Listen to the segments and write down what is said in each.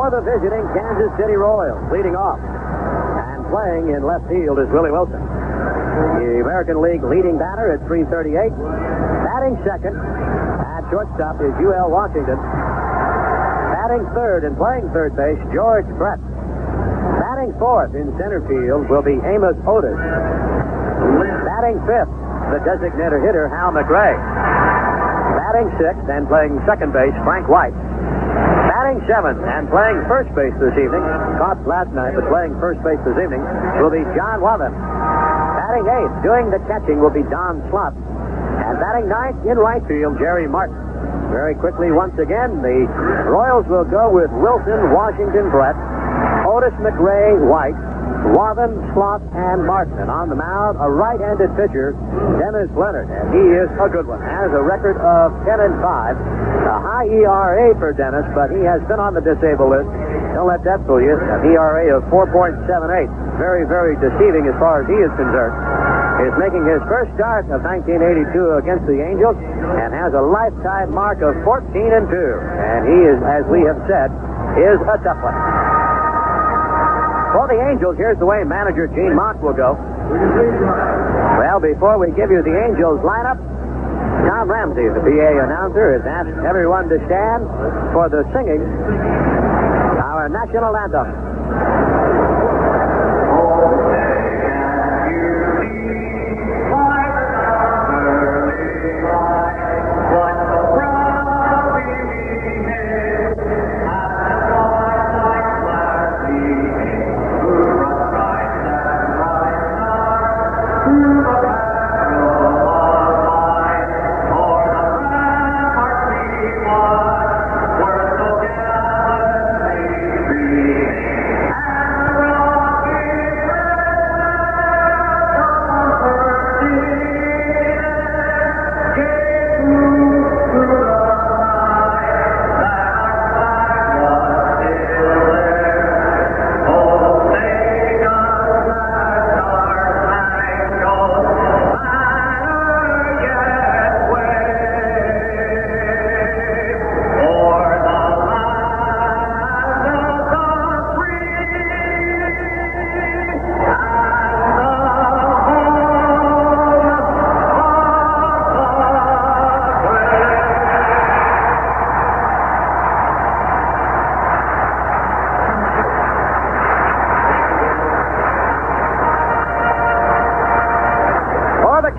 for the visiting Kansas City Royals. Leading off and playing in left field is Willie Wilson. The American League leading batter at .338. Batting second at shortstop is U.L. Washington. Batting third and playing third base, George Brett. Batting fourth in center field will be Amos Otis. Batting fifth, the designated hitter, Hal McRae. Batting sixth and playing second base, Frank White. Batting seventh and playing first base this evening, caught last night, but playing first base this evening, will be John Wathen. Batting eighth, doing the catching, will be Don Slott. And batting ninth in right field, Jerry Martin. Very quickly, once again, the Royals will go with Wilson, Washington, Brett, Otis, McRae, White, Wathen, Slott, and Martin. And on the mound, a right-handed pitcher, Dennis Leonard. And he is a good one. Has a record of 10-5. A high ERA for Dennis, but he has been on the disabled list. Don't let that fool you. An ERA of 4.78. Very, very deceiving as far as he is concerned. Is making his first start of 1982 against the Angels and has a lifetime mark of 14-2. And he is, as we have said, is a tough one. For the Angels, here's the way manager Gene Mock will go. Well, before we give you the Angels lineup, Tom Ramsey, the PA announcer, has asked everyone to stand for the singing our national anthem.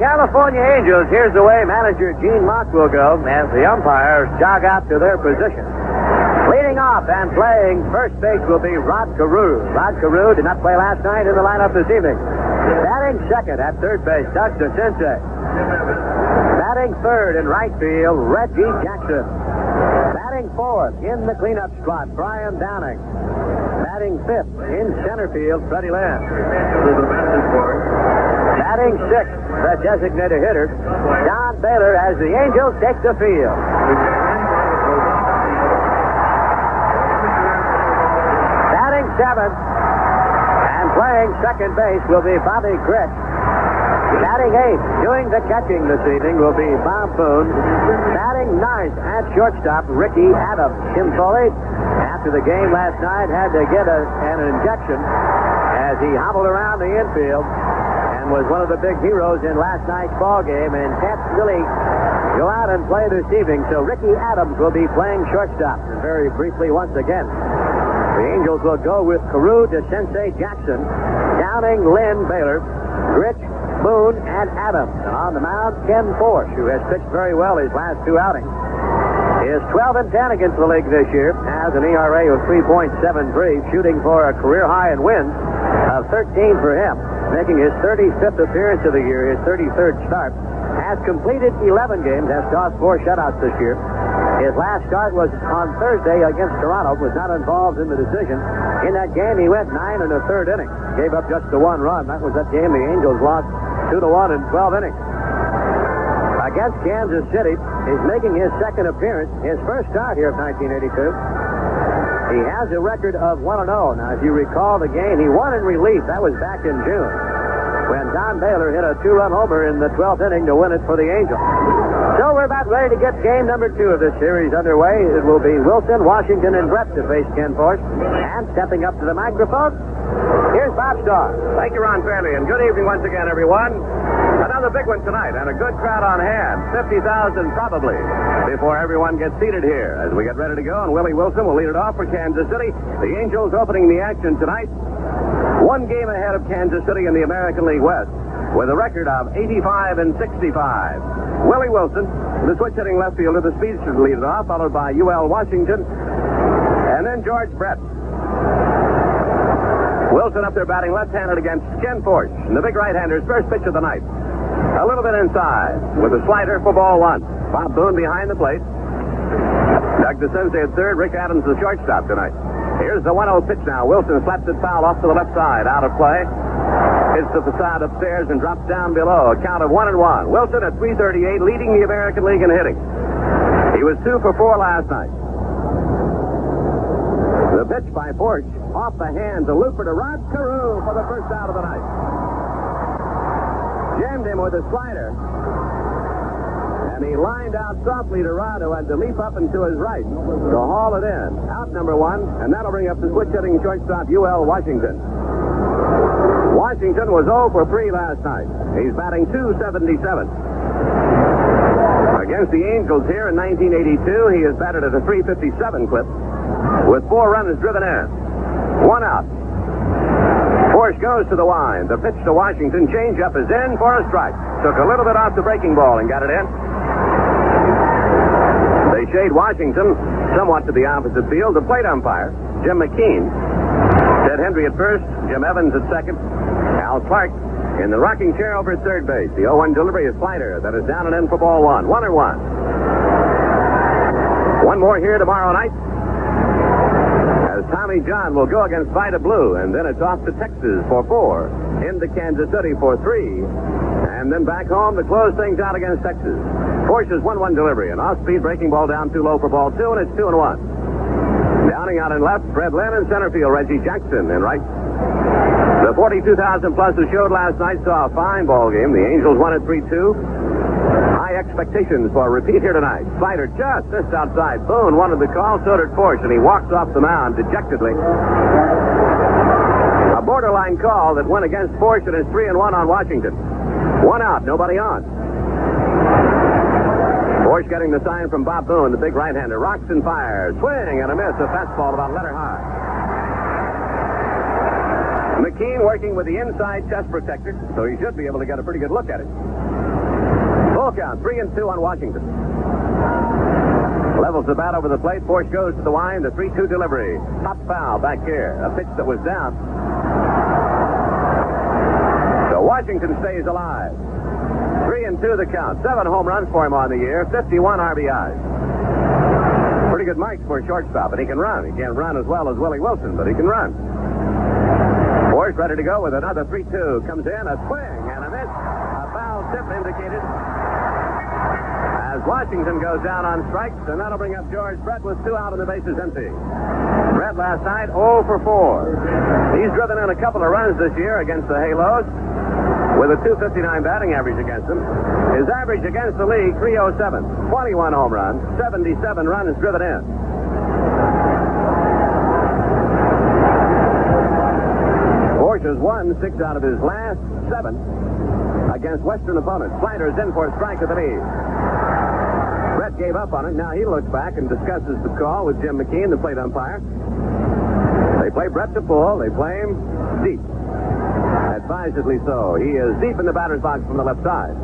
California Angels, here's the way manager Gene Mock will go as the umpires jog out to their position. Leading off and playing first base will be Rod Carew. Rod Carew did not play last night in the lineup this evening. Batting second at third base, Doug DeCinces. Batting third in right field, Reggie Jackson. Batting fourth in the cleanup spot, Brian Downing. Batting fifth in center field, Freddie Lynn. Batting sixth, the designated hitter, Don Baylor, as the Angels take the field. Batting seventh and playing second base will be Bobby Gritch. Batting eighth, doing the catching this evening, will be Bob Boone. Batting ninth at shortstop, Ricky Adams. Tim Foley, after the game last night, had to get an injection as he hobbled around the infield. Was one of the big heroes in last night's ball game and can't really go out and play this evening. So Ricky Adams will be playing shortstop. And very briefly, once again, the Angels will go with Carew, DeCinces, Jackson, Downing, Lynn, Baylor, Gritch, Boone, and Adams. And on the mound, Ken Forsch, who has pitched very well his last two outings. He is 12-10 against the league this year, has an ERA of 3.73, shooting for a career high in wins of 13 for him. Making his 35th appearance of the year, his 33rd start. Has completed 11 games, has caused 4 shutouts this year. His last start was on Thursday against Toronto, was not involved in the decision. In that game, he went 9 1/3 innings. Gave up just the 1 run. That was that game the Angels lost 2-1 in 12 innings. Against Kansas City, he's making his second appearance, his first start here of 1982. He has a record of 1-0. Now, if you recall the game, he won in relief. That was back in June when Don Baylor hit a 2-run homer in the 12th inning to win it for the Angels. So Well, we're about ready to get game number 2 of this series underway. It will be Wilson, Washington, and Brett to face Ken Force. And stepping up to the microphone, here's Bob Starr. Thank you, Ron Fairley, and good evening once again, everyone. Another big one tonight, and a good crowd on hand. 50,000 probably, before everyone gets seated here. As we get ready to go, and Willie Wilson will lead it off for Kansas City. The Angels opening the action tonight. 1 game ahead of Kansas City in the American League West, with a record of 85-65. Willie Wilson, the switch-hitting left fielder, the speedster, to lead it off, followed by UL Washington, and then George Brett. Wilson up there batting left-handed against Ken Force. And the big right-hander's first pitch of the night. A little bit inside, with a slider for ball 1. Bob Boone behind the plate. Doug DeCenze at third, Rick Adams the shortstop tonight. Here's the 1-0 pitch now. Wilson slaps it foul off to the left side, out of play. Hits the facade upstairs and drops down below. A count of 1-1. Wilson at 338, leading the American League in hitting. He was 2 for 4 last night. The pitch by Forge, off the hands, a looper to Rod Carew for the first out of the night. Jammed him with a slider. And he lined out softly to Rod, who had to leap up and to his right to haul it in. Out number 1, and that'll bring up the switch-hitting shortstop, UL Washington. Washington was 0 for 3 last night. He's batting .277. Against the Angels here in 1982, he has batted at a .357 clip, with 4 runs driven in. 1 out. Force goes to the wind. The pitch to Washington. Changeup is in for a strike. Took a little bit off the breaking ball and got it in. They shade Washington somewhat to the opposite field. The plate umpire, Jim McKean. Ted Hendry at first. Jim Evans at second. Al Clark in the rocking chair over at third base. The 0-1 delivery is slider. That is down and in for ball 1. 1-1. One more here tomorrow night, as Tommy John will go against Vida Blue, and then it's off to Texas for 4, into Kansas City for 3, and then back home to close things out against Texas. Force's 1-1 delivery, an off-speed breaking ball down too low for ball 2, and it's 2-1. Downing out in left, Fred Lynn, in center field, Reggie Jackson in right. The 42,000 plus who showed last night saw a fine ball game. The Angels won at 3-2. High expectations for a repeat here tonight. Slider just missed outside. Boone wanted the call, so did Force, and he walks off the mound dejectedly. A borderline call that went against Force, and it's 3-1 on Washington. 1 out, nobody on. Force getting the sign from Bob Boone, the big right-hander. Rocks and fires. Swing and a miss. A fastball about letter high. McKean working with the inside chest protector, so he should be able to get a pretty good look at it. Full count, 3-2 on Washington. Levels the bat over the plate. Force goes to the wind. The 3-2 delivery. Pop foul back here. A pitch that was down. So Washington stays alive. 3-2 the count. 7 home runs for him on the year. 51 RBIs. Pretty good marks for a shortstop, and he can run. He can't run as well as Willie Wilson, but he can run. Force ready to go with another 3-2. Comes in, a swing and a miss. A foul tip indicated as Washington goes down on strikes, and that'll bring up George Brett with 2 out and the bases empty. Brett last night 0 for 4. He's driven in a couple of runs this year against the Halos with a .259 batting average against them. His average against the league, .307. 21 home runs, 77 runs driven in. Force has won 6 out of his last 7 against Western opponents. Sliders in for a strike at the lead. Brett gave up on it. Now he looks back and discusses the call with Jim McKean, the plate umpire. They play Brett to pull. They play him deep. Advisedly so. He is deep in the batter's box from the left side.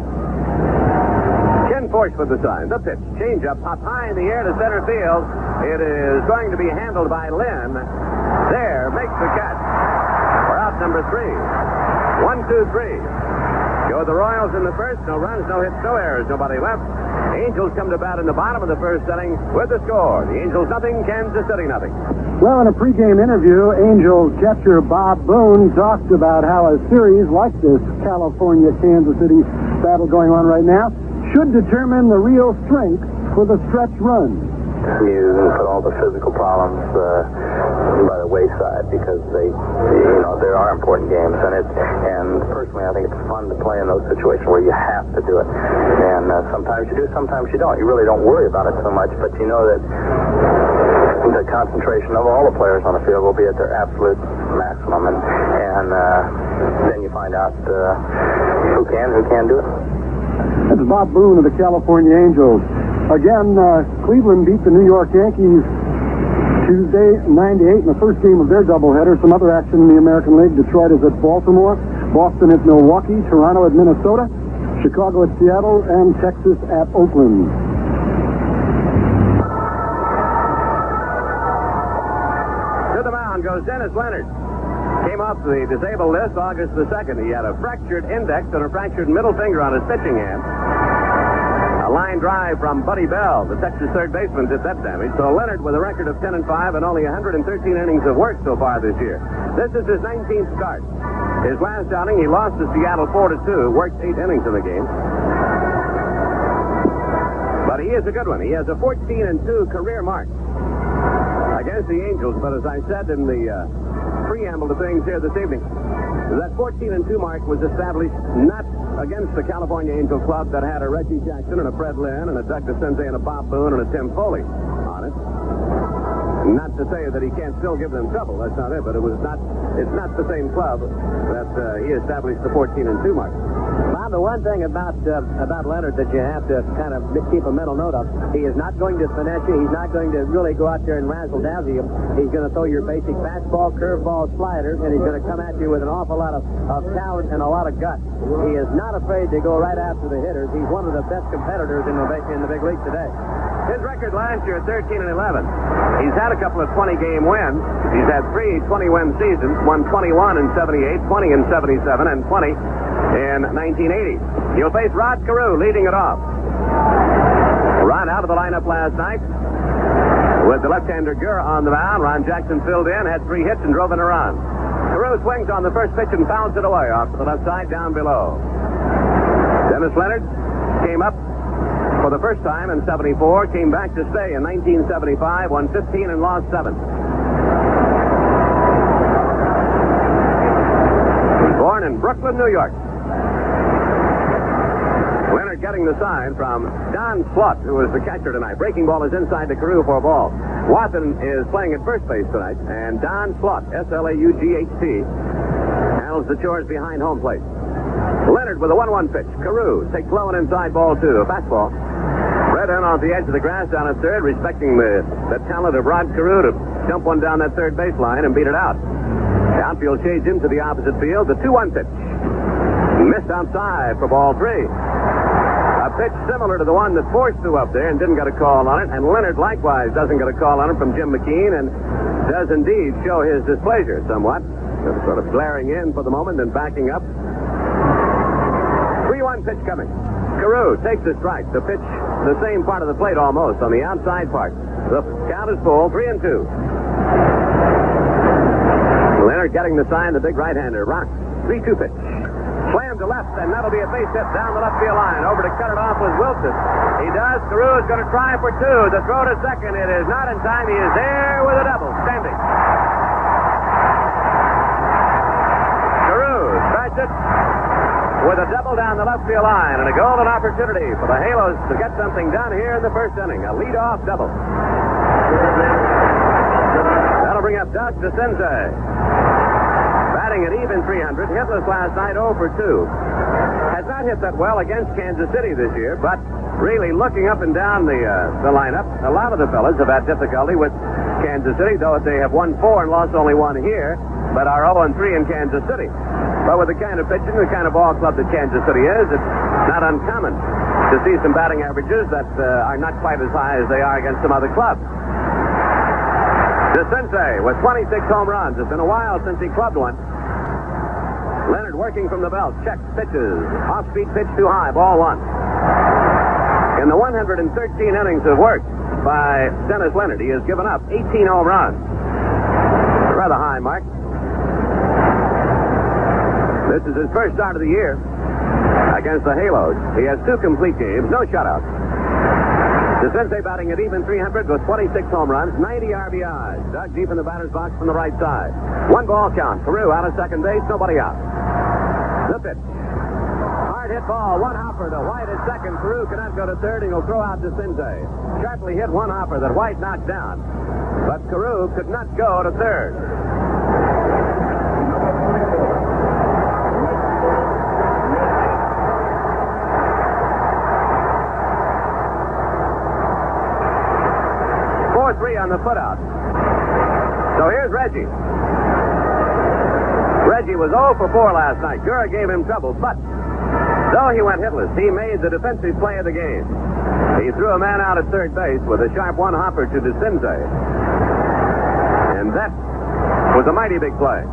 Ken Force with the sign. The pitch. Change up. Pop high in the air to center field. It is going to be handled by Lynn. There. Makes the catch. We're out number 3. 1, 2, 3. Go the Royals in the first. No runs, no hits, no errors. Nobody left. Angels come to bat in the bottom of the first inning with the score. The Angels nothing, Kansas City nothing. Well, in a pregame interview, Angels catcher Bob Boone talked about how a series like this California-Kansas City battle going on right now should determine the real strength for the stretch run. You put all the physical problems by the way side because there are important games, and personally, I think it's fun to play in those situations where you have to do it. And sometimes you do, sometimes you don't. You really don't worry about it so much, but you know that the concentration of all the players on the field will be at their absolute maximum, and then you find out who can do it. That's Bob Boone of the California Angels. Again, Cleveland beat the New York Yankees Tuesday, 9-8 in the first game of their doubleheader. Some other action in the American League. Detroit is at Baltimore. Boston at Milwaukee. Toronto at Minnesota. Chicago at Seattle. And Texas at Oakland. To the mound goes Dennis Leonard. Came off the disabled list August the 2nd. He had a fractured index and a fractured middle finger on his pitching hand. A line drive from Buddy Bell, the Texas third baseman, did that damage. So Leonard with a record of 10-5 and only 113 innings of work so far this year. This is his 19th start. His last outing, he lost to Seattle 4-2, worked 8 innings in the game. But he is a good one. He has a 14-2 career mark against the Angels. But as I said in the preamble to things here this evening, that 14-2 mark was established not against the California Angel Club that had a Reggie Jackson and a Fred Lynn and a Doug DeCinces and a Bob Boone and a Tim Foley on it. Not to say that he can't still give them trouble. That's not it. But it's not the same club that he established the 14-2 mark. Bob, the one thing about Leonard that you have to kind of keep a mental note of, he is not going to finesse you. He's not going to really go out there and razzle-dazzle you. He's going to throw your basic fastball, curveball, slider, and he's going to come at you with an awful lot of talent and a lot of guts. He is not afraid to go right after the hitters. He's one of the best competitors in the big league today. His record last year, 13-11. He's had a couple of 20-game wins. He's had 3 20-win seasons, won 21 in 78, 20 in 77, and 20 in 1980. He'll face Rod Carew leading it off. Rod out of the lineup last night with the left-hander Gurr on the mound. Ron Jackson filled in, had 3 hits, and drove in a run. Carew swings on the first pitch and fouls it away off to the left side down below. Dennis Leonard came up for the first time in 74, came back to stay in 1975, won 15 and lost 7. Born in Brooklyn, New York. Leonard getting the sign from Don Slott, who is the catcher tonight. Breaking ball is inside the Carew for a ball. Watson is playing at first base tonight, and Don Slott, S-L-A-U-G-H-T, handles the chores behind home plate. Leonard with a 1-1 pitch. Carew takes low and inside ball 2, a fastball. Red in off the edge of the grass down at third, respecting the talent of Rod Carew to jump one down that third baseline and beat it out. The outfield shades into the opposite field. The 2-1 pitch. Missed outside for ball 3. A pitch similar to the one that Force threw up there and didn't get a call on it. And Leonard likewise doesn't get a call on it from Jim McKean and does indeed show his displeasure somewhat. Sort of glaring in for the moment and backing up. 3-1 pitch coming. Carew takes the strike. The pitch, the same part of the plate almost, on the outside part. The count is full, 3-2. Leonard getting the sign, the big right-hander. Rock, 3-2 pitch. Slam to left, and that'll be a base hit down the left field line. Over to cut it off with Wilson. He does. Carew is going to try for 2. The throw to second. It is not in time. He is there with a double, standing. Carew starts it with a double down the left field line, and a golden opportunity for the Halos to get something done here in the first inning. A lead-off double. That'll bring up Doug DeCinces. Batting at even 300. Hitless last night, 0 for 2. Has not hit that well against Kansas City this year, but really looking up and down the lineup, a lot of the fellas have had difficulty with Kansas City, though they have won 4 and lost only 1 here, but are 0-3 in Kansas City. But with the kind of pitching, the kind of ball club that Kansas City is, it's not uncommon to see some batting averages that are not quite as high as they are against some other clubs. DeCinces with 26 home runs. It's been a while since he clubbed one. Leonard working from the belt. Checks, pitches. Off-speed pitch too high. Ball 1. In the 113 innings of work by Dennis Leonard, he has given up 18 home runs. A rather high mark. This is his first start of the year against the Halos. He has 2 complete games, no shutouts. DeCinces batting at even 300 with 26 home runs, 90 RBIs. Dug deep in the batter's box from the right side. 1 ball count. Carew out of second base, nobody out. The pitch. Hard hit ball, 1 hopper to White at second. Carew cannot go to third, and he'll throw out DeCinces. Sharply hit 1 hopper that White knocked down. But Carew could not go to third. On the put-out. So here's Reggie. Reggie was 0 for 4 last night. Gura gave him trouble, but though he went hitless, he made the defensive play of the game. He threw a man out at third base with a sharp 1 hopper to DeCinces. And that was a mighty big play.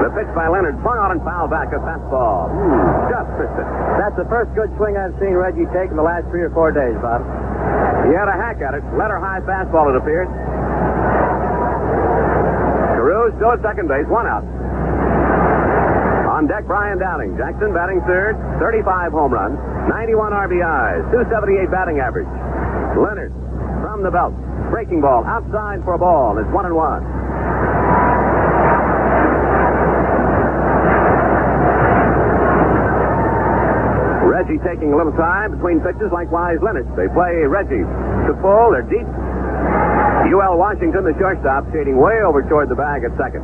The pitch by Leonard swung on and fouled back a fastball. Just missed it. That's the first good swing I've seen Reggie take in the last 3 or 4 days, Bob. He had a hack at it. Letter high fastball, it appeared. Carew still at second base, 1 out. On deck, Brian Downing. Jackson batting third, 35 home runs, 91 RBIs, 278 batting average. Leonard from the belt. Breaking ball outside for a ball. It's 1-1. Reggie taking a little time between pitches, likewise Leonard. They play Reggie to full. They're deep. U.L. Washington, the shortstop, shading way over toward the bag at second.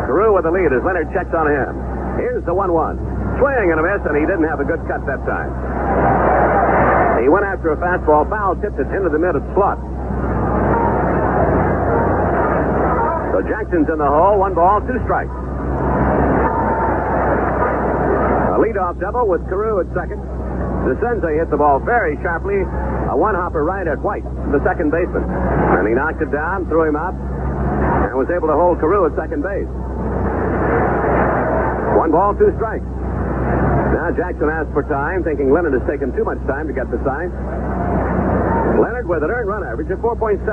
Carew with the lead as Leonard checks on him. Here's the 1-1. Swing and a miss, and he didn't have a good cut that time. He went after a fastball, foul, tipped it into the mid of the slot. So Jackson's in the hole, 1 ball, 2 strikes. Leadoff double with Carew at second. DeCinces hit the ball very sharply. A 1-hopper right at White, the second baseman. And he knocked it down, threw him out, and was able to hold Carew at second base. 1 ball, 2 strikes. Now Jackson asked for time, thinking Leonard has taken too much time to get the sign. Leonard with an earned run average of 4.78.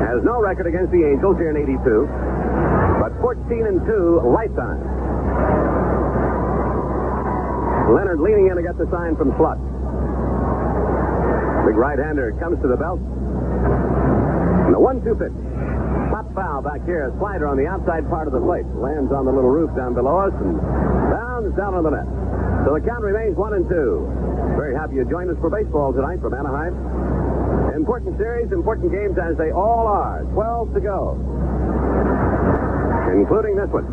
Has no record against the Angels here in 82, but 14-2 lifetime. Leonard leaning in to get the sign from Slot. Big right-hander comes to the belt. And the 1-2 pitch. Pop foul back here. A slider on the outside part of the plate. Lands on the little roof down below us and bounds down on the net. So the count remains 1-2. Very happy you joined us for baseball tonight from Anaheim. Important series, important games as they all are. 12 to go. Including this one.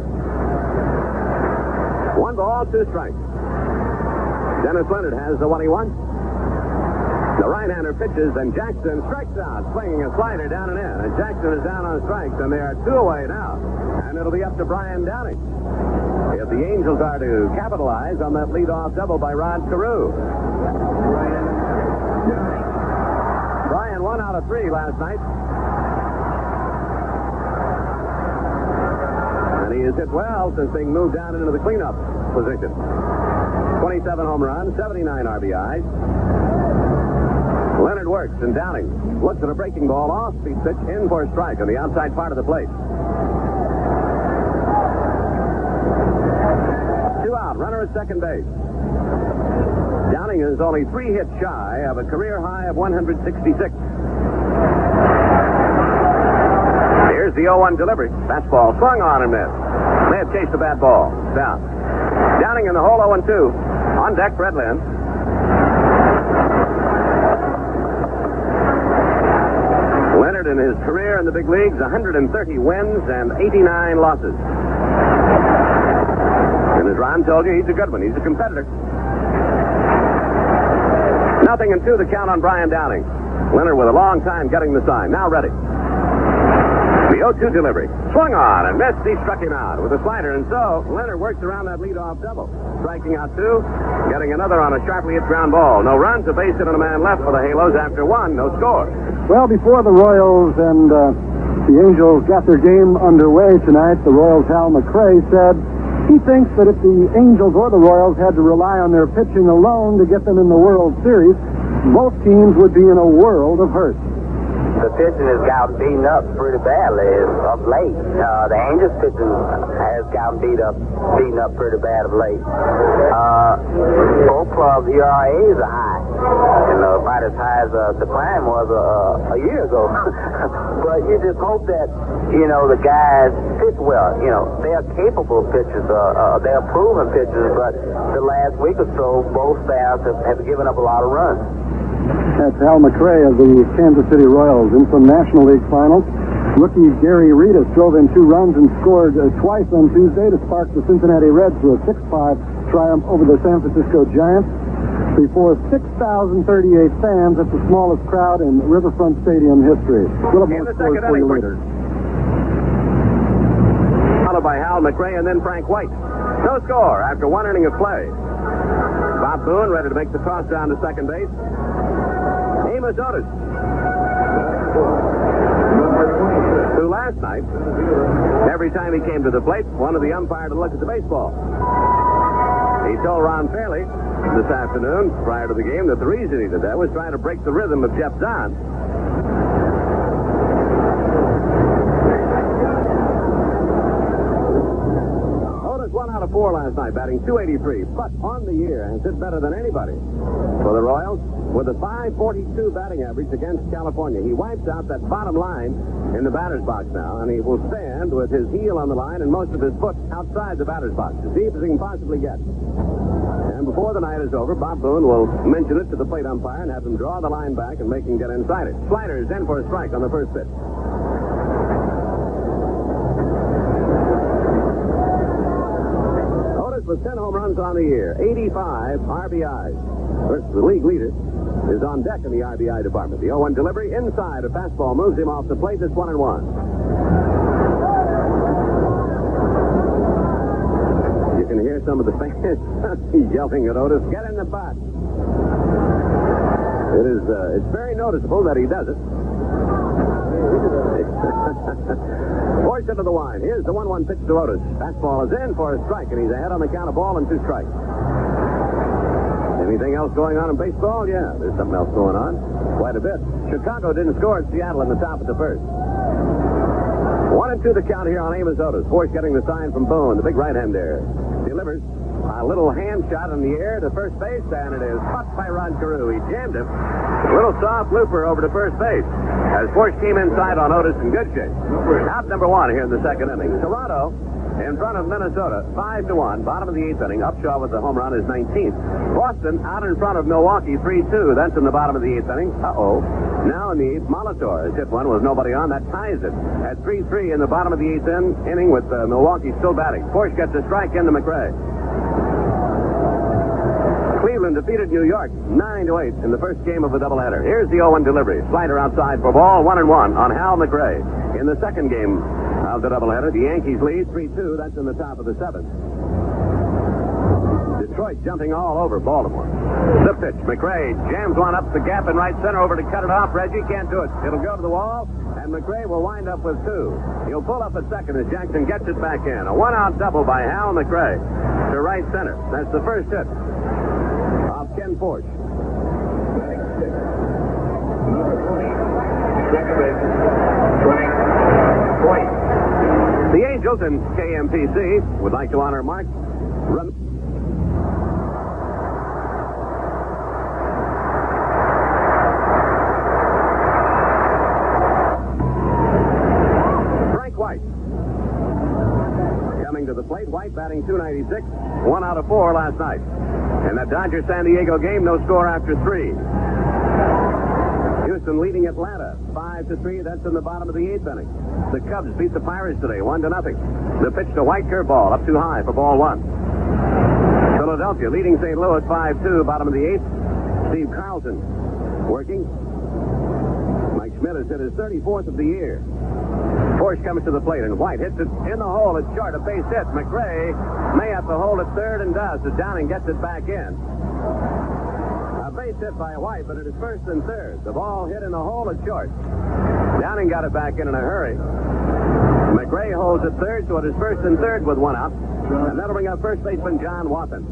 1 ball, 2 strikes. Dennis Leonard has the 1-he-wants. The right-hander pitches, and Jackson strikes out, swinging a slider down and in. And Jackson is down on strikes, and they are 2 away now. And it'll be up to Brian Downing if the Angels are to capitalize on that leadoff double by Rod Carew. Brian 1 out of 3 last night. And he has hit well since being moved down into the cleanup position. 27 home runs, 79 RBIs. Leonard works, and Downing looks at a breaking ball, off-speed pitch, in for a strike on the outside part of the plate. 2 out, runner at second base. Downing is only 3 hits shy of a career high of 166. Here's the 0-1 delivery. Fastball swung on and missed. May have chased a bad ball. Down. Downing in the hole, 0-2. On deck, Fred Lynn. Leonard in his career in the big leagues, 130 wins and 89 losses. And as Ron told you, he's a good one. He's a competitor. 0-2 the count on Brian Downing. Leonard with a long time getting the sign. Now ready. The 0-2 delivery. Swung on and missed. He struck him out with a slider. And so Leonard works around that leadoff double. Striking out 2, getting another on a sharply hit ground ball. No runs, a base hit and a man left for the Halos after 1. No score. Well, before the Royals and the Angels got their game underway tonight, the Royals' Hal McRae said he thinks that if the Angels or the Royals had to rely on their pitching alone to get them in the World Series, both teams would be in a world of hurt. The pitching has gotten beaten up pretty badly of late. The Angels pitching has gotten beaten up pretty bad of late. Both clubs' ERAs are high. about as high as the climb was a year ago. But you just hope that, the guys pitch well. They're capable pitchers. They're proven pitchers, but the last week or so, both staffs have given up a lot of runs. That's Hal McRae of the Kansas City Royals. In some National League finals, rookie Gary Reedus drove in 2 runs and scored twice on Tuesday to spark the Cincinnati Reds to a 6-5 triumph over the San Francisco Giants before 6,038 fans at the smallest crowd in Riverfront Stadium history. We'll have more scores for you later. Followed by Hal McRae and then Frank White. No score after 1 inning of play. Bob Boone ready to make the toss down to second base. Amos Otis, who last night, every time he came to the plate, wanted the umpire to look at the baseball. He told Ron Fairley this afternoon, prior to the game, that the reason he did that was trying to break the rhythm of Jeff Zahn. Otis 1 out of 4 last night, batting .283, but on the year has hit better than anybody for the Royals with a .542 batting average against California. He wipes out that bottom line in the batter's box now, and he will stand with his heel on the line and most of his foot outside the batter's box, as deep as he can possibly get. And before the night is over, Bob Boone will mention it to the plate umpire and have him draw the line back and make him get inside it. Sliders in for a strike on the first pitch. Otis with 10 home runs on the year, 85 RBIs. First, the league leader is on deck in the RBI department. The 0-1 delivery inside. A fastball moves him off the plate. It's 1-1. You can hear some of the fans yelling at Otis, "Get in the box." It's very noticeable that he does it. Portion of the wine. Here's the 1-1 pitch to Otis. Fastball is in for a strike, and he's ahead on the count of ball and 2 strikes. Anything else going on in baseball? Yeah, there's something else going on. Quite a bit. Chicago didn't score at Seattle in the top of the first. 1-2 the count here on Amos Otis. Force getting the sign from Boone, the big right-hander. Delivers a little hand shot in the air to first base, and it is caught by Ron Carew. He jammed him. A little soft looper over to first base. As Force came inside on Otis in good shape. Out number 1 here in the second inning. Toronto in front of Minnesota, 5-1. Bottom of the 8th inning. Upshaw with the home run is 19th. Boston out in front of Milwaukee, 3-2. That's in the bottom of the 8th inning. Now in the 8th, Molitor has hit one with nobody on. That ties it at 3-3 in the bottom of the 8th inning with Milwaukee still batting. Force gets a strike into McRae. Cleveland defeated New York 9-8 in the first game of the doubleheader. Here's the 0-1 delivery. Slider outside for ball, 1-1 on Hal McRae. In the second game of the doubleheader, the Yankees lead 3-2. That's in the top of the 7th. Detroit jumping all over Baltimore. The pitch. McRae jams one up the gap in right center over to cut it off. Reggie can't do it. It'll go to the wall, and McRae will wind up with 2. He'll pull up at second as Jackson gets it back in. A 1-out double by Hal McRae to right center. That's the first hit of Ken Force. The Angels and KMPC would like to honor Mark Frank White coming to the plate. White batting .296, 1 out of 4 last night. In that Dodgers-San Diego game, no score after 3. Houston leading Atlanta 5-3. That's in the bottom of the 8th inning. The Cubs beat the Pirates today 1-0. The pitch to White, curveball up too high for ball 1. Philadelphia leading St. Louis 5-2. Bottom of the 8th. Steve Carlson working. Mike Schmidt has hit his 34th of the year. Force comes to the plate, and White hits it in the hole. It's short, a base hit. McRae may have to hold it third and does. So Downing gets it back in. A base hit by White, but it is first and third. The ball hit in the hole at short. Downing got it back in a hurry. McRae holds it third, so it is first and third with 1 out. And that'll bring up first baseman John Wathan.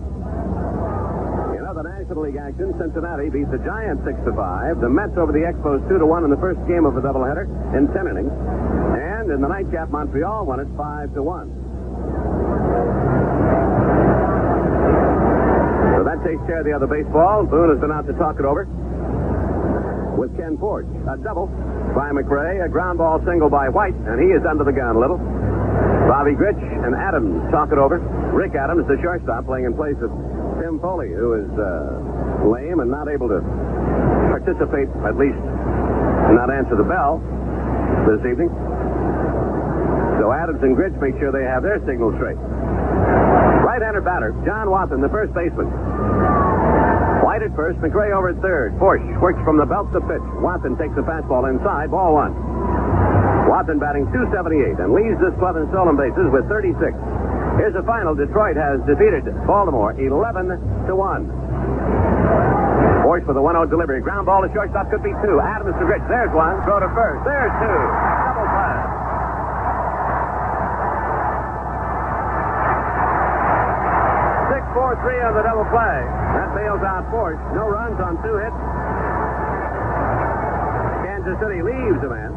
In other National League action, Cincinnati beat the Giants 6-5. The Mets over the Expos 2-1 in the first game of the doubleheader in 10 innings. And in the nightcap, Montreal won it 5-1. So that takes care of the other baseball. Boone has been out to talk it over with Ken Forge. A double by McRae, a ground ball single by White, and he is under the gun a little. Bobby Gritch and Adams talk it over. Rick Adams, the shortstop, playing in place of Tim Foley, who is lame and not able to participate, at least not answer the bell this evening. So Adams and Gritch make sure they have their signal straight. Right-hander batter, John Watson, the first baseman. White at first, McRae over at third. Forsch works from the belt to pitch. Watson takes the fastball inside, ball one. Watson batting .278 and leads this club in stolen bases with 36. Here's the final. Detroit has defeated Baltimore 11-1. Forsch for the 1-0 delivery. Ground ball to shortstop, could be two. Adams to Gritch. There's one. Throw to first. There's two. Double play. Three on the double play. That bails out Forsch. No runs on two hits. Kansas City leaves a man.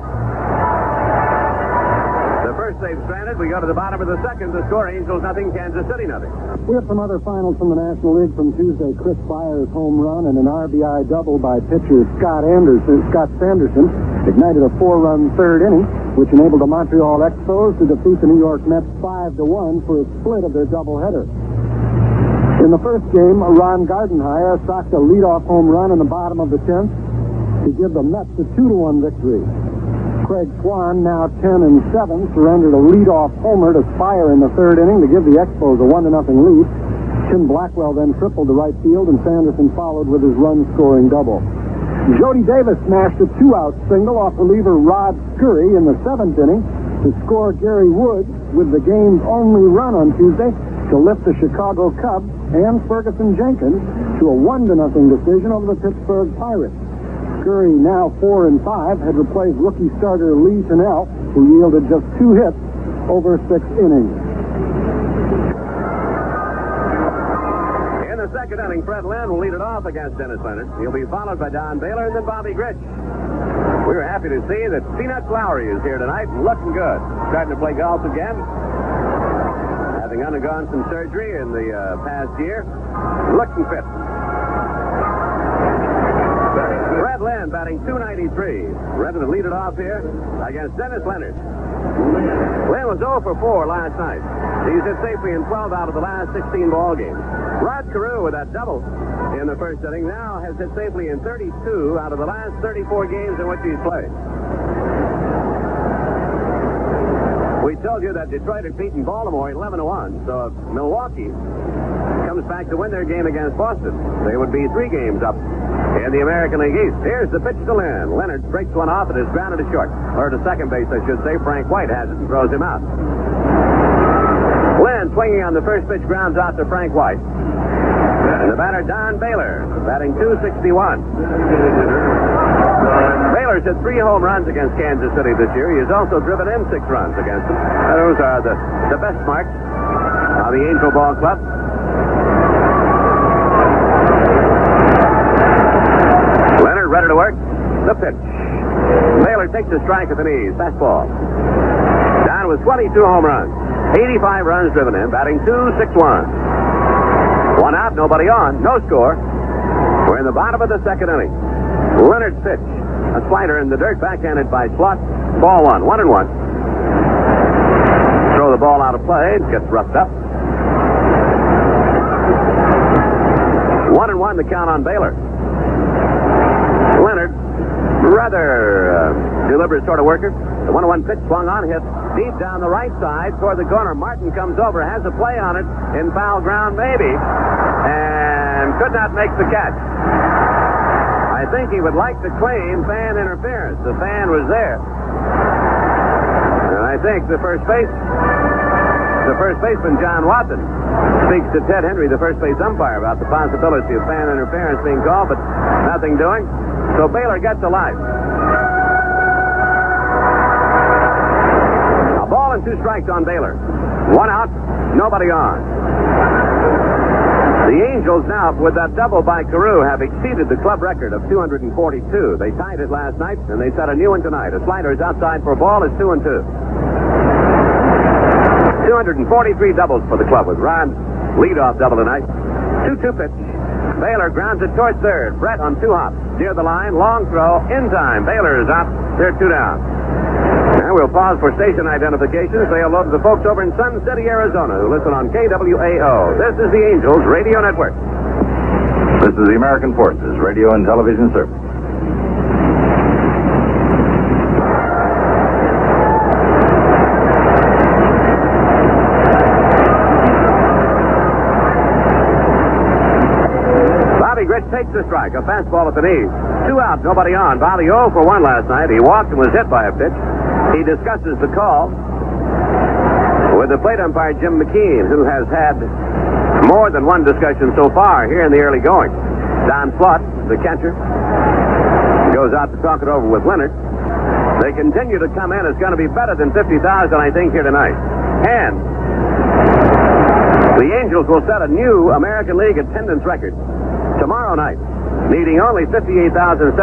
The first save stranded. We go to the bottom of the second. The score, Angels nothing, Kansas City nothing. We have some other finals from the National League from Tuesday. Chris Byers' home run and an RBI double by pitcher Scott Sanderson ignited a 4-run third inning, which enabled the Montreal Expos to defeat the New York Mets 5-1 for a split of their doubleheader. In the first game, Ron Gardenhire socked a leadoff home run in the bottom of the 10th to give the Mets a 2-1 victory. Craig Swan, now 10-7, surrendered a leadoff homer to Spire in the third inning to give the Expos a 1-0 lead. Tim Blackwell then tripled to right field, and Sanderson followed with his run-scoring double. Jody Davis smashed a 2-out single off reliever Rod Scurry in the 7th inning to score Gary Woods with the game's only run on Tuesday to lift the Chicago Cubs and Ferguson Jenkins to a 1-0 decision over the Pittsburgh Pirates. Scurry, now 4-5, had replaced rookie starter Lee Tunnell, who yielded just 2 hits over 6 innings. In the second inning, Fred Lynn will lead it off against Dennis Leonard. He'll be followed by Don Baylor and then Bobby Gritch. We were happy to see that Peanuts Lowry is here tonight and looking good. Starting to play golf again. Having undergone some surgery in the past year. Looking fit. Fred Lynn batting .293. Ready to lead it off here against Dennis Leonard. Lynn was 0 for 4 last night. He's hit safely in 12 out of the last 16 ball games. Rod Carew with that double in the first inning now has hit safely in 32 out of the last 34 games in which he's played. We told you that Detroit had beaten Baltimore 11-1, so if Milwaukee comes back to win their game against Boston, they would be 3 games up in the American League East. Here's the pitch to Lynn. Leonard breaks one off and is grounded to short. Or to second base, I should say. Frank White has it and throws him out. Lynn swinging on the first pitch, grounds out to Frank White. And the batter, Don Baylor, batting .261. Baylor's hit 3 home runs against Kansas City this year. He has also driven in 6 runs against them. Those are the best marks of the Angel Ball Club. Leonard ready to work. The pitch. Baylor takes a strike at the knees. Fastball. Don with 22 home runs. 85 runs driven in. Batting .261. 1 out, nobody on. No score. We're in the bottom of the second inning. Leonard's pitch. A slider in the dirt, backhanded by Slot. Ball 1, 1-1. Throw the ball out of play. It gets roughed up. 1-1 the count on Baylor. Leonard, rather deliberate sort of worker. The 1-1 pitch swung on, hit deep down the right side toward the corner. Martin comes over, has a play on it in foul ground, maybe, and could not make the catch. I think he would like to claim fan interference. The fan was there. And I think the first baseman, John Watson, speaks to Ted Henry, the first base umpire, about the possibility of fan interference being called, but nothing doing. So Baylor gets a life. A ball and 2 strikes on Baylor. 1 out, nobody on. The Angels now, with that double by Carew, have exceeded the club record of 242. They tied it last night, and they set a new one tonight. A slider is outside for a ball. It's 2-2. 243 doubles for the club with Ron leadoff double tonight. 2-2 pitch. Baylor grounds it towards third. Brett on 2 hops. Near the line, long throw, in time. Baylor is out. They're 2 down. And we'll pause for station identification. Say hello to the folks over in Sun City, Arizona, who listen on KWAO. This is the Angels Radio Network. This is the American Forces Radio and Television Service. Bobby Gritch takes the strike. A fastball at the knees. 2 outs, nobody on. Bobby 0 for 1 last night. He walked and was hit by a pitch. He discusses the call with the plate umpire, Jim McKean, who has had more than one discussion so far here in the early going. Don Slott, the catcher, goes out to talk it over with Leonard. They continue to come in. It's going to be better than 50,000, I think, here tonight. And the Angels will set a new American League attendance record tomorrow night, needing only 58,729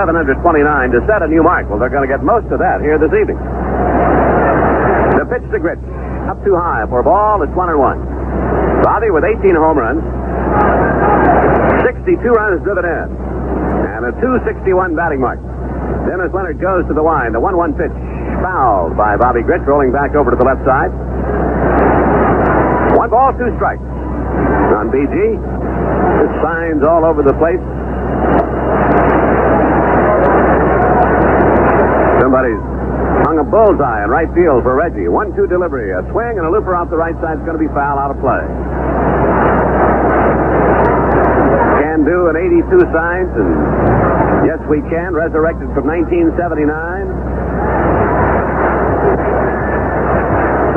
to set a new mark. Well, they're going to get most of that here this evening. The pitch to Gritch, up too high for a ball. It's 1-1. Bobby with 18 home runs, 62 runs driven in, and a 261 batting mark. Dennis Leonard goes to the line. The 1-1 pitch, fouled by Bobby Gritch, rolling back over to the left side. 1 ball, 2 strikes on BG. There's signs all over the place. Somebody's hung a bullseye in right field for Reggie. 1-2 delivery. A swing and a looper off the right side is going to be foul, out of play. Can do an 82 signs, and yes, we can. Resurrected from 1979.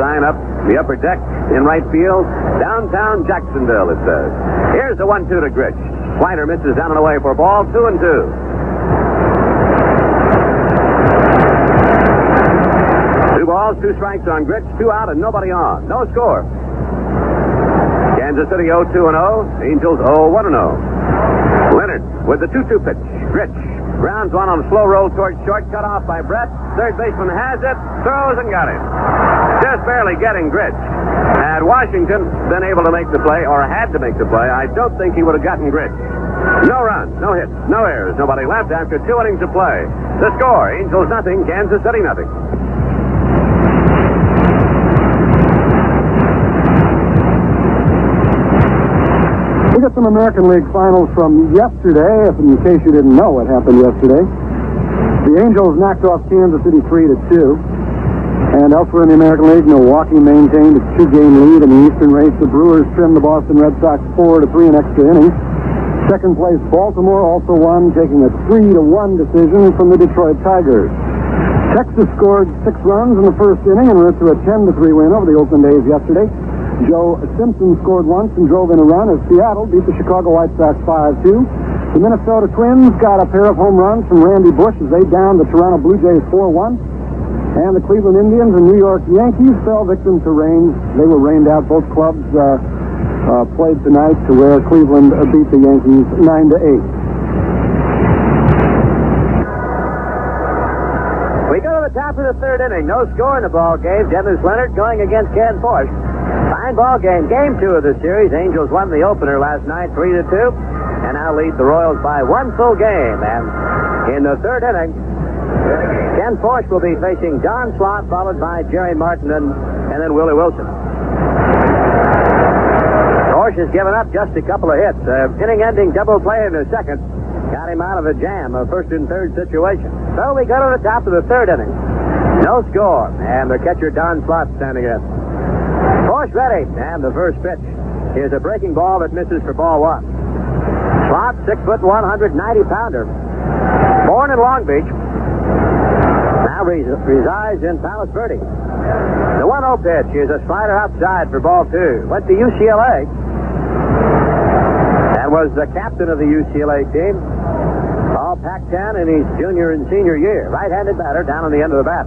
Sign up the upper deck in right field. Downtown Jacksonville, it says. Here's the 1-2 to Gritch. Slider misses down and away for a ball. 2-2. 2 balls, 2 strikes on Gritch, 2 out and nobody on. No score. Kansas City 0-2-0. Angels 0-1-0. Leonard with the 2-2 pitch. Gritch grounds one on a slow roll towards short, cut off by Brett. Third baseman has it, throws and got it. Just barely getting Gritch. Had Washington been able to make the play, or had to make the play, I don't think he would have gotten Gritch. No runs, no hits, no errors, nobody left after 2 innings of play. The score, Angels nothing, Kansas City nothing. We got some American League finals from yesterday, in case you didn't know what happened yesterday. The Angels knocked off Kansas City 3-2. And elsewhere in the American League, Milwaukee maintained its 2-game lead in the Eastern race. The Brewers trimmed the Boston Red Sox 4-3 in extra innings. Second place, Baltimore also won, taking a 3-1 decision from the Detroit Tigers. Texas scored 6 runs in the first inning and went to a 10-3 win over the Oakland A's yesterday. Joe Simpson scored once and drove in a run as Seattle beat the Chicago White Sox 5-2. The Minnesota Twins got a pair of home runs from Randy Bush as they downed the Toronto Blue Jays 4-1. And the Cleveland Indians and New York Yankees fell victim to rain. They were rained out. Both clubs played tonight, to where Cleveland beat the Yankees 9-8. We go to the top of the third inning. No score in the ball game. Dennis Leonard going against Ken Forsch. Fine ball game. Game 2 of the series. Angels won the opener last night 3-2, and now lead the Royals by 1 full game. And in the third inning, Ken Forsch will be facing Don Slott, followed by Jerry Martin and then Willie Wilson. Forsch has given up just a couple of hits. Inning-ending double play in the second got him out of a jam, a first and third situation. So we go to the top of the third inning. No score, and the catcher Don Slott standing in. Forsch ready, and the first pitch is a breaking ball that misses for ball 1. Slott, 6'1", 190-pounder. Born in Long Beach. Now resides in Palos Verdes. The 1-0 pitch is a slider outside for ball 2. Went to UCLA and was the captain of the UCLA team all Pac-10 in his junior and senior year. Right-handed batter down on the end of the bat.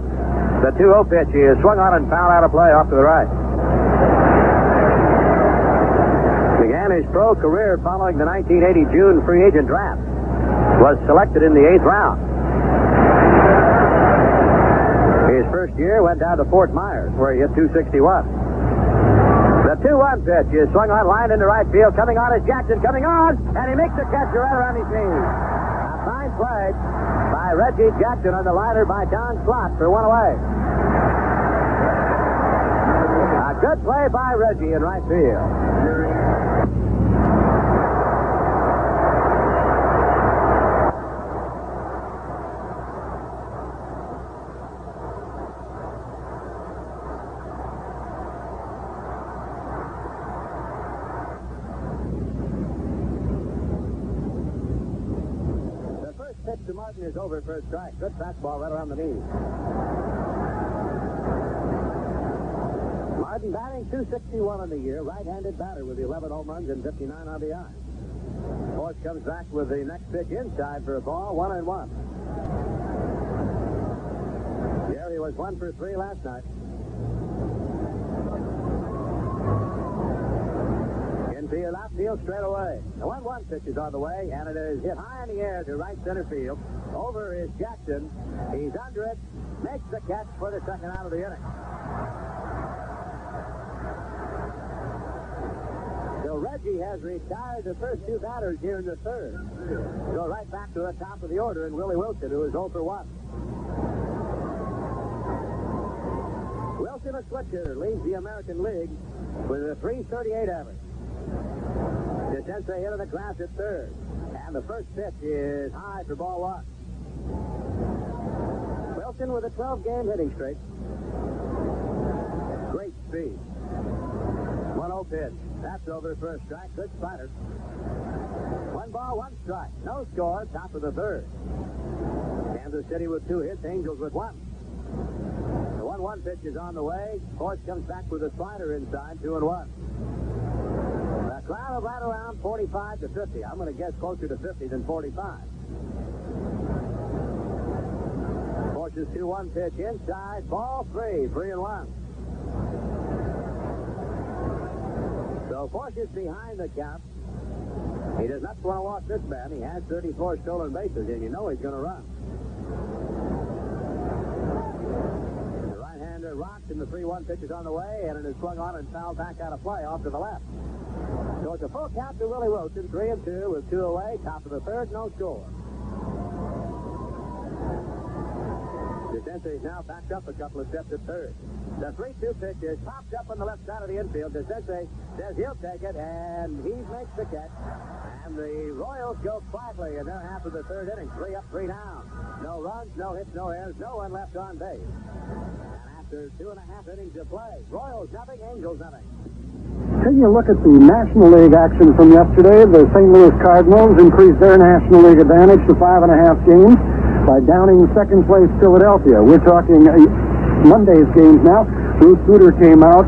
The 2-0 pitch is swung on and fouled out of play off to the right. Began his pro career following the 1980 June free agent draft. Was selected in the 8th round. His first year went down to Fort Myers, where he hit .261. The 2-1 pitch is swung on line into right field. Coming on is Jackson. Coming on, and he makes the catch right around his knees. A fine play by Reggie Jackson on the liner by Don Slott for one away. A good play by Reggie in right field. Pitch to Martin is over for a strike. Good fastball right around the knees. Martin batting .261 on the year. Right-handed batter with 11 home runs and 59 RBI. Force comes back with the next pitch inside for a ball. 1-1. Gary was 1 for 3 last night. Infield, outfield, straight away. The 1-1 pitch is on the way, and it is hit high in the air to right center field. Over is Jackson. He's under it. Makes the catch for the second out of the inning. So Reggie has retired the first two batters here in the third. Go right back to the top of the order, and Willie Wilson, who is 0 for 1. Wilson, a switch hitter, leads the American League with a .338 average. DeCentre into the grass at third. And the first pitch is high for ball 1. Wilson with a 12-game hitting streak. Great speed. 1-0 pitch. That's over for a strike. Good spider. 1 ball, 1 strike. No score. Top of the third. Kansas City with 2 hits. Angels with 1. The 1-1 pitch is on the way. Force comes back with a slider inside. 2-1. The crowd right around 45 to 50. I'm going to guess closer to 50 than 45. Force's 2-1 pitch inside. Ball 3. 3-1. So Force is behind the count. He does not want to walk this man. He has 34 stolen bases, and you know he's going to run. The right-hander rocks, and the 3-1 pitch is on the way, and it is swung on and fouled back out of play off to the left. So it's a full count to Willie Wilson, 3-2 with 2 away. Top of the third, no score. DeCentre is now backed up a couple of steps at third. The 3-2 pitch is popped up on the left side of the infield. DeCentre says he'll take it, and he makes the catch. And the Royals go quietly in their half of the third inning. 3 up, 3 down. No runs, no hits, no errors, no one left on base. And after 2.5 innings of play, Royals nothing, Angels nothing. Taking a look at the National League action from yesterday, the St. Louis Cardinals increased their National League advantage to 5.5 games by downing second-place Philadelphia. We're talking Monday's games now. Bruce Sutter came out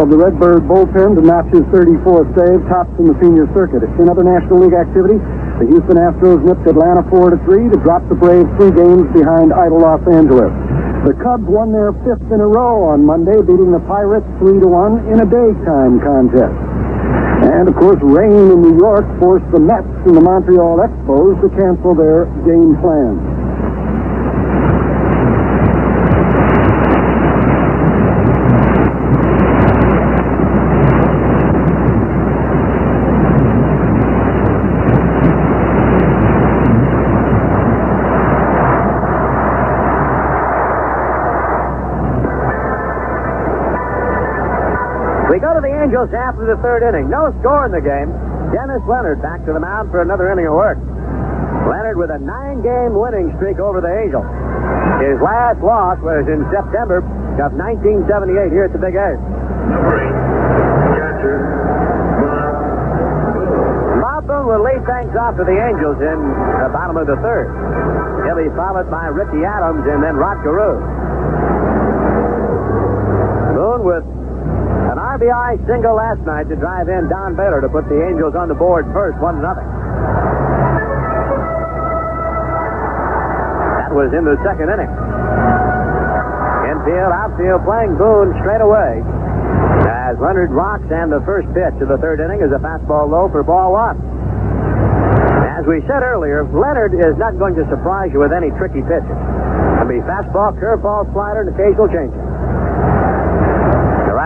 of the Redbird bullpen to notch his 34th save, tops in the senior circuit. In other National League activity, the Houston Astros nipped Atlanta 4-3 to drop the Braves 3 games behind idle Los Angeles. The Cubs won their 5th in a row on Monday, beating the Pirates 3-1 in a daytime contest. And, of course, rain in New York forced the Mets and the Montreal Expos to cancel their game plans. We go to the Angels after the third inning. No score in the game. Dennis Leonard back to the mound for another inning of work. Leonard with a 9-game winning streak over the Angels. His last loss was in September of 1978 here at the Big A. Bob Boone will lead things off to the Angels in the bottom of the third. He'll be followed by Ricky Adams and then Rod Carew. Boone with an RBI single last night to drive in Don Baylor to put the Angels on the board first, 1-0. That was in the second inning. Infield, outfield playing Boone straight away as Leonard rocks, and the first pitch of the third inning is a fastball low for ball 1. As we said earlier, Leonard is not going to surprise you with any tricky pitches. It'll be fastball, curveball, slider, and occasional changeup.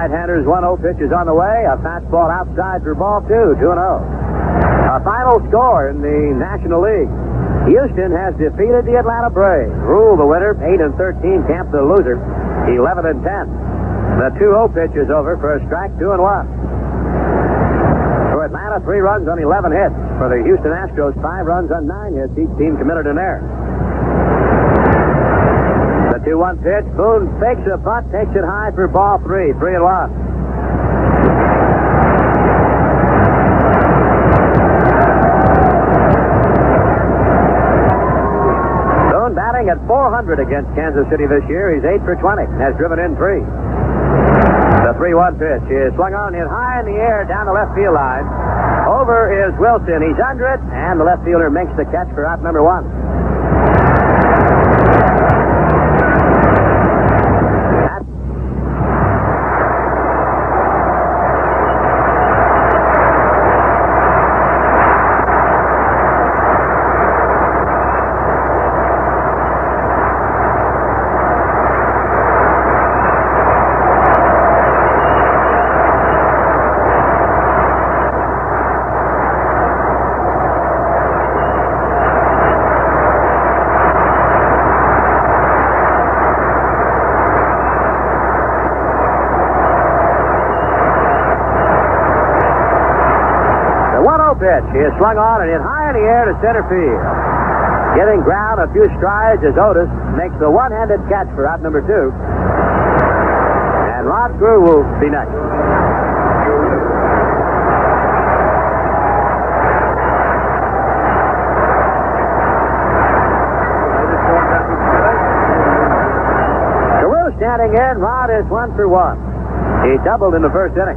right-handers 1-0 pitch is on the way. A fastball outside for ball 2, 2-0. A final score in the National League. Houston has defeated the Atlanta Braves. Rule the winner, 8-13. Camp the loser, 11-10. The 2-0 pitch is over for a strike, 2-1. For Atlanta, 3 runs on 11 hits. For the Houston Astros, 5 runs on 9 hits. Each team committed an error. The 2-1 pitch. Boone fakes a bunt, takes it high for ball 3, 3-1. Boone batting at .400 against Kansas City this year. He's 8 for 20. Has driven in 3. The 3-1 pitch is swung on, hit high in the air down the left field line. Over is Wilson. He's under it, and the left fielder makes the catch for out number 1. Pitch. He is swung on and hit high in the air to center field. Getting ground a few strides as Otis makes the one-handed catch for out number 2. And Rod Grew will be next. Grew standing in. Rod is 1 for 1. He doubled in the first inning.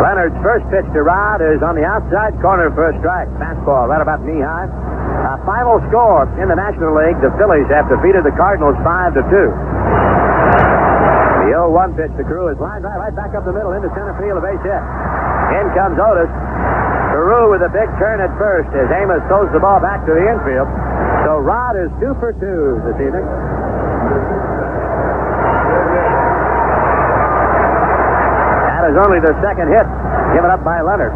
Leonard's first pitch to Rod is on the outside corner for a strike. Fastball right about knee-high. A final score in the National League. The Phillies have defeated the Cardinals 5-2. The 0-1 pitch to Carew is lined right back up the middle into center field, a base hit. In comes Otis. Carew with a big turn at first as Amos throws the ball back to the infield. So Rod is 2 for 2 this evening. That is only the second hit given up by Leonard.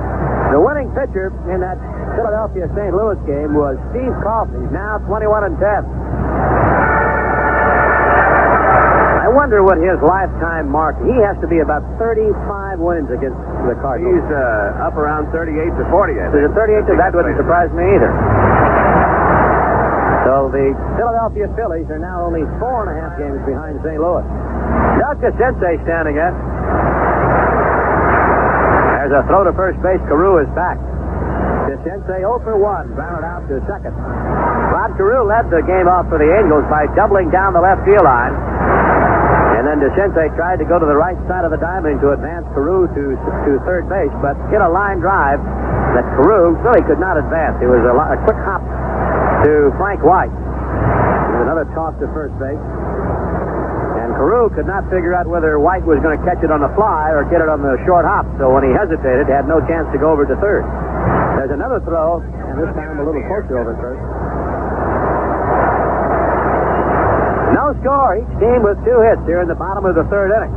The winning pitcher in that Philadelphia-St. Louis game was Steve Coffey. He's now 21-10. I wonder what his lifetime mark. He has to be about 35 wins against the Cardinals. He's up around 38 to 40. I think. 38 to that wouldn't surprise me either. So the Philadelphia Phillies are now only 4.5 games behind St. Louis. Doug DeCinces standing in. There's a throw to first base. Carew is back. DeCinces 0 for 1, grounded out to second. Rod Carew led the game off for the Angels by doubling down the left field line. And then DeCinces tried to go to the right side of the diamond to advance Carew to third base, but hit a line drive that Carew really could not advance. It was a quick hop to Frank White. With another toss to first base. And Carew could not figure out whether White was going to catch it on the fly or get it on the short hop. So when he hesitated, had no chance to go over to third. There's another throw, and this time a little closer over first. No score. Each team with 2 hits here in the bottom of the third inning.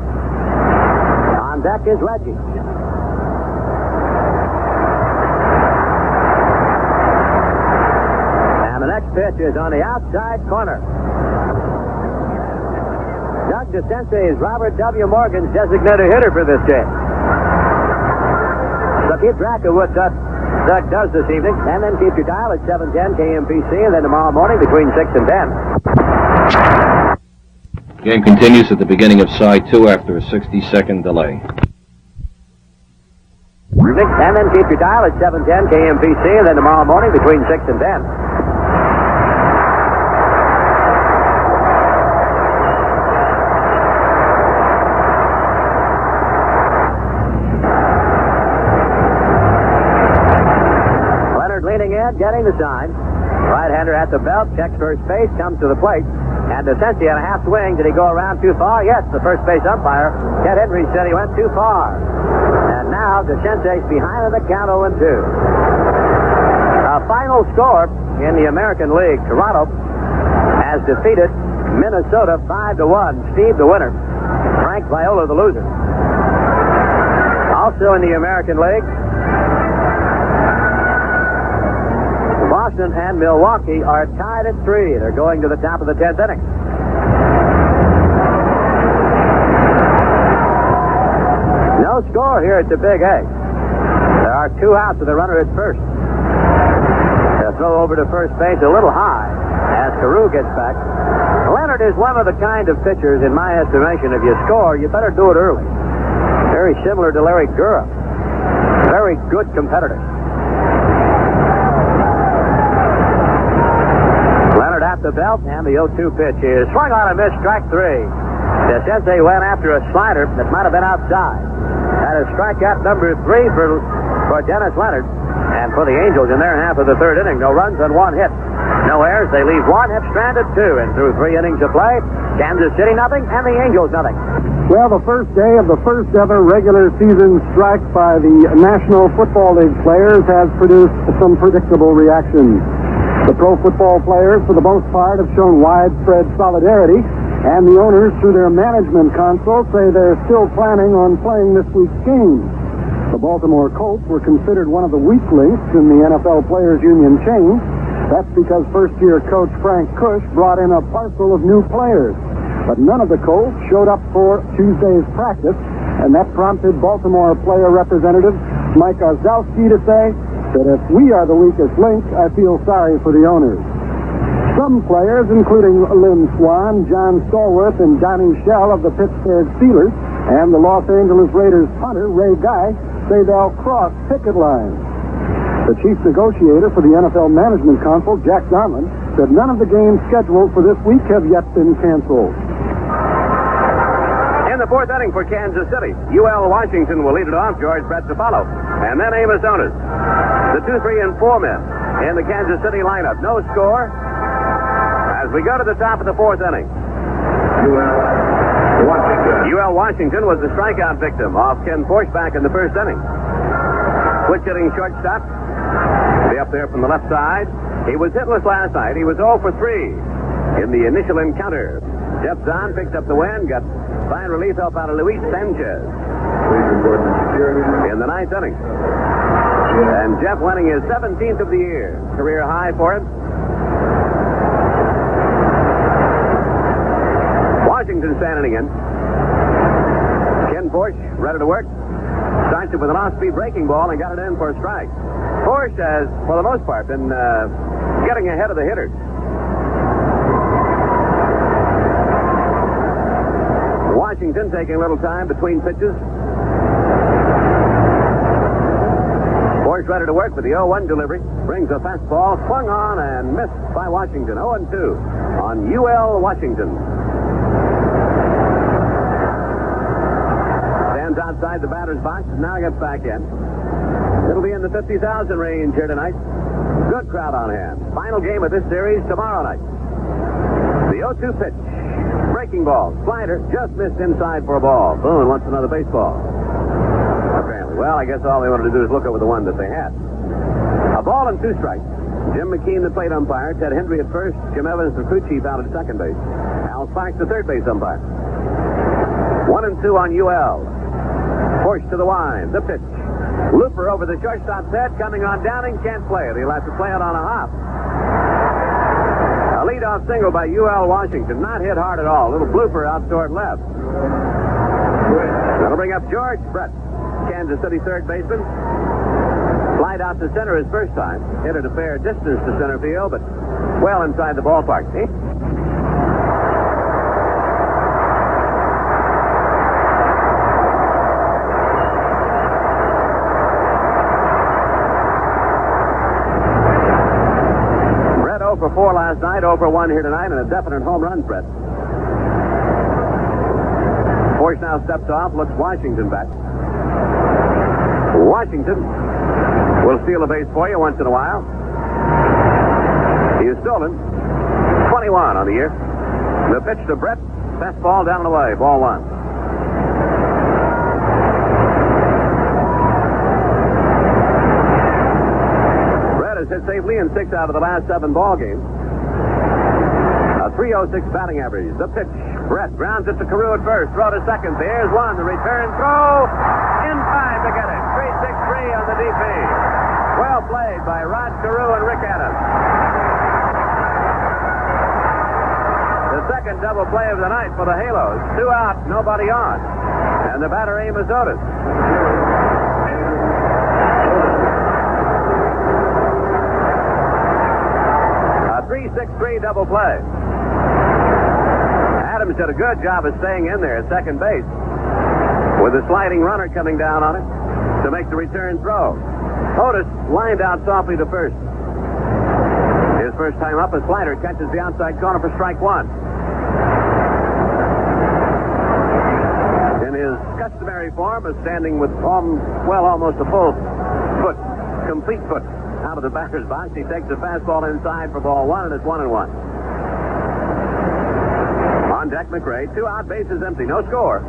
On deck is Reggie. And the next pitch is on the outside corner. Doug DeCinces is Robert W. Morgan's designated hitter for this game. So keep track of what Doug does this evening, and then keep your dial at 710 KMPC, and then tomorrow morning between 6 and 10. Game continues at the beginning of side 2 after a 60-second delay. And then keep your dial at 710 KMPC, and then tomorrow morning between 6 and 10. Getting the sign. Right-hander at the belt, checks first base, comes to the plate. And DeCinces had a half swing. Did he go around too far? Yes, the first base umpire, Ted Henry, said he went too far. And now DeCinces behind in the count 0-2. A final score in the American League. Toronto has defeated Minnesota 5-1. Steve, the winner. Frank Viola, the loser. Also in the American League, Boston and Milwaukee are tied at 3. They're going to the top of the 10th inning. No score here at the Big A. There are 2 outs with a runner at first. They'll throw over to first base a little high as Carew gets back. Leonard is one of the kind of pitchers, in my estimation, if you score, you better do it early. Very similar to Larry Gura. Very good competitor. Leonard at the belt, and the 0-2 pitch is swung on and missed, strike 3. DeCente went after a slider that might have been outside. That is strikeout number 3 for Dennis Leonard. And for the Angels in their half of the 3rd inning, no runs and 1 hit. No errors. They leave 1 hit stranded, 2, and through 3 innings of play, Kansas City nothing, and the Angels nothing. Well, the first day of the first ever regular season strike by the National Football League players has produced some predictable reactions. The pro football players, for the most part, have shown widespread solidarity, and the owners, through their management console, say they're still planning on playing this week's game. The Baltimore Colts were considered one of the weak links in the NFL Players Union chain. That's because first-year coach Frank Kush brought in a parcel of new players. But none of the Colts showed up for Tuesday's practice, and that prompted Baltimore player representative Mike Ozowski to say that if we are the weakest link, I feel sorry for the owners. Some players, including Lynn Swan, John Stallworth, and Donnie Shell of the Pittsburgh Steelers, and the Los Angeles Raiders punter Ray Guy, say they'll cross picket lines. The chief negotiator for the NFL Management Council, Jack Donlin, said none of the games scheduled for this week have yet been canceled. In the 4th inning for Kansas City, UL Washington will lead it off, George Brett to follow. And then Amos Onis. The 2, 3, and 4 men in the Kansas City lineup. No score as we go to the top of the 4th inning. UL Washington was the strikeout victim of Ken Forsch back in the 1st inning. Switch hitting shortstop. Be up there from the left side. He was hitless last night. He was 0 for 3 in the initial encounter. Jeff Zahn picked up the win, got fine relief help out of Luis Sanchez in the 9th inning. And Jeff winning his 17th of the year. Career high for him. Washington standing in. Ken Forsch ready to work. Starts it with an off-speed breaking ball and got it in for a strike. Forsch has, for the most part, been getting ahead of the hitters. Washington taking a little time between pitches. Forsch ready to work with the 0-1 delivery. Brings a fastball, swung on and missed by Washington. 0-2 on UL Washington. Stands outside the batter's box and now gets back in. It'll be in the 50,000 range here tonight. Good crowd on hand. Final game of this series tomorrow night. The 0-2 pitch. Breaking ball. Slider just missed inside for a ball. Boone wants another baseball. Apparently. Well, I guess all they wanted to do is look over the one that they had. A ball and 2 strikes. Jim McKean, the plate umpire. Ted Hendry at first. Jim Evans, the crew chief, out at second base. Al Sparks, the third base umpire. 1-2 on UL. Forsch to the wind. The pitch. Looper over the shortstop's head. Coming on Downing. Can't play it. He'll have to play it on a hop. A leadoff single by UL Washington. Not hit hard at all. A little blooper out toward left. That'll bring up George Brett, Kansas City third baseman. Slide out to center his first time. Hit it a fair distance to center field, but well inside the ballpark. See? Brett 0 for 4 last night, 0 for 1 here tonight, and a definite home run, Brett. Forsch now steps off, looks Washington back. Washington will steal a base for you once in a while. He has stolen 21 on the year. The pitch to Brett, fastball down and away, ball 1. Brett has hit safely in 6 out of the last 7 ball games. A .306 batting average. The pitch. Brett grounds it to Carew at first. Throw to second. There's one. The return throw. In time to get it. 3-6-3 on the DP. Well played by Rod Carew and Rick Adams. The second double play of the night for the Halos. 2 out, nobody on. And the batter, Amos Otis. A 3-6-3 double play. Adams did a good job of staying in there at second base with a sliding runner coming down on it to make the return throw. Otis lined out softly to first. His first time up, a slider catches the outside corner for strike one. In his customary form of standing with almost a full foot, complete foot out of the batter's box, he takes a fastball inside for ball one, and it's 1-1. On deck, McRae, 2 out, bases empty, no score.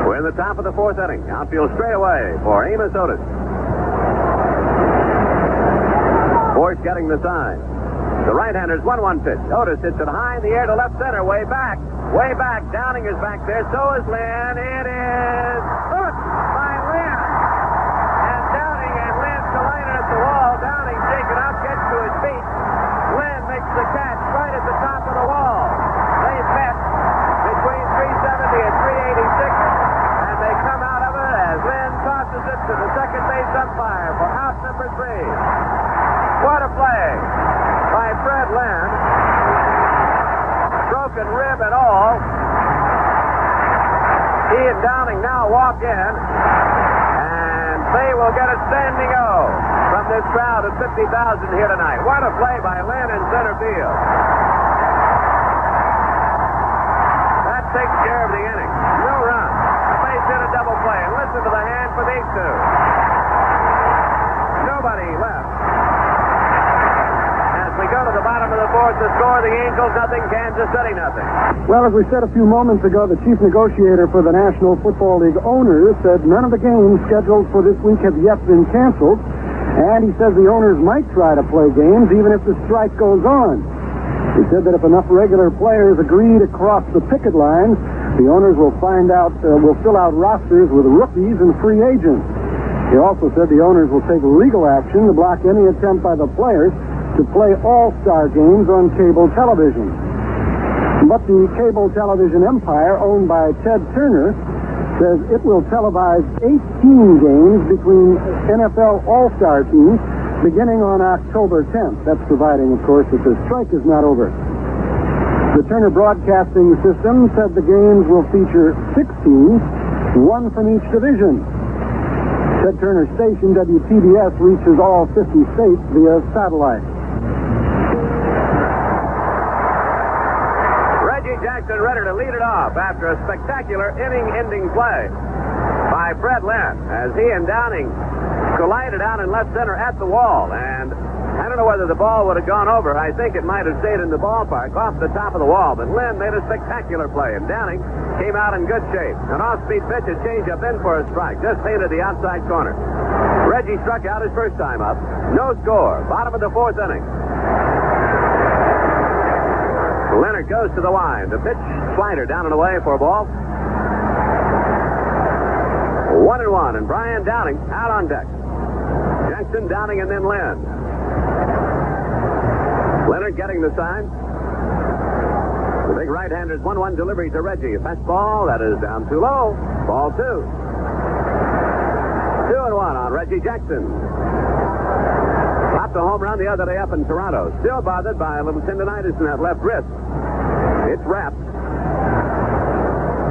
We're in the top of the 4th inning. Outfield straight away for Amos Otis. Force getting the sign. The right-hander's 1-1 pitch. Otis hits it high in the air to left center, way back. Downing is back there. So is Lynn. It is hooked by Lynn. And Downing and Lynn collided at the wall. Downing shaken up, gets to his feet. Lynn makes the catch right at the top of the wall. They met between 370 and 386, and they come out of it as Lynn tosses it to the second base umpire for out number 3. What a play by Fred Lynn. Broken rib and all. He and Downing now walk in, and they will get a standing O from this crowd of 50,000 here tonight. What a play by Lynn in center field. That takes care of the inning. No run. A base hit, a double play. And listen to the hand for these two. Nobody left. We go to the bottom of the 4th to score. The Angels nothing, Kansas City nothing. Well, as we said a few moments ago, the chief negotiator for the National Football League owners said none of the games scheduled for this week have yet been canceled. And he says the owners might try to play games even if the strike goes on. He said that if enough regular players agree to cross the picket lines, the owners will will fill out rosters with rookies and free agents. He also said the owners will take legal action to block any attempt by the players to play all-star games on cable television. But the cable television empire, owned by Ted Turner, says it will televise 18 games between NFL all-star teams beginning on October 10th. That's providing, of course, that the strike is not over. The Turner Broadcasting System said the games will feature 6 teams, 1 from each division. Ted Turner's station, WTBS, reaches all 50 states via satellite. Jackson ready to lead it off after a spectacular inning-ending play by Fred Lynn as he and Downing collided out in left center at the wall. And I don't know whether the ball would have gone over. I think it might have stayed in the ballpark off the top of the wall. But Lynn made a spectacular play, and Downing came out in good shape. An off-speed pitch, a change-up in for a strike. Just painted the outside corner. Reggie struck out his first time up. No score. Bottom of the 4th inning. Leonard goes to the line. The pitch, slider down and away for a ball. 1-1, and Brian Downing out on deck. Jackson, Downing, and then Lynn. Leonard getting the sign. The big right-hander's 1-1 delivery to Reggie. A fastball, that is down too low. Ball 2. 2-1 on Reggie Jackson. Popped a home run the other day up in Toronto. Still bothered by a little tendonitis in that left wrist. It's wrapped.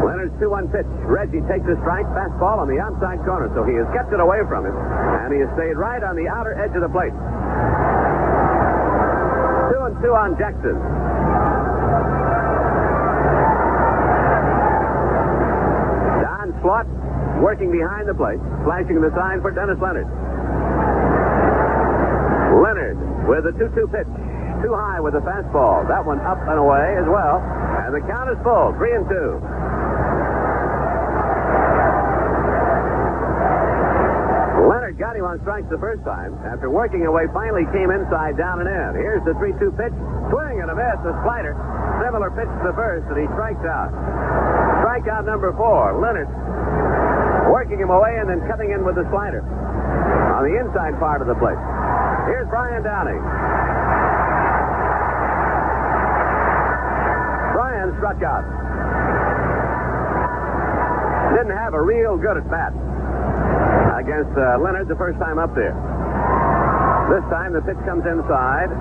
Leonard's 2-1 pitch. Reggie takes a strike, fastball on the outside corner, so he has kept it away from him, and he has stayed right on the outer edge of the plate. 2-2 on Jackson. Don Slaught working behind the plate, flashing the sign for Dennis Leonard. Leonard with a 2-2 pitch. Too high with a fastball. That one up and away as well. And the count is full. 3-2. Leonard got him on strikes the first time. After working away, finally came inside, down and in. Here's the 3-2 pitch. Swing and a miss. A slider. Similar pitch to the first, and he strikes out. Strikeout number 4. Leonard working him away and then cutting in with the slider on the inside part of the plate. Here's Brian Downing. Brian struck out. Didn't have a real good at bat against Leonard the first time up there. This time the pitch comes inside.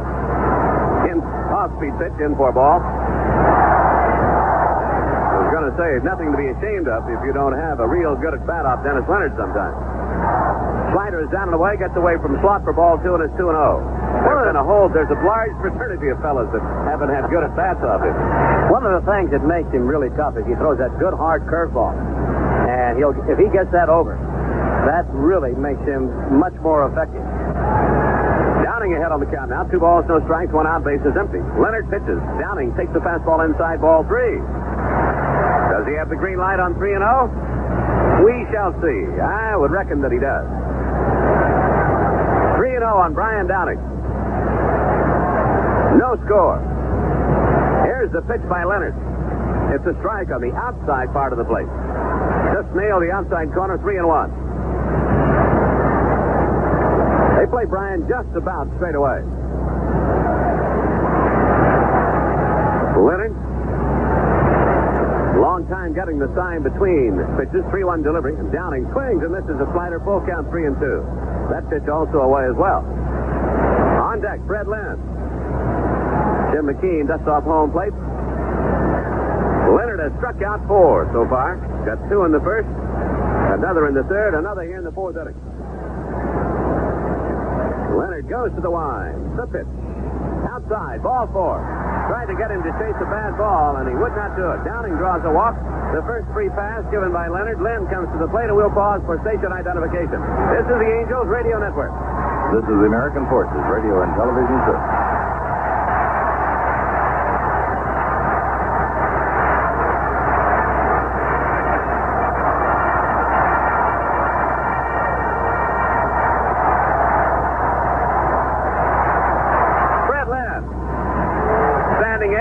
Off-speed pitch, in for ball. I was going to say, nothing to be ashamed of if you don't have a real good at bat off Dennis Leonard sometimes. Slider is down and away, gets away from slot for ball 2, and it's 2-0. There's a large fraternity of fellas that haven't had good at bats off him. One of the things that makes him really tough is he throws that good hard curveball. And if he gets that over, that really makes him much more effective. Downing ahead on the count now. 2 balls, no strikes, 1 out, base is empty. Leonard pitches. Downing takes the fastball inside, ball 3. Does he have the green light on 3-0? We shall see. I would reckon that he does. 3-0 on Brian Downing. No score. Here's the pitch by Leonard. It's a strike on the outside part of the plate. Just nailed the outside corner, 3-1. They play Brian just about straight away. Leonard, long time getting the sign between pitches, 3-1 delivery, and Downing swings and misses a slider, full count, 3-2. That pitch also away as well. On deck, Fred Lynn. Jim McKean dusts off home plate. Leonard has struck out 4 so far. Got 2 in the first, another in the third, another here in the 4th inning. Leonard goes to the line. The pitch. Outside, ball 4. Tried to get him to chase a bad ball, and he would not do it. Downing draws a walk. The first free pass given by Leonard. Lynn comes to the plate, and we'll pause for station identification. This is the Angels Radio Network. This is the American Forces Radio and Television Service.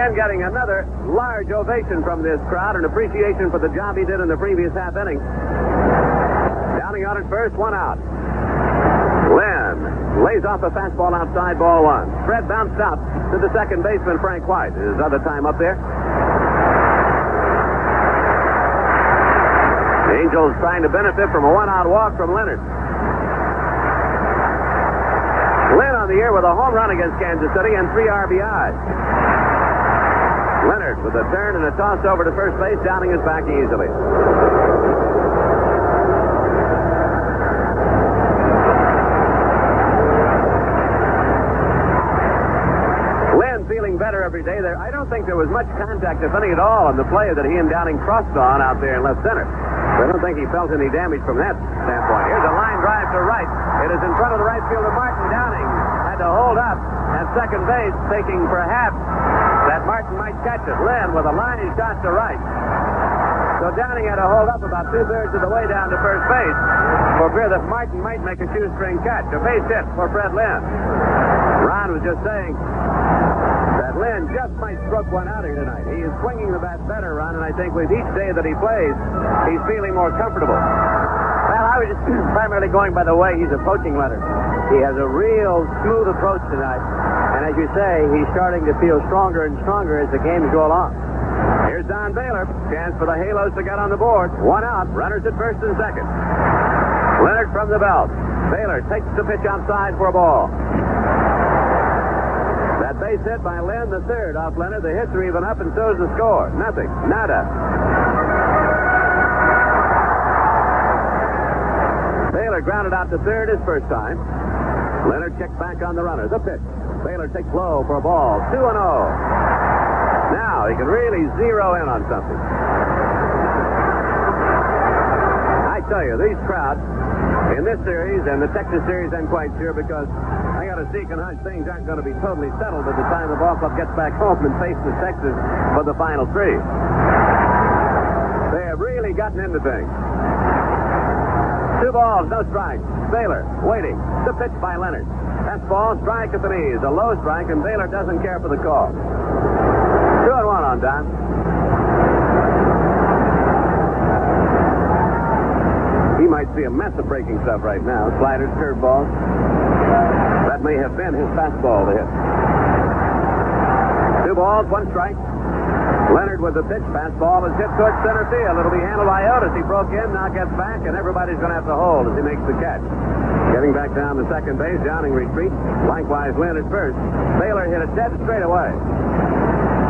Getting another large ovation from this crowd, an appreciation for the job he did in the previous half inning. Downing on at first, 1 out. Lynn lays off a fastball outside, ball 1. Fred bounced out to the second baseman, Frank White, his other time up there. The Angels trying to benefit from a 1-out walk from Leonard. Lynn on the air with a home run against Kansas City and 3 RBIs. Leonard with a turn and a toss over to first base. Downing is back easily. Lynn feeling better every day. I don't think there was much contact, if any at all, on the play that he and Downing crossed on out there in left center. I don't think he felt any damage from that standpoint. Here's a line drive to right. It is in front of the right fielder, Martin. Downing had to hold up at second base, thinking perhaps that Martin might catch it. Lynn with a line shot to right. So Downing had to hold up about 2/3 of the way down to first base for fear that Martin might make a shoestring catch. A base hit for Fred Lynn. Ron was just saying that Lynn just might stroke one out here tonight. He is swinging the bat better, Ron, and I think with each day that he plays, he's feeling more comfortable. Well, I was just primarily going by the way he's approaching Leonard. He has a real smooth approach tonight. And as you say, he's starting to feel stronger and stronger as the games go along. Here's Don Baylor. Chance for the Halos to get on the board. 1 out. Runners at first and second. Leonard from the belt. Baylor takes the pitch outside for a ball. That base hit by Lynn, the third off Leonard. The hits are even up, and so's the score. Nothing. Nada. Baylor grounded out to third his first time. Leonard checked back on the runner. The pitch. Baylor takes low for a ball. 2-0. Now he can really zero in on something. I tell you, these crowds in this series and the Texas series, I'm quite sure, because I got a sneaking hunch things aren't going to be totally settled at the time the ball club gets back home and faces Texas for the final 3. They have really gotten into things. 2 balls, no strikes. Baylor waiting. The pitch by Leonard. Fastball, strike at the knees. A low strike, and Baylor doesn't care for the call. 2-1 on, Don. He might see a mess of breaking stuff right now. Sliders, curveballs. That may have been his fastball to hit. 2 balls, 1 strike. Leonard with the pitch. Fastball is hit towards center field. It'll be handled by Otis. He broke in, now gets back, and everybody's going to have to hold as he makes the catch. Getting back down to second base, Downing retreat. Likewise, Lynn at first. Baylor hit it dead straight away.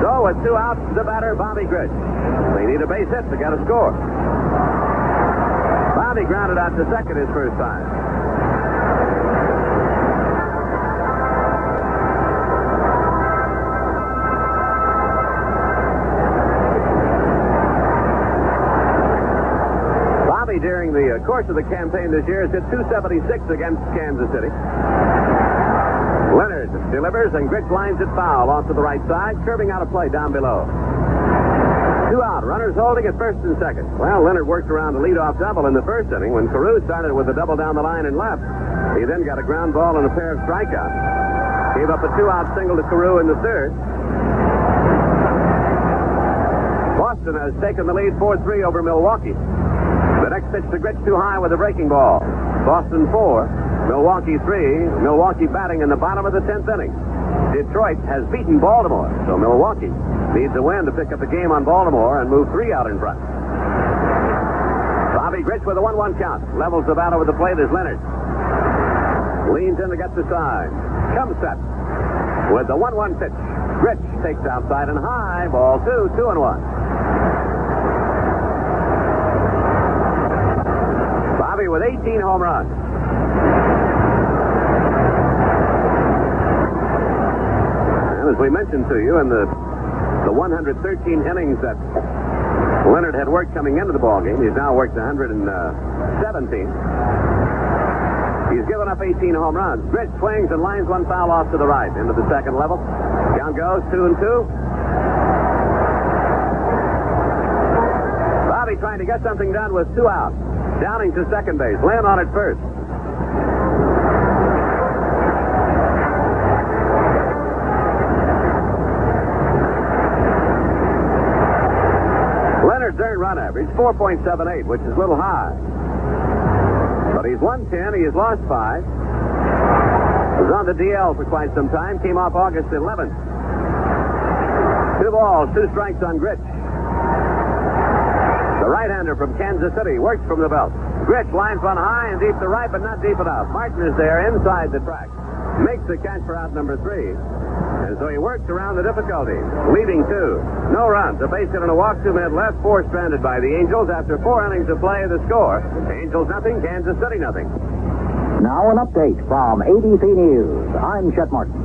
So with 2 outs, the batter, Bobby Grich. They need a base hit to get a score. Bobby grounded out to second his first time. During the course of the campaign this year has hit .276 against Kansas City. Leonard delivers, and Grich lines it foul off to the right side, curving out a play down below. 2 out, runners holding at first and second. Well, Leonard worked around a leadoff double in the first inning when Carew started with a double down the line and left. He then got a ground ball and a pair of strikeouts. Gave up a 2-out single to Carew in the third. Boston has taken the lead 4-3 over Milwaukee. The next pitch to Grich too high with a breaking ball. Boston 4, Milwaukee 3. Milwaukee batting in the bottom of the 10th inning. Detroit has beaten Baltimore, so Milwaukee needs a win to pick up the game on Baltimore and move 3 out in front. Bobby Grich with a 1-1 count. Levels the bat over the plate as Leonard leans in to get the side. Comes set with the 1-1 pitch. Grich takes outside and high. Ball 2, 2-1. With 18 home runs. And as we mentioned to you, in the 113 innings that Leonard had worked coming into the ballgame, he's now worked 117. He's given up 18 home runs. Grich swings and lines 1 foul off to the right into the second level. Count goes 2-2. Bobby trying to get something done with 2 outs. Downing to second base. Lynn on at first. Leonard's earned run average, 4.78, which is a little high. But he's won 10, he has lost 5. Was on the DL for quite some time. Came off August 11th. 2 balls, 2 strikes on Grich. The right-hander from Kansas City works from the belt. Grich lines one high and deep to right, but not deep enough. Martin is there inside the track. Makes the catch for out number 3. And so he works around the difficulty, leaving 2. No runs, a base hit and a walk, 2 men left, 4 stranded by the Angels after 4 innings of play. The score, Angels nothing, Kansas City nothing. Now an update from ABC News. I'm Chet Martin.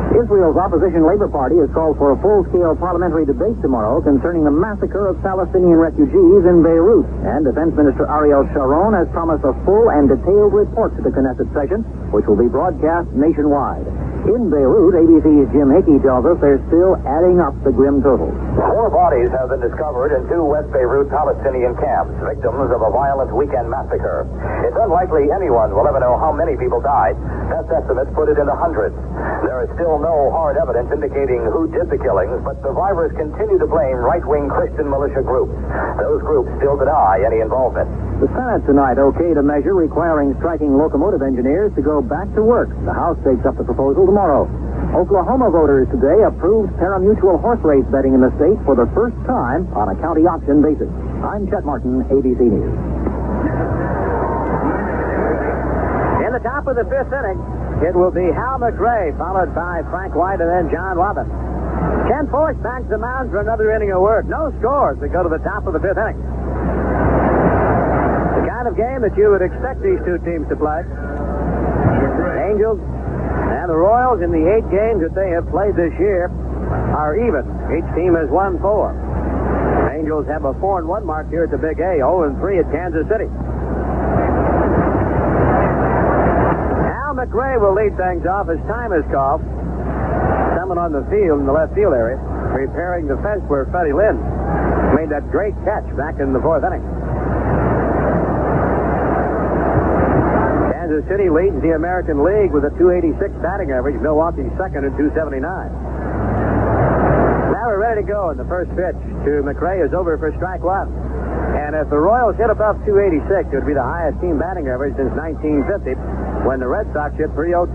Israel's opposition Labor Party has called for a full-scale parliamentary debate tomorrow concerning the massacre of Palestinian refugees in Beirut. And Defense Minister Ariel Sharon has promised a full and detailed report to the Knesset session, which will be broadcast nationwide. In Beirut, ABC's Jim Hickey tells us they're still adding up the grim totals. 4 bodies have been discovered in 2 West Beirut Palestinian camps, victims of a violent weekend massacre. It's unlikely anyone will ever know how many people died. Best estimates put it in the hundreds. There is still no hard evidence indicating who did the killings, but survivors continue to blame right-wing Christian militia groups. Those groups still deny any involvement. The Senate tonight okayed a measure requiring striking locomotive engineers to go back to work. The House takes up the proposal tomorrow. Oklahoma voters today approved pari-mutuel horse race betting in the state for the first time on a county auction basis. I'm Chet Martin, ABC News. In the top of the 5th inning, it will be Hal McRae, followed by Frank White and then John Robin. Ken Force backs the mound for another inning of work. No scores that go to the top of the 5th inning. The kind of game that you would expect these 2 teams to play. The Angels and the Royals, in the 8 games that they have played this year, are even. Each team has won 4. The Angels have a 4-1 mark here at the Big A, 0-3 at Kansas City. McRae will lead things off as time is called. Someone on the field in the left field area preparing the fence where Freddie Lynn made that great catch back in the 4th inning. Kansas City leads the American League with a .286 batting average. Milwaukee's second at .279. Now Now we're ready to go, and the first pitch to McRae is over for strike one. And if the Royals hit above 286, it would be the highest team batting average since 1950, when the Red Sox hit 302.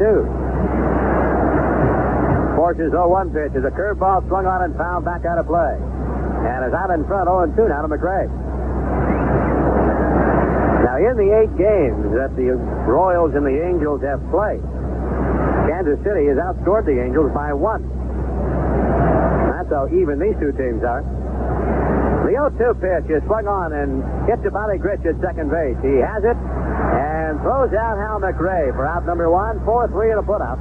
Force's 0-1 pitch is a curveball swung on and fouled back out of play. And is out in front 0-2 now to McRae. Now, in the 8 games that the Royals and the Angels have played, Kansas City has outscored the Angels by 1. That's how even these two teams are. The 0-2 pitch is swung on and hit to Bobby Grich at second base. He has it and throws out Hal McRae for out number 1, 4-3 and a putout.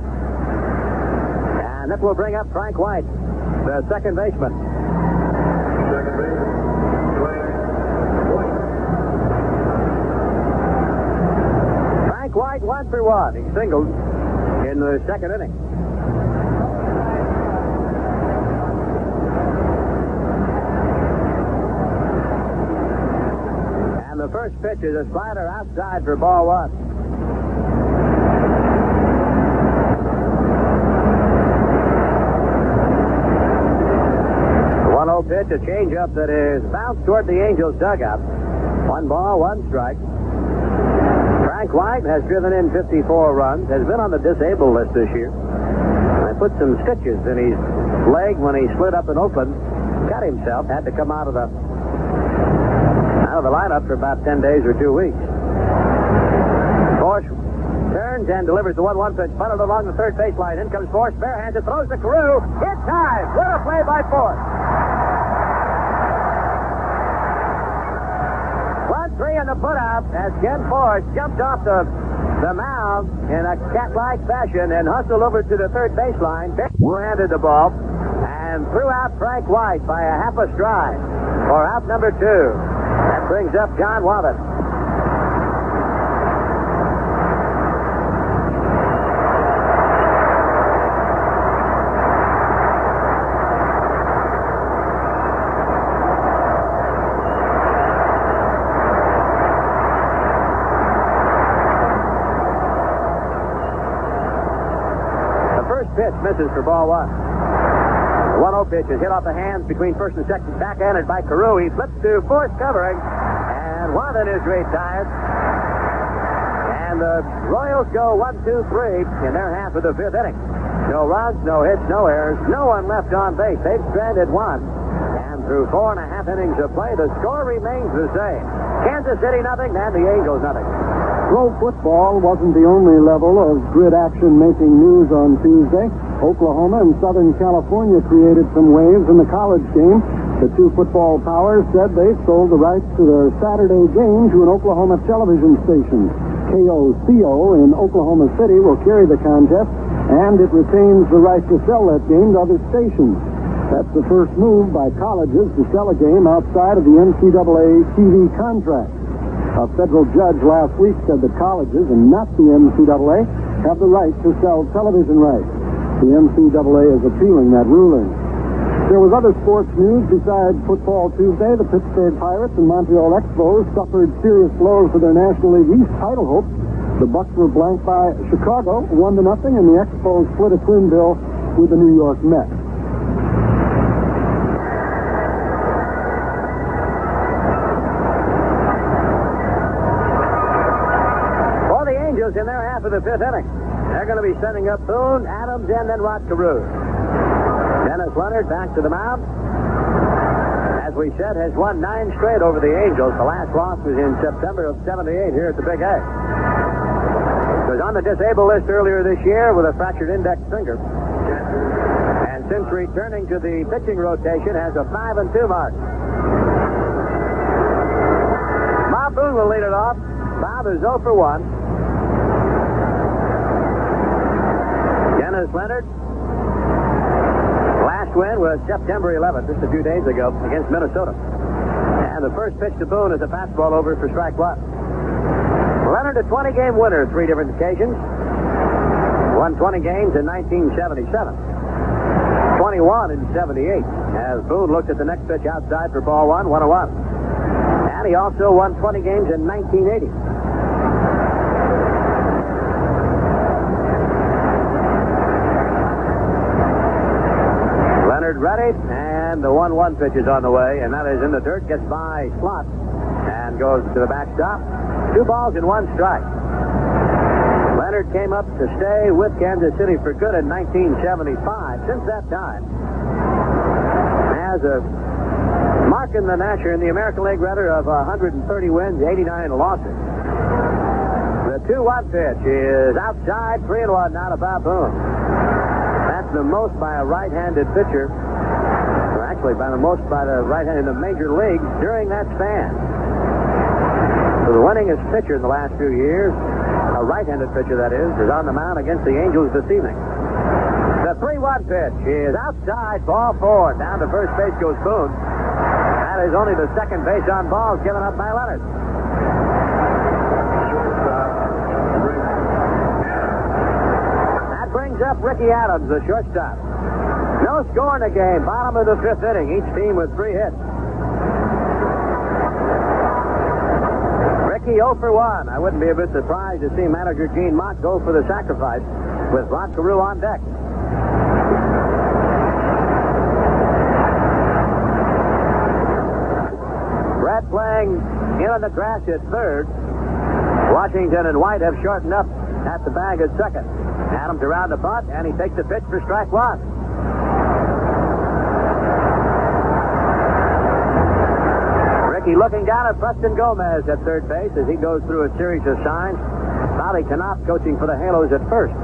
And that will bring up Frank White, the second baseman. Second base, Frank White 1 for 1. He singled in the second inning. And the first pitch is a slider outside for ball 1. The 1-0 pitch, a changeup that is bounced toward the Angels' dugout. 1 ball, 1 strike. Frank White has driven in 54 runs, has been on the disabled list this year. They put some stitches in his leg when he slid up in Oakland. Cut himself, had to come out of the lineup for about 10 days or 2 weeks. Force turns and delivers the 1-1 pitch, punted along the third baseline. In comes Force, barehanded, throws to Carew. Hit time! What a play by Force! 1-3 in the putout as Ken Force jumped off the mound in a cat-like fashion and hustled over to the third baseline. Handed the ball and threw out Frank White by a half a stride for out number 2. That brings up John Waddon. Pitch misses for ball 1. The 1-0 pitch is hit off the hands between first and second, backhanded by Carew. He flips to Force covering, and Waddon is retired. And the Royals go 1-2-3 in their half of the 5th inning. No runs, no hits, no errors, no one left on base. They've stranded 1. And through 4.5 innings of play, the score remains the same. Kansas City nothing, and the Angels nothing. Pro football wasn't the only level of grid action making news on Tuesday. Oklahoma and Southern California created some waves in the college game. The two football powers said they sold the rights to their Saturday game to an Oklahoma television station. KOCO in Oklahoma City will carry the contest, and it retains the right to sell that game to other stations. That's the first move by colleges to sell a game outside of the NCAA TV contract. A federal judge last week said that colleges, and not the NCAA, have the right to sell television rights. The NCAA is appealing that ruling. There was other sports news besides football Tuesday. The Pittsburgh Pirates and Montreal Expos suffered serious blows to their National League East title hopes. The Bucks were blanked by Chicago, 1-0, and the Expos split a twin bill with the New York Mets. In their half of the 5th inning, they're going to be sending up Boone, Adams, and then Rod Carew. Dennis Leonard back to the mound. As we said, has won 9 straight over the Angels. The last loss was in September of '78 here at the Big A. Was on the disabled list earlier this year with a fractured index finger, and since returning to the pitching rotation, has a 5-2 mark. Bob Boone will lead it off. Bob is 0 for 1. Dennis Leonard. Last win was September 11th, just a few days ago, against Minnesota. And the first pitch to Boone is a fastball over for strike 1. Leonard, a 20-game winner, 3 different occasions. Won 20 games in 1977. 21 in 78. As Boone looked at the next pitch outside for ball 1, 1-1. And he also won 20 games in 1980. Ready, and And the 1-1 pitch is on the way, and that is in the dirt, gets by Slot, and goes to the backstop. 2 balls and 1 strike. Leonard came up to stay with Kansas City for good in 1975. Since that time, has a mark in the Nasher in the American League rather of 130 wins, 89 losses. The 2-1 pitch is outside, 3-1 now to Bob Boone. That's the most by a right-handed pitcher, or actually by the most by the right-hand in the major leagues during that span. So the winningest pitcher in the last few years, a right-handed pitcher that is on the mound against the Angels this evening. The 3-1 pitch is outside, ball 4. Down to first base goes Boone. That is only the second base on balls given up by Leonard. That brings up Ricky Adams, the shortstop. No score in the game. Bottom of the 5th inning. Each team with 3 hits. Ricky 0 for 1. I wouldn't be a bit surprised to see manager Gene Mott go for the sacrifice with Rod Carew on deck. Brett playing in on the grass at third. Washington and White have shortened up at the bag at second. Adams around the butt, and he takes the pitch for strike 1. Ricky looking down at Preston Gomez at third base as he goes through a series of signs. Bobby Knopf coaching for the Halos at first.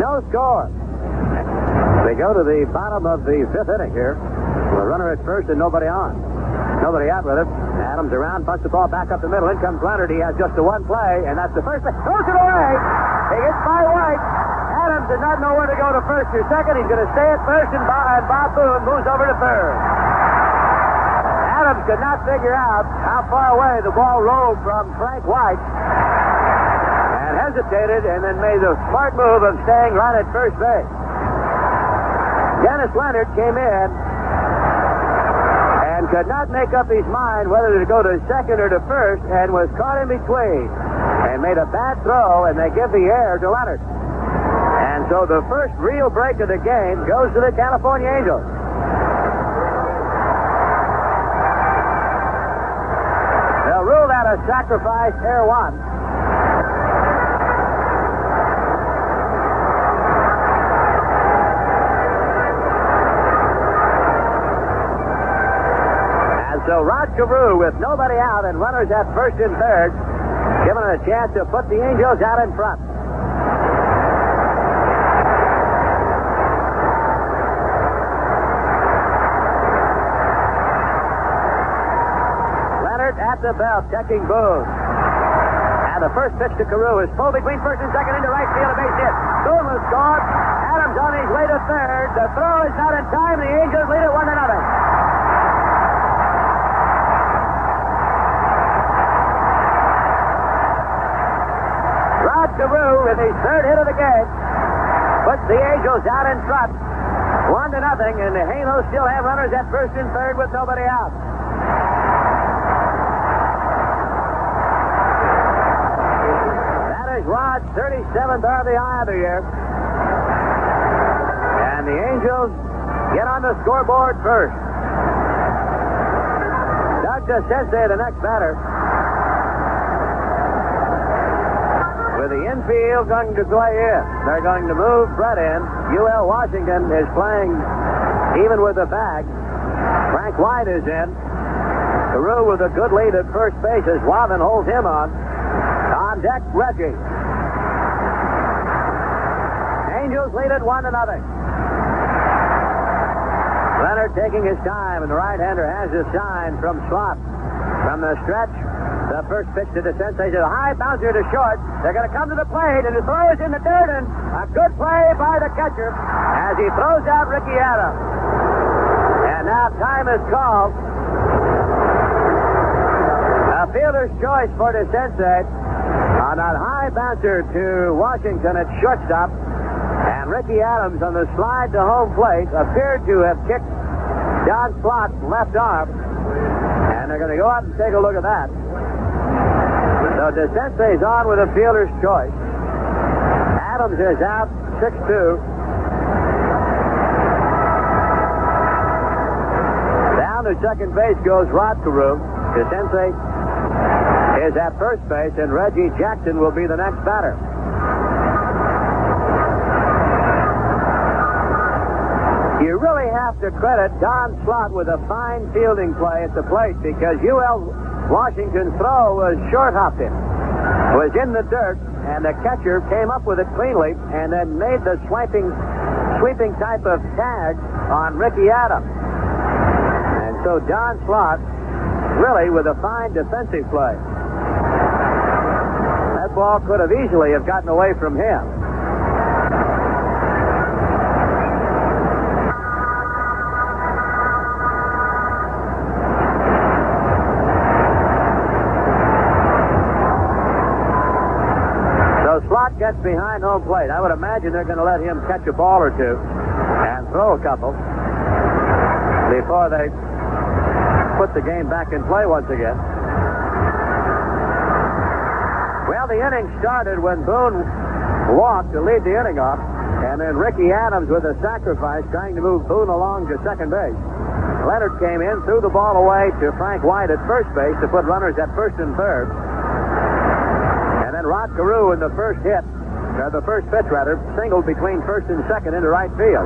No score. They go to the bottom of the 5th inning here. With a runner at first and nobody on. Nobody out with it. Adams around, punts the ball back up the middle. In comes Leonard. He has just the 1 play, and that's the first pitch. Throws it away. He gets by White. Adams did not know where to go to first or second. He's going to stay at first, and Bob Boone moves over to third. Adams could not figure out how far away the ball rolled from Frank White, and hesitated, and then made the smart move of staying right at first base. Dennis Leonard came in and could not make up his mind whether to go to second or to first, and was caught in between and made a bad throw, and they give the air to Leonard. And so the first real break of the game goes to the California Angels. They'll rule that a sacrifice, error 1. So Rod Carew, with nobody out and runners at first and third, given a chance to put the Angels out in front. Leonard at the belt, checking Boone. And the first pitch to Carew is pulled between first and second into right field, a base hit. Boone was scored. Adams on his way to third. The throw is not in time. The Angels lead it 1-0. Carew, with his 3rd hit of the game, puts the Angels out in front, 1-0, and the Halos still have runners at first and third with nobody out. That is Rod's 37th RBI of the year. And the Angels get on the scoreboard first. Doug DeCense, the next batter. With the infield going to play in. They're going to move Brett in. UL Washington is playing even with the bag. Frank White is in. Carew with a good lead at first base as Wavin holds him on. On deck, Reggie. Angels lead it 1-0. Leonard taking his time, and the right-hander has a sign from Slot. From the stretch, the first pitch to DeCense is a high bouncer to short. They're going to come to the plate, and the throw is in the dirt, and a good play by the catcher as he throws out Ricky Adams. And now time is called. A fielder's choice for DeCense on that high bouncer to Washington at shortstop. And Ricky Adams on the slide to home plate appeared to have kicked John Slott's left arm. And they're going to go out and take a look at that. So DeCense is on with a fielder's choice. Adams is out 6-2. to second base goes Rod Carew. Sensei is at first base, and Reggie Jackson will be the next batter. You really have to credit Don Slott with a fine fielding play at the plate, because UL Washington's throw was short-hopped him. Was in the dirt, and the catcher came up with it cleanly and then made the sweeping type of tag on Ricky Adams. And so Don Slott really with a fine defensive play. That ball could have easily have gotten away from him. So Slott gets behind home plate. I would imagine they're going to let him catch a ball or two and throw a couple before they put the game back in play once again. Well, the inning started when Boone walked to lead the inning off, and then Ricky Adams with a sacrifice trying to move Boone along to second base. Leonard came in, threw the ball away to Frank White at first base to put runners at first and third. And then Rod Carew in the first pitch singled between first and second into right field.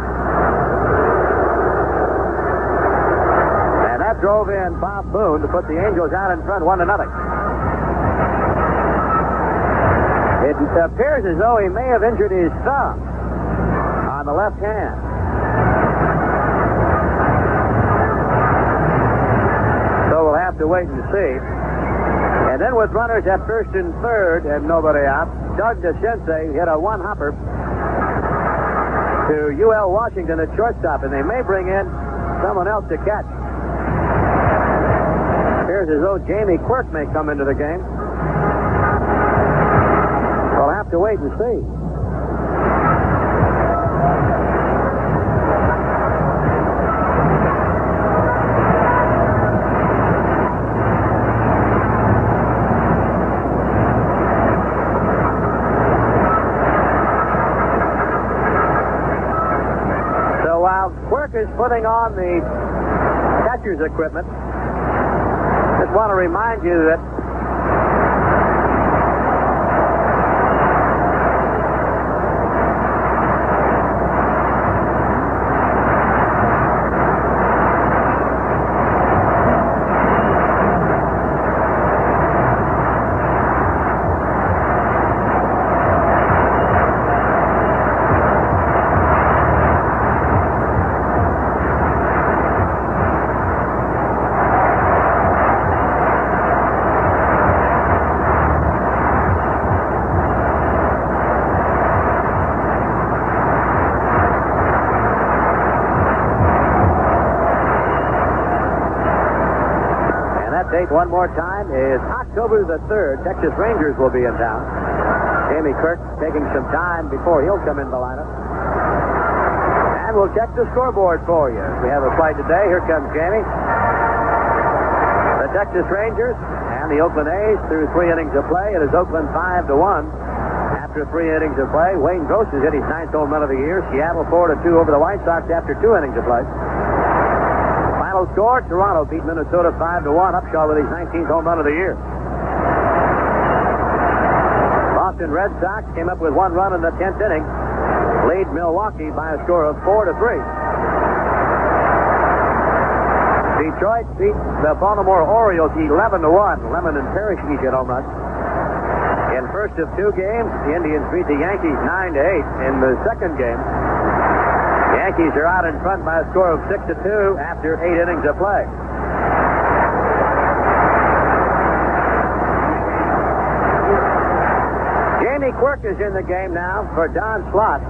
That drove in Bob Boone to put the Angels out in front 1-0. It appears as though he may have injured his thumb on the left hand. So we'll have to wait and see. And then with runners at first and third and nobody out, Doug DeCense hit a one-hopper to UL Washington at shortstop, and they may bring in someone else to catch. Appears as though Jamie Quirk may come into the game. We'll have to wait and see. So while Quirk is putting on the catcher's equipment, I just want to remind you that one more time is October the 3rd. Texas Rangers will be in town. Jamie Kirk taking some time before he'll come in the lineup. And we'll check the scoreboard for you. We have a flight today. Here comes Jamie. The Texas Rangers and the Oakland A's through 3 innings of play. It is Oakland 5-1. After 3 innings of play, Wayne Gross has hit his 9th home run of the year. Seattle 4-2 over the White Sox after 2 innings of play. Final score, Toronto beat Minnesota 5-1. Upshaw with his 19th home run of the year. Boston Red Sox came up with 1 run in the 10th inning. Lead Milwaukee by a score of 4-3. Detroit beat the Baltimore Orioles 11-1. Lemon and Parrish each hit home runs. In first of 2 games, the Indians beat the Yankees 9-8. In the second game, Yankees are out in front by a score of 6-2 after 8 innings of play. Jamie Quirk is in the game now for Don Slott.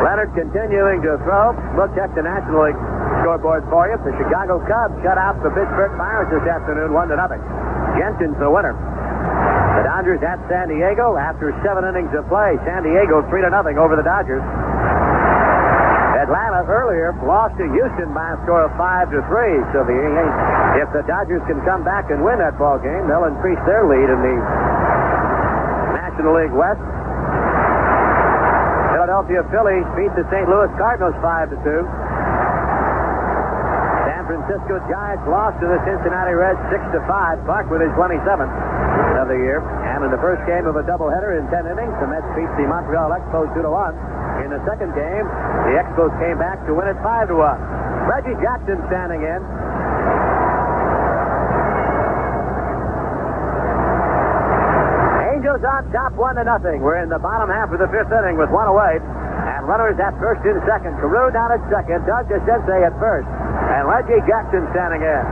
Leonard continuing to throw. We'll check the National League scoreboard for you. The Chicago Cubs shut out the Pittsburgh Pirates this afternoon 1-0. Jensen's the winner. The Dodgers at San Diego after 7 innings of play. San Diego 3-0 over the Dodgers. Atlanta earlier lost to Houston by a score of 5-3. So if the Dodgers can come back and win that ball game, they'll increase their lead in the National League West. Philadelphia Phillies beat the St. Louis Cardinals 5-2. San Francisco Giants lost to the Cincinnati Reds 6-5. Buck with his 27th of the year. And in the first game of a doubleheader in 10 innings, the Mets beat the Montreal Expos 2-1. In the second game, the Expos came back to win it 5-1. Reggie Jackson standing in. Angels on top 1-0. We're in the bottom half of the fifth inning with one away. And runners at first and second. Carew down at second. Doug DeCinces at first. And Reggie Jackson standing in.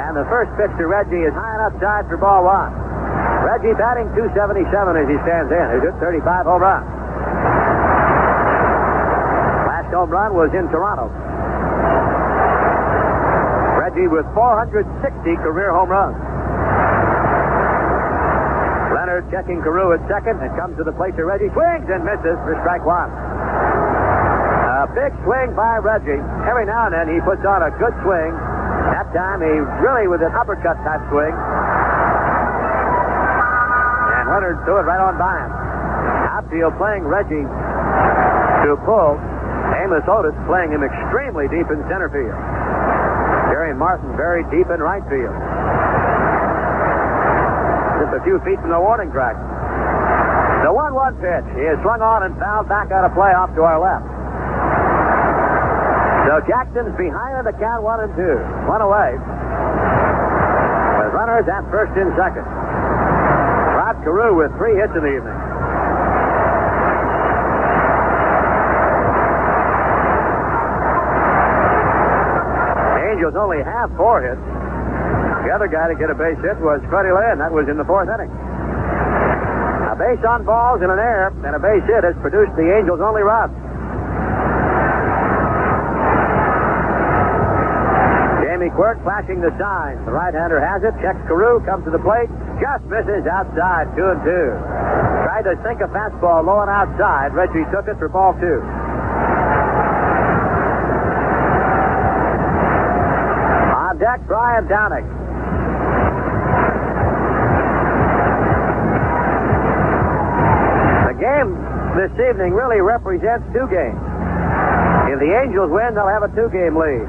And the first pitch to Reggie is high enough side for ball one. Reggie batting .277 as he stands in. He's hit 35 home runs. Last home run was in Toronto. Reggie with 460 career home runs. Leonard checking Carew at second and comes to the plate to Reggie. Swings and misses for strike one. A big swing by Reggie. Every now and then he puts on a good swing. That time he really with an uppercut type swing. And Leonard threw it right on by him. Outfield playing Reggie to pull. Amos Otis playing him extremely deep in center field. Jerry Martin very deep in right field. Just a few feet from the warning track. The 1-1 pitch. He is swung on and fouled back out of play off to our left. So Jackson's behind in the count 1-2. One away. With runners at first and second. Rod Carew with 3 hits in the evening. Angels only have 4 hits. The other guy to get a base hit was Freddie Lynn. That was in the 4th inning. A base on balls and an error and a base hit has produced the Angels' only run. Jamie Quirk flashing the sign. The right-hander has it. Checks Carew. Comes to the plate. Just misses outside. 2-2. Tried to sink a fastball low and outside. Reggie took it for ball 2. On deck, Brian Downing. The game this evening really represents 2 games. If the Angels win, they'll have a 2-game lead.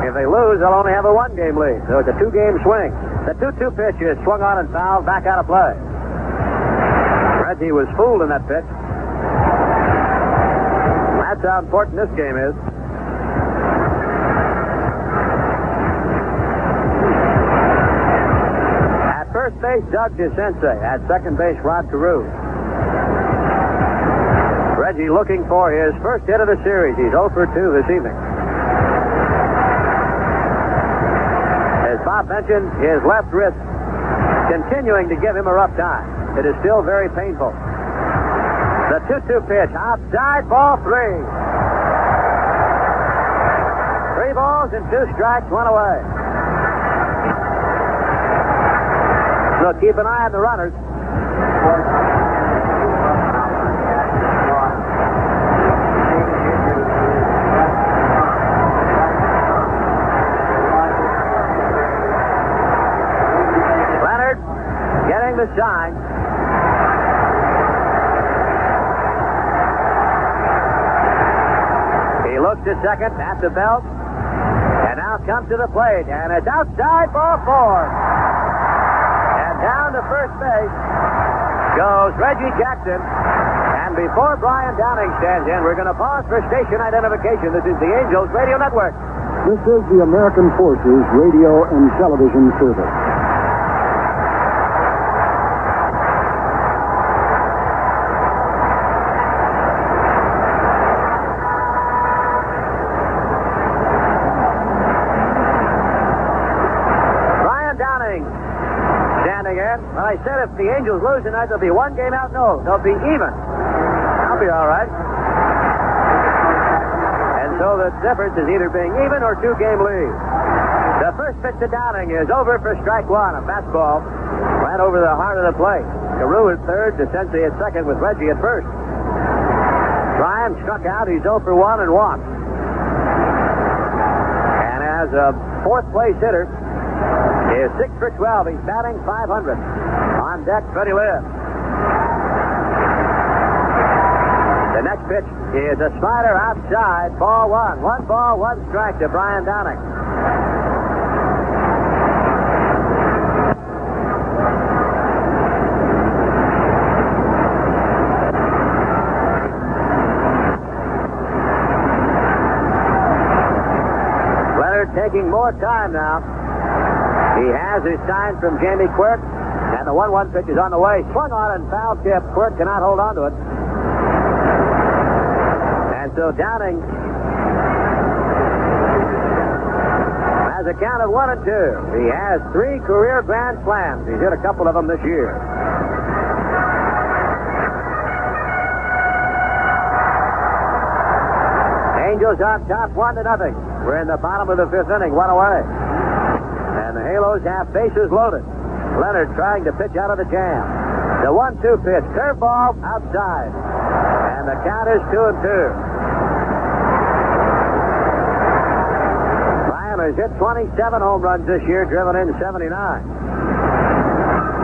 If they lose, they'll only have a 1-game lead. So it's a 2-game swing. The 2-2 pitch is swung on and fouled back out of play. Reggie was fooled in that pitch. That's how important this game is. At first base, Doug DeCinces. At second base, Rod Carew. Reggie looking for his first hit of the series. He's 0 for 2 this evening. As Bob mentioned, his left wrist continuing to give him a rough time. It is still very painful. The 2-2 pitch, outside, ball 3. 3 balls and 2 strikes, 1 away. So keep an eye on the runners. The sign. He looks to second at the belt and now comes to the plate and it's outside, ball 4. And down to first base goes Reggie Jackson. And before Brian Downing stands in, we're going to pause for station identification. This is the Angels Radio Network. This is the American Forces Radio and Television Service. Well, I said if the Angels lose tonight, they'll be 1 game out. No, they'll be even. I'll be all right. And so the difference is either being even or 2-game lead. The first pitch to Downing is over for strike 1. A fastball ran over the heart of the plate. Carew at third, DeCinces at second with Reggie at first. Ryan struck out. He's 0 for 1 and walked. And as a 4th place hitter, he is 6 for 12. He's batting .500. On deck, Freddie Lynn. pitch is a slider outside. Ball one. 1 ball, 1 strike to Brian Downing. Leonard taking more time now. He has his sign from Jamie Quirk, and the 1-1 pitch is on the way. Swung on and foul tip. Quirk cannot hold on to it. And so Downing has a count of 1-2. He has 3 career grand slams. He's hit a couple of them this year. Angels on top 1-0. We're in the bottom of the 5th inning, 1 away. And the Halos have bases loaded. Leonard trying to pitch out of the jam. The 1-2 pitch, curveball outside. And the count is 2-2. Ryan has hit 27 home runs this year, driven in 79.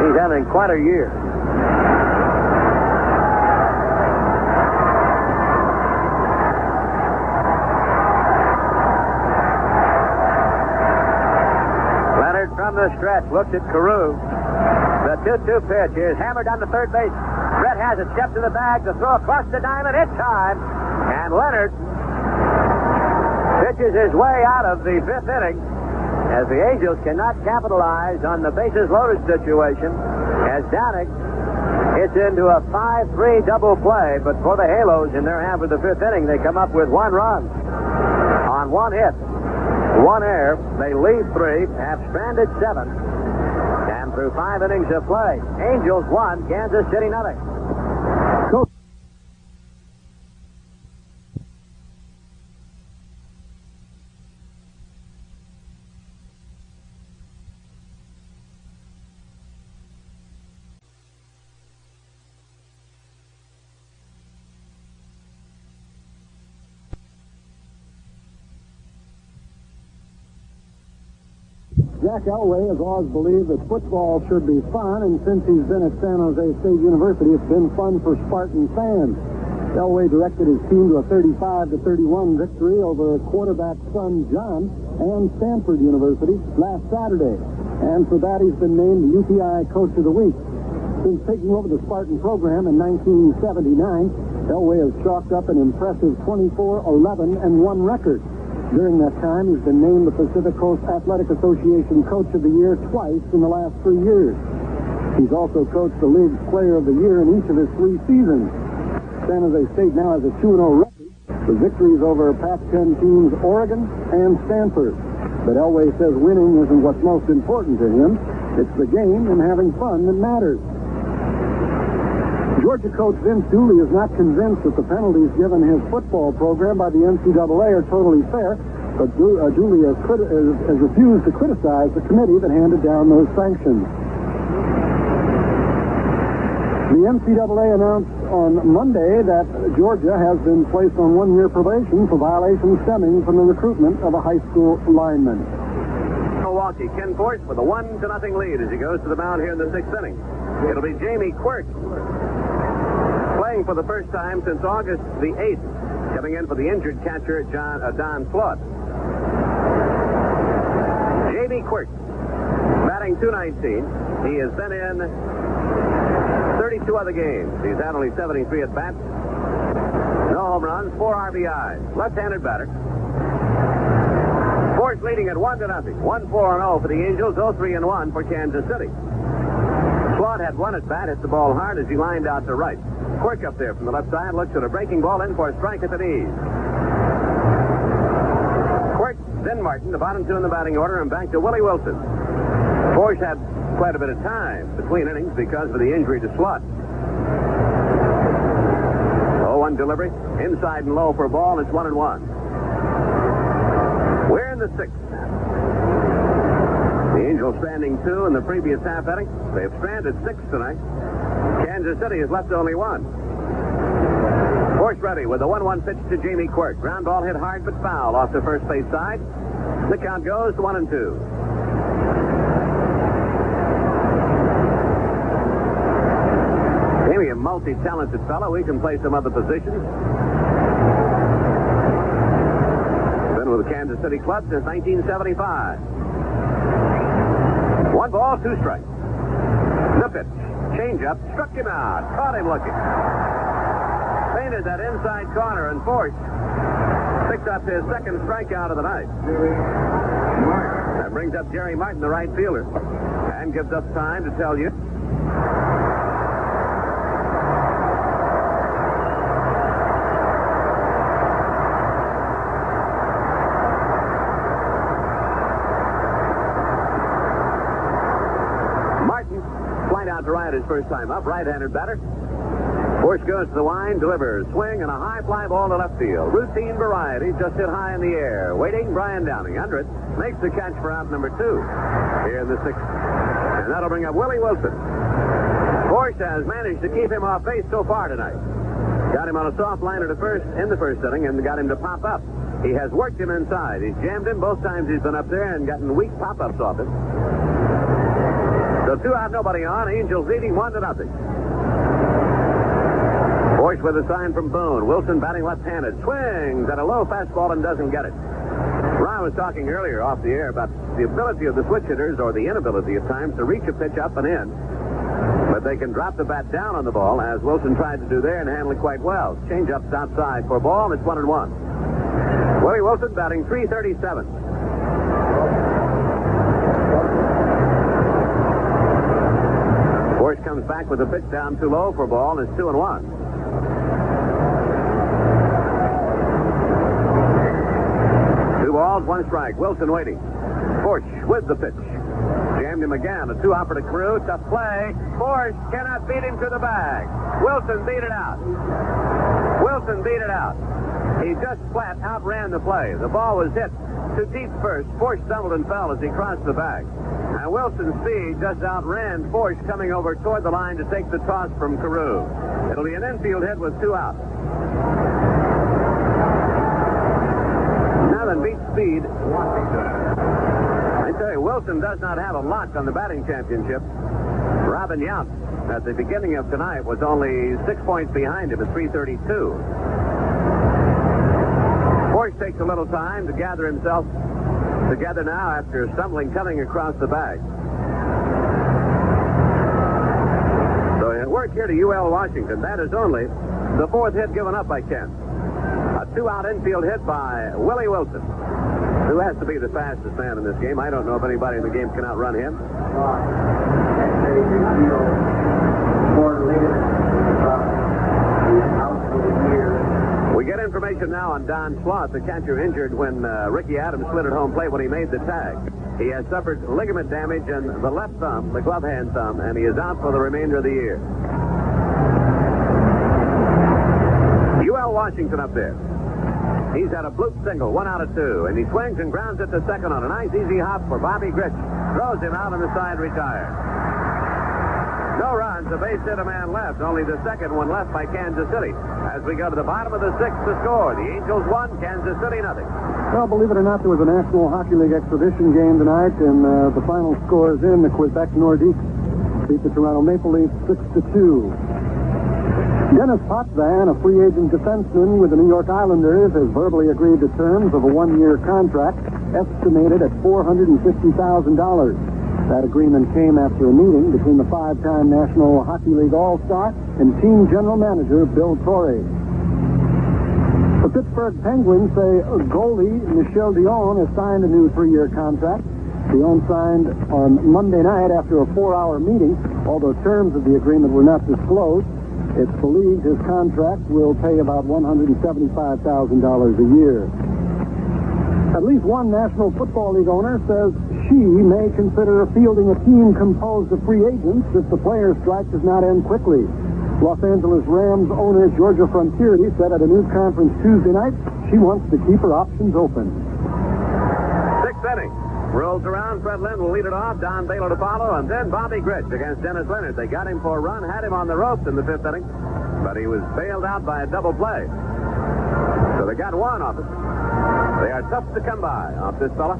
He's having quite a year. From the stretch, looked at Carew. The 2-2 pitch is hammered down to third base. Brett has it, steps in the bag, the throw across the diamond, it's time. And Leonard pitches his way out of the 5th inning as the Angels cannot capitalize on the bases loaded situation as Downing hits into a 5-3 double play. But for the Halos in their half of the 5th inning, they come up with 1 run on 1 hit. 1 error, they lead 3, have stranded 7, and through 5 innings of play, Angels 1, Kansas City 0. Coach. Jack Elway has always believed that football should be fun, and since he's been at San Jose State University, it's been fun for Spartan fans. Elway directed his team to a 35-31 victory over quarterback son John and Stanford University last Saturday. And for that, he's been named the UPI Coach of the Week. Since taking over the Spartan program in 1979, Elway has chalked up an impressive 24-11-1 record. During that time, he's been named the Pacific Coast Athletic Association Coach of the Year twice in the last 3 years. He's also coached the league's Player of the Year in each of his 3 seasons. San Jose State now has a 2-0 record with victories over Pac-10 teams Oregon and Stanford. But Elway says winning isn't what's most important to him. It's the game and having fun that matters. Georgia coach Vince Dooley is not convinced that the penalties given his football program by the NCAA are totally fair, but Dooley has refused to criticize the committee that handed down those sanctions. The NCAA announced on Monday that Georgia has been placed on 1-year probation for violations stemming from the recruitment of a high school lineman. Milwaukee, Ken Force with a 1-0 lead as he goes to the mound here in the 6th inning. It'll be Jamie Quirk playing for the first time since August the 8th, coming in for the injured catcher Don Flood. Jamie Quirk, batting .219. He has been in 32 other games. He's had only 73 at bats. No home runs, 4 RBIs. Left-handed batter. Force leading at 1-0. 1-4-0 for the Angels, 0-3-1 for Kansas City. Flood had 1 at bat, hit the ball hard as he lined out to right. Quirk up there from the left side looks at a breaking ball in for a strike at the knees. Quirk, then Martin, the bottom 2 in the batting order, and back to Willie Wilson. Force had quite a bit of time between innings because of the injury to Slot. 0-1 delivery, inside and low for a ball, and it's 1-1. We're in the 6th. The Angels stranding 2 in the previous half inning. They've stranded 6 tonight. Kansas City has left only 1. Force ready with a 1-1 pitch to Jamie Quirk. Ground ball hit hard but foul off the first base side. The count goes to 1-2. Jamie, a multi-talented fellow. He can play some other positions. the Kansas City club since 1975. 1 ball, 2 strikes. The pitch. Change-up. Struck him out. Caught him looking. Painted that inside corner and forced. Picked up his second strikeout of the night. That brings up Jerry Martin, the right fielder. And gives us time to tell you. Martin, flight out to right his first time up, right-handed batter. Force goes to the line, delivers, swing, and a high fly ball to left field. Routine variety, just hit high in the air. Waiting, Brian Downing under it. Makes the catch for out number 2 here in the 6th. And that'll bring up Willie Wilson. Force has managed to keep him off base so far tonight. Got him on a soft liner to first in the first inning and got him to pop up. He has worked him inside. He's jammed him both times he's been up there and gotten weak pop-ups off him. So 2 out, nobody on. Angels leading 1-0. Force with a sign from Boone. Wilson batting left-handed. Swings at a low fastball and doesn't get it. Ron was talking earlier off the air about the ability of the switch hitters, or the inability at times, to reach a pitch up and in. But they can drop the bat down on the ball, as Wilson tried to do there and handle it quite well. Change-up outside for a ball, and it's 1-1. Willie Wilson batting .337. Force comes back with a pitch down too low for a ball, and it's 2-1. 2 balls, 1 strike. Wilson waiting. Force with the pitch. Jammed him again. A 2-hopper to Carew. Tough play. Force cannot beat him to the bag. Wilson beat it out. Wilson beat it out. He just flat outran the play. The ball was hit to deep first. Force stumbled and fell as he crossed the bag. And Wilson's speed just outran Force coming over toward the line to take the toss from Carew. It'll be an infield hit with 2 outs. Nothing beats speed. I tell you, Wilson does not have a lock on the batting championship. Robin Yount, at the beginning of tonight, was only 6 points behind him at .332. Force takes a little time to gather himself together now after stumbling, coming across the bag. So work here to UL Washington. That is only the 4th hit given up by Kent. A 2-out infield hit by Willie Wilson, who has to be the fastest man in this game. I don't know if anybody in the game can outrun him. We get information now on Don Sloth, the catcher injured when Ricky Adams slid at home plate when he made the tag. He has suffered ligament damage in the left thumb, the glove hand thumb, and he is out for the remainder of the year. UL Washington up there. He's had a bloop single, 1 out of 2, and he swings and grounds it to second on a nice easy hop for Bobby Grich. Throws him out on the side, retired. No runs, a base hit, a man left. Only the second one left by Kansas City. As we go to the bottom of the 6th to score, the Angels 1, Kansas City 0. Well, believe it or not, there was a National Hockey League exhibition game tonight, and the final score is in. The Quebec Nordiques beat the Toronto Maple Leafs 6-2. Dennis Potvin, a free agent defenseman with the New York Islanders, has verbally agreed to terms of a 1-year contract estimated at $450,000. That agreement came after a meeting between the 5-time National Hockey League All-Star and team general manager Bill Torrey. The Pittsburgh Penguins say goalie Michel Dion has signed a new 3-year contract. Dion signed on Monday night after a 4-hour meeting, although terms of the agreement were not disclosed. It's believed his contract will pay about $175,000 a year. At least one National Football League owner says she may consider fielding a team composed of free agents if the players' strike does not end quickly. Los Angeles Rams owner Georgia Frontieri said at a news conference Tuesday night she wants to keep her options open. 6th inning. Rolls around. Fred Lynn will lead it off. Don Baylor to follow, and then Bobby Grich against Dennis Leonard. They got him for a run, had him on the ropes in the 5th inning, but he was bailed out by a double play. So they got one off it. They are tough to come by off this fella.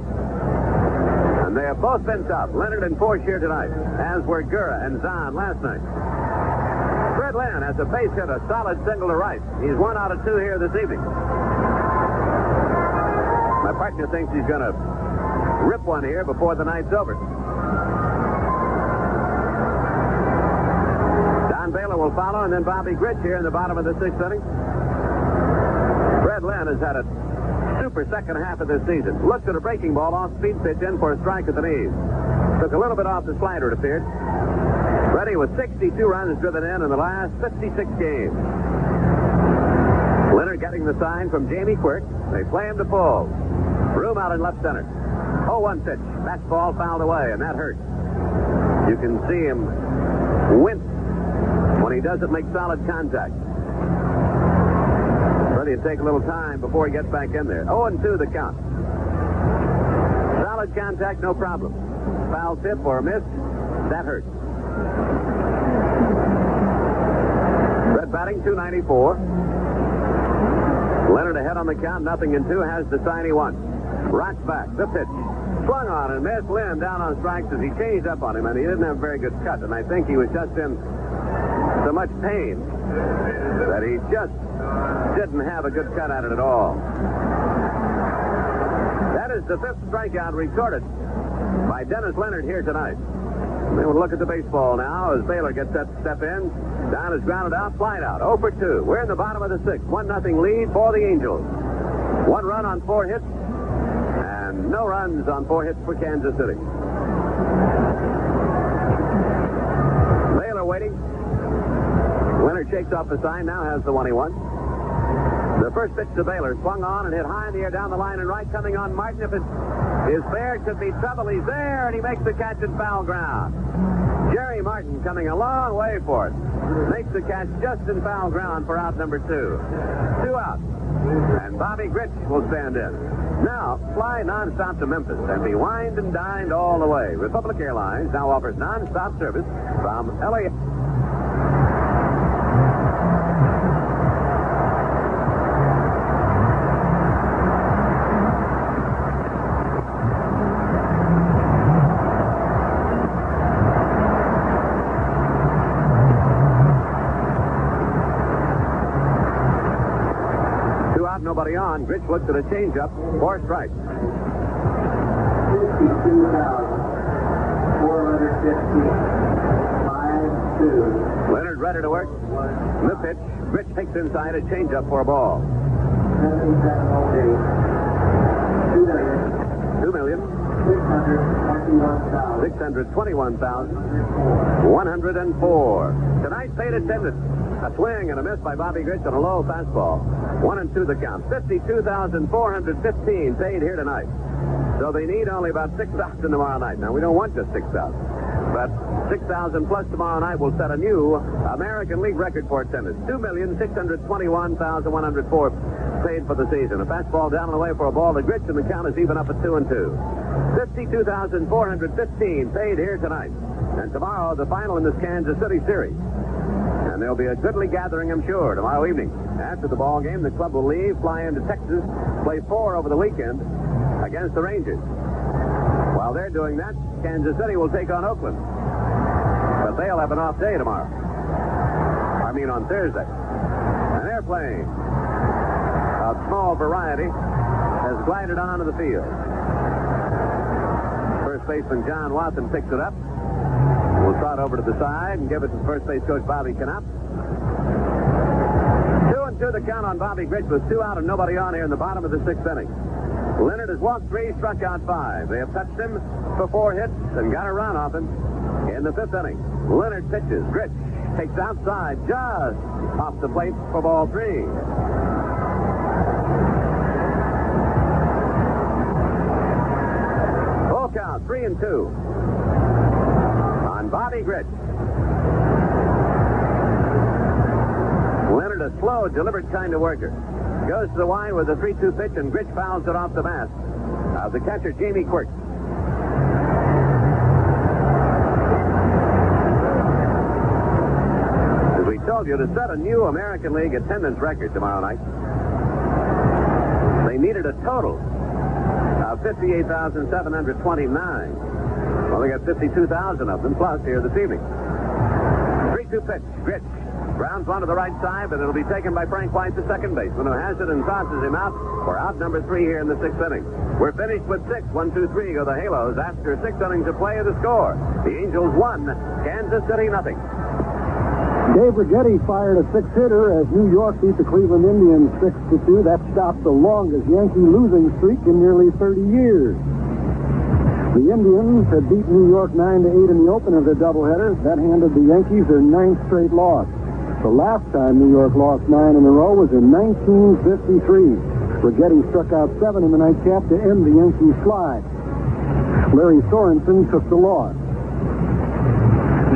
And they have both been tough. Leonard and Force here tonight, as were Gura and Zahn last night. Fred Lynn has a base hit, a solid single to right. He's 1 out of 2 here this evening. My Partner thinks he's going to rip one here before the night's over. Don Baylor will follow, and then Bobby Grich here in the bottom of the sixth inning. Fred Lynn has had a super second half of this season. Looks at a breaking ball off-speed pitch in for a strike at the knees. Took a little bit off the slider, it appeared. Freddie with 62 runs driven in the last 56 games. Leonard getting the sign from Jamie Quirk. They play him to pull. Room out in left center. 0-1 pitch. Fastball fouled away, and that hurt. You can see him wince when he doesn't make solid contact. Freddie will take a little time before he gets back in there. 0-2 the count. Solid contact, no problem. Foul tip or a miss, that hurts. Red batting, 294. Leonard ahead on the count, 0-2, has the sign he wants. Rocks back, the pitch. Swung on and missed. Lynn down on strikes as he changed up on him, and he didn't have a very good cut, and I think he was just in so much pain that he just didn't have a good cut at it at all. That is the fifth strikeout recorded by Dennis Leonard here tonight. We will look at the baseball now as Baylor gets set to step in. Down is grounded out, flied out. 0 for 2. We're in the bottom of the sixth. 1-0 lead for the Angels. 1 run on 4 hits, and no runs on 4 hits for Kansas City. Baylor waiting. Leonard shakes off the sign, now has the one he wants. The first pitch to Baylor, swung on and hit high in the air down the line and right, coming on Martin. If it is fair, it could be trouble. He's there, and he makes the catch in foul ground. Jerry Martin coming a long way for it. Makes the catch just in foul ground for out number 2. 2 out. And Bobby Grich will stand in. Now, fly nonstop to Memphis and be wined and dined all the way. Republic Airlines now offers nonstop service from L.A. Nobody on. Grich looks at a changeup. 4 strikes. 52,450. 5-2. Leonard ready to work. The pitch. Grich takes inside a changeup for a ball. 2,621,104. Tonight's paid attendance. A swing and a miss by Bobby Grich on a low fastball. 1-2 the count. 52,415 paid here tonight. So they need only about 6,000 tomorrow night. Now, we don't want just 6,000. But 6,000 plus tomorrow night will set a new American League record for attendance. 2,621,104 paid for the season. A fastball down and away for a ball to Grich, and the count is even up at 2-2. 52,415 paid here tonight. And tomorrow, the final in this Kansas City series. And there'll be a goodly gathering, I'm sure, tomorrow evening. After the ball game, the club will leave, fly into Texas, play 4 over the weekend against the Rangers. While they're doing that, Kansas City will take on Oakland. But they'll have an off day tomorrow. I mean on Thursday. An airplane of small variety has glided onto the field. First baseman John Watson picks it up. We'll trot over to the side and give it to first base coach Bobby Knapp. 2-2 the count on Bobby Grich with 2 out and nobody on here in the bottom of the 6th inning. Leonard has walked 3, struck out 5. They have touched him for 4 hits and got a run off him in the 5th inning. Leonard pitches. Grich takes outside just off the plate for ball 3. Full count, 3-2. Bobby Grich. Leonard, a slow, deliberate kind of worker. Goes to the line with a 3-2 pitch, and Grich fouls it off the bat of the catcher, Jamie Quirk. As we told you, to set a new American League attendance record tomorrow night, they needed a total of 58,729. Well, they got 52,000 of them, plus here this evening. 3-2 pitch. Grich Grounds one to the right side, but it'll be taken by Frank White, the second baseman, who has it and tosses him out for out number 3 here in the 6th inning. We're finished with 6. 1, 2, 3 go the Halos after 6 innings of play of the score. The Angels 1, Kansas City nothing. Dave Righetti fired a 6-hitter as New York beat the Cleveland Indians 6-2. That stopped the longest Yankee losing streak in nearly 30 years. The Indians had beat New York 9-8 in the opener of their doubleheader. That handed the Yankees their 9th straight loss. The last time New York lost 9 in a row was in 1953. Righetti struck out 7 in the nightcap to end the Yankees' slide. Larry Sorensen took the loss.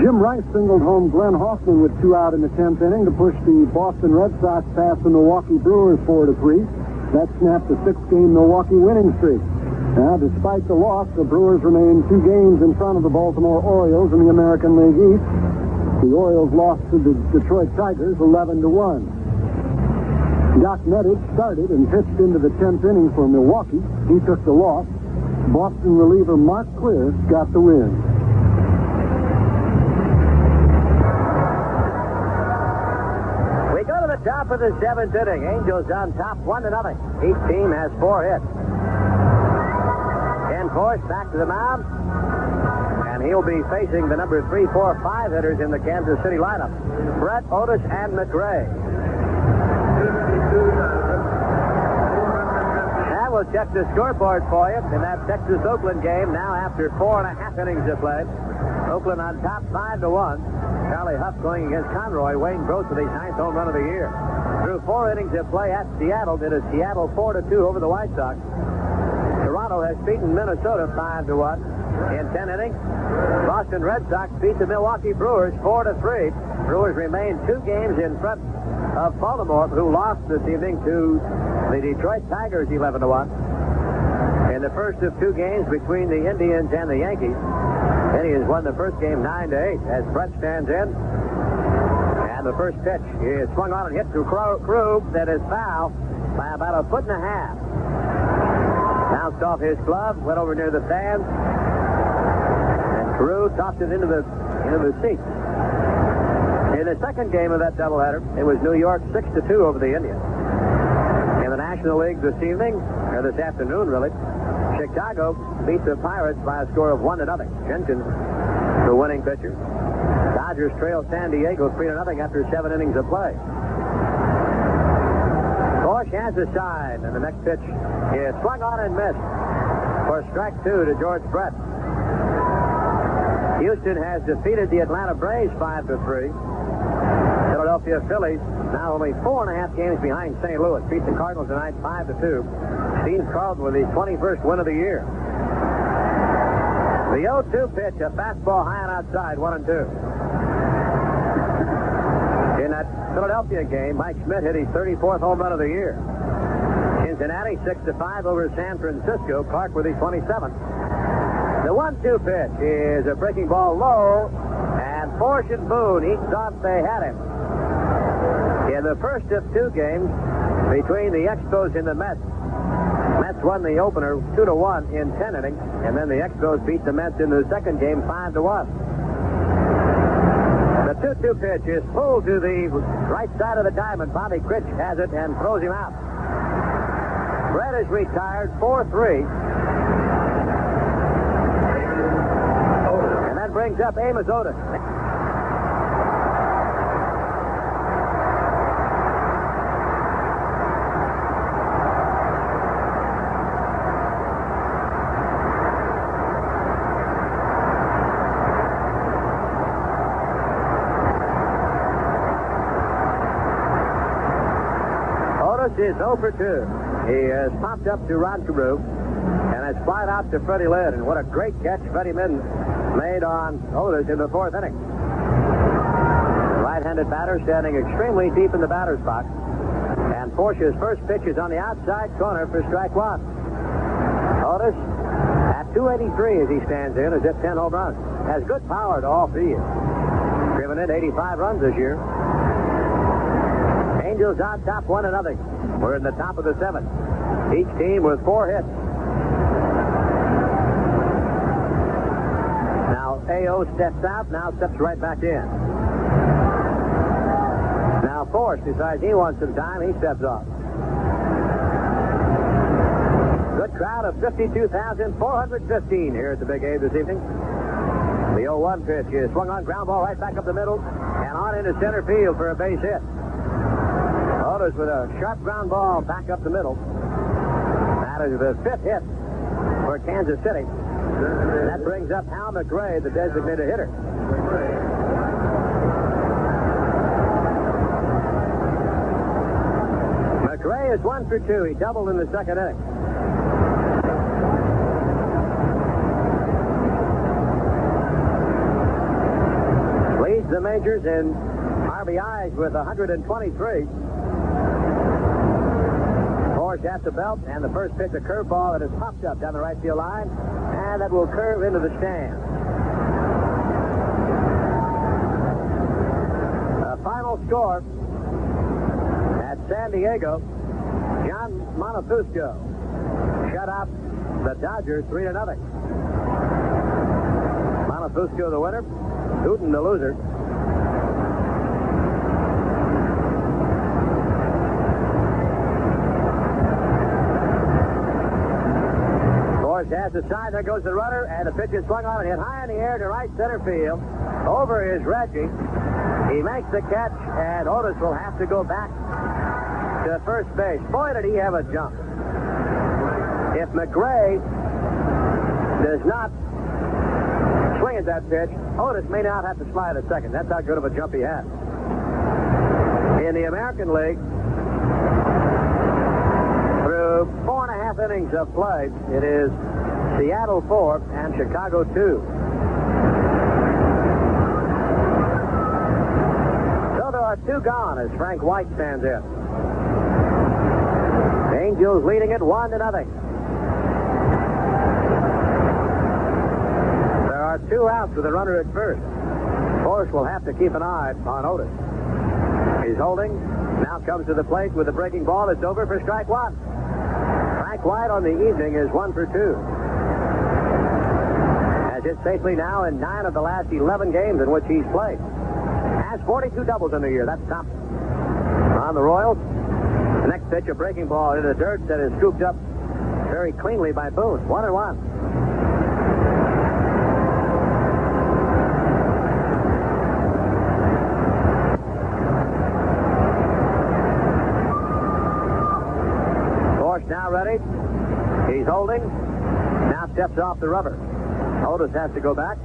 Jim Rice singled home Glenn Hoffman with 2 out in the 10th inning to push the Boston Red Sox past the Milwaukee Brewers 4-3. That snapped a 6-game Milwaukee winning streak. Now, despite the loss, the Brewers remain 2 games in front of the Baltimore Orioles in the American League East. The Orioles lost to the Detroit Tigers 11-1. Doc Nettich started and pitched into the 10th inning for Milwaukee. He took the loss. Boston reliever Mark Clear got the win. We go to the top of the 7th inning. Angels on top 1-0. Each team has 4 hits. Ken Force back to the mound. And he'll be facing the number 3, 4, 5 hitters in the Kansas City lineup. Brett, Otis, and McRae. And we'll check the scoreboard for you in that Texas-Oakland game now after 4.5 innings of play. Oakland on top 5-1. Charlie Huff going against Conroy. Wayne Gross with his 9th home run of the year. Through 4 innings of play at Seattle, did a Seattle 4-2 over the White Sox. Toronto has beaten Minnesota 5-1 in 10 innings. Boston Red Sox beat the Milwaukee Brewers 4-3. Brewers remain 2 games in front of Baltimore, who lost this evening to the Detroit Tigers 11-1. In the first of 2 games between the Indians and the Yankees, Indians won the first game 9-8 as Brett stands in. And the first pitch is swung on and hit to Krug. That is foul by about 1.5 feet. Bounced off his glove, went over near the fans, and Krug tossed it into the seats. In the second game of that doubleheader, it was New York 6-2 over the Indians. In the National League this evening, or this afternoon really, Chicago beat the Pirates by a score of 1-0. Jenkins, the winning pitcher. Dodgers trail San Diego 3-0 after 7 innings of play. Bosch has a side, and the next pitch is swung on and missed for strike 2 to George Brett. Houston has defeated the Atlanta Braves 5-3. Philadelphia Phillies now only 4.5 games behind St. Louis. Beat the Cardinals tonight 5-2. Steve Carlton with his 21st win of the year. The 0-2 pitch, a fastball high and outside, 1-2. In that Philadelphia game, Mike Schmidt hit his 34th home run of the year. Cincinnati 6-5 over San Francisco. Clark with his 27th. The 1-2 pitch is a breaking ball low, and Force and Boone each thought they had him. In the first of 2 games between the Expos and the Mets, Mets won the opener 2-1 in 10 innings, and then the Expos beat the Mets in the second game 5-1. The 2-2 pitch is pulled to the right side of the diamond. Bobby Critch has it and throws him out. Brett is retired 4-3. And that brings up Amos Otis. Is 0 for 2. He has popped up to Rod Carew and has flied out to Freddie Lynn. And what a great catch Freddie Lynn made on Otis in the 4th inning. Right-handed batter standing extremely deep in the batter's box. And Porsche's first pitch is on the outside corner for strike 1. Otis at 283 as he stands in, has hit 10 home runs. Has good power to all fields. Driven in 85 runs this year. Angels on top 1-0. We're in the top of the 7th. Each team with 4 hits. Now A.O. steps out, now steps right back in. Force decides he wants some time, he steps off. Good crowd of 52,415 here at the Big Abe this evening. The 0-1 pitch is swung on, ground ball right back up the middle, and on into center field for a base hit. Otis with a sharp ground ball back up the middle. That is the 5th hit for Kansas City. That brings up Hal McRae, the designated hitter. McRae is 1 for 2. He doubled in the second inning. Leads the majors in RBIs with 123. Force at the belt, and the first pitch, a curveball that has popped up down the right field line, and that will curve into the stand. A final score at San Diego. John Montefusco shut out the Dodgers 3-0. Montefusco the winner, Hooten the loser. Force has the side, there goes the runner, and the pitch is swung on and hit high in the air to right center field. Over is Reggie. He makes the catch, and Otis will have to go back to first base. Boy, did he have a jump. If McRae does not swing at that pitch, Otis may not have to slide at second. That's how good of a jump he had. In the American League, through 4.5 innings of play, it is Seattle 4 and Chicago 2. So there are 2 gone as Frank White stands in. The Angels leading it 1-0. There are 2 outs with a runner at first. Force will have to keep an eye on Otis. He's holding. Now comes to the plate with a breaking ball. It's over for strike 1. Frank White on the evening is 1 for 2. Has hit safely now in 9 of the last 11 games in which he's played. Has 42 doubles in the year. That's top. On the Royals, the next pitch, a breaking ball into the dirt that is scooped up very cleanly by Boone. 1-1. Force now ready. He's holding. Now steps off the rubber. Otis has to go back.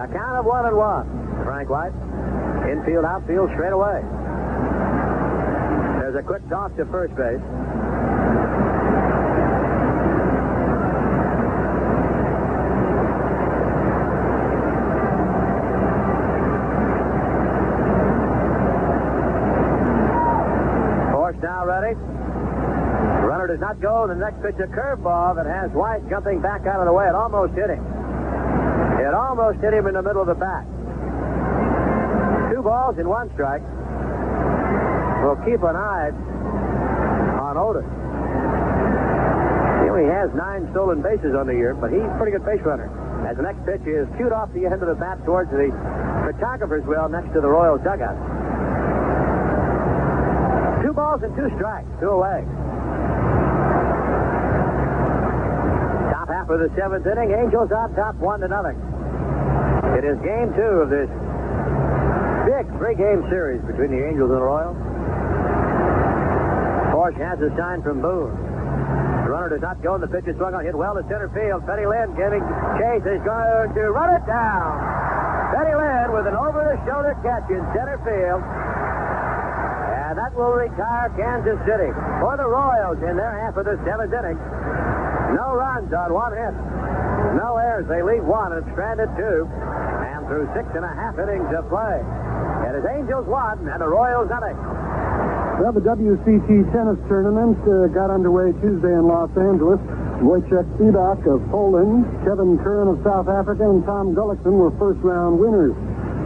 A count of 1-1. Frank White. Infield, outfield, straight away. There's a quick toss to first base. Force now ready. The runner does not go. The next pitch, a curveball that has White jumping back out of the way. It almost hit him. It almost hit him in the middle of the bat. 2 balls and 1 strike. We'll keep an eye on Otis. He only has 9 stolen bases on the year, but he's a pretty good base runner. As the next pitch is cued off the end of the bat towards the photographer's wheel next to the Royals dugout. 2 balls and 2 strikes, 2 away. Top half of the 7th inning, Angels on top 1-0. It is game 2 of this big 3-game series between the Angels and the Royals. Force has a sign from Boone. The runner does not go, and the pitch is swung on, hit well to center field. Petty Lynn giving chase is going to run it down. Petty Lynn with an over-the-shoulder catch in center field. And that will retire Kansas City. For the Royals in their half of the 7th inning, no runs on 1 hit. No errors. They lead 1 and stranded 2. And through 6.5 innings of play, it is Angels 1 and the Royals 0. Well, the WCT tennis tournament got underway Tuesday in Los Angeles. Wojciech Spivak of Poland, Kevin Curran of South Africa, and Tom Gullickson were first-round winners.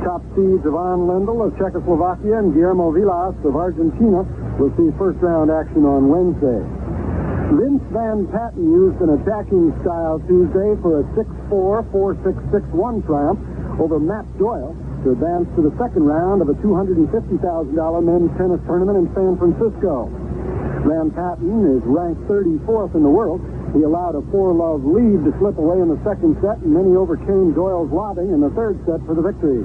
Top seeds Ivan Lendl of Czechoslovakia and Guillermo Vilas of Argentina will see first-round action on Wednesday. Vince Van Patten used an attacking style Tuesday for a 6-4, 4-6, 6-1 triumph over Matt Doyle to advance to the second round of a $250,000 men's tennis tournament in San Francisco. Van Patten is ranked 34th in the world. He allowed a 4-love lead to slip away in the second set, and then he overcame Doyle's lobbing in the third set for the victory.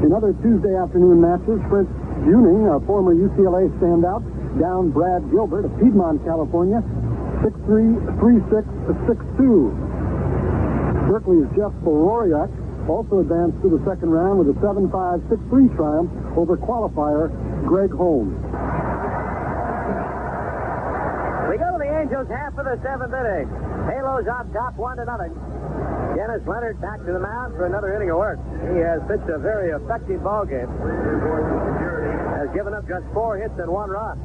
In other Tuesday afternoon matches, Fritz Buning, a former UCLA standout, downed Brad Gilbert of Piedmont, California, 6-3, 3-6, 6-2. Berkeley's Jeff Bororiak also advanced to the second round with a 7-5, 6-3 triumph over qualifier Greg Holmes. We go to the Angels half of the seventh inning. Halos on top, 1-0. Dennis Leonard back to the mound for another inning of work. He has pitched a very effective ball game. Has given up just 4 hits and 1 run.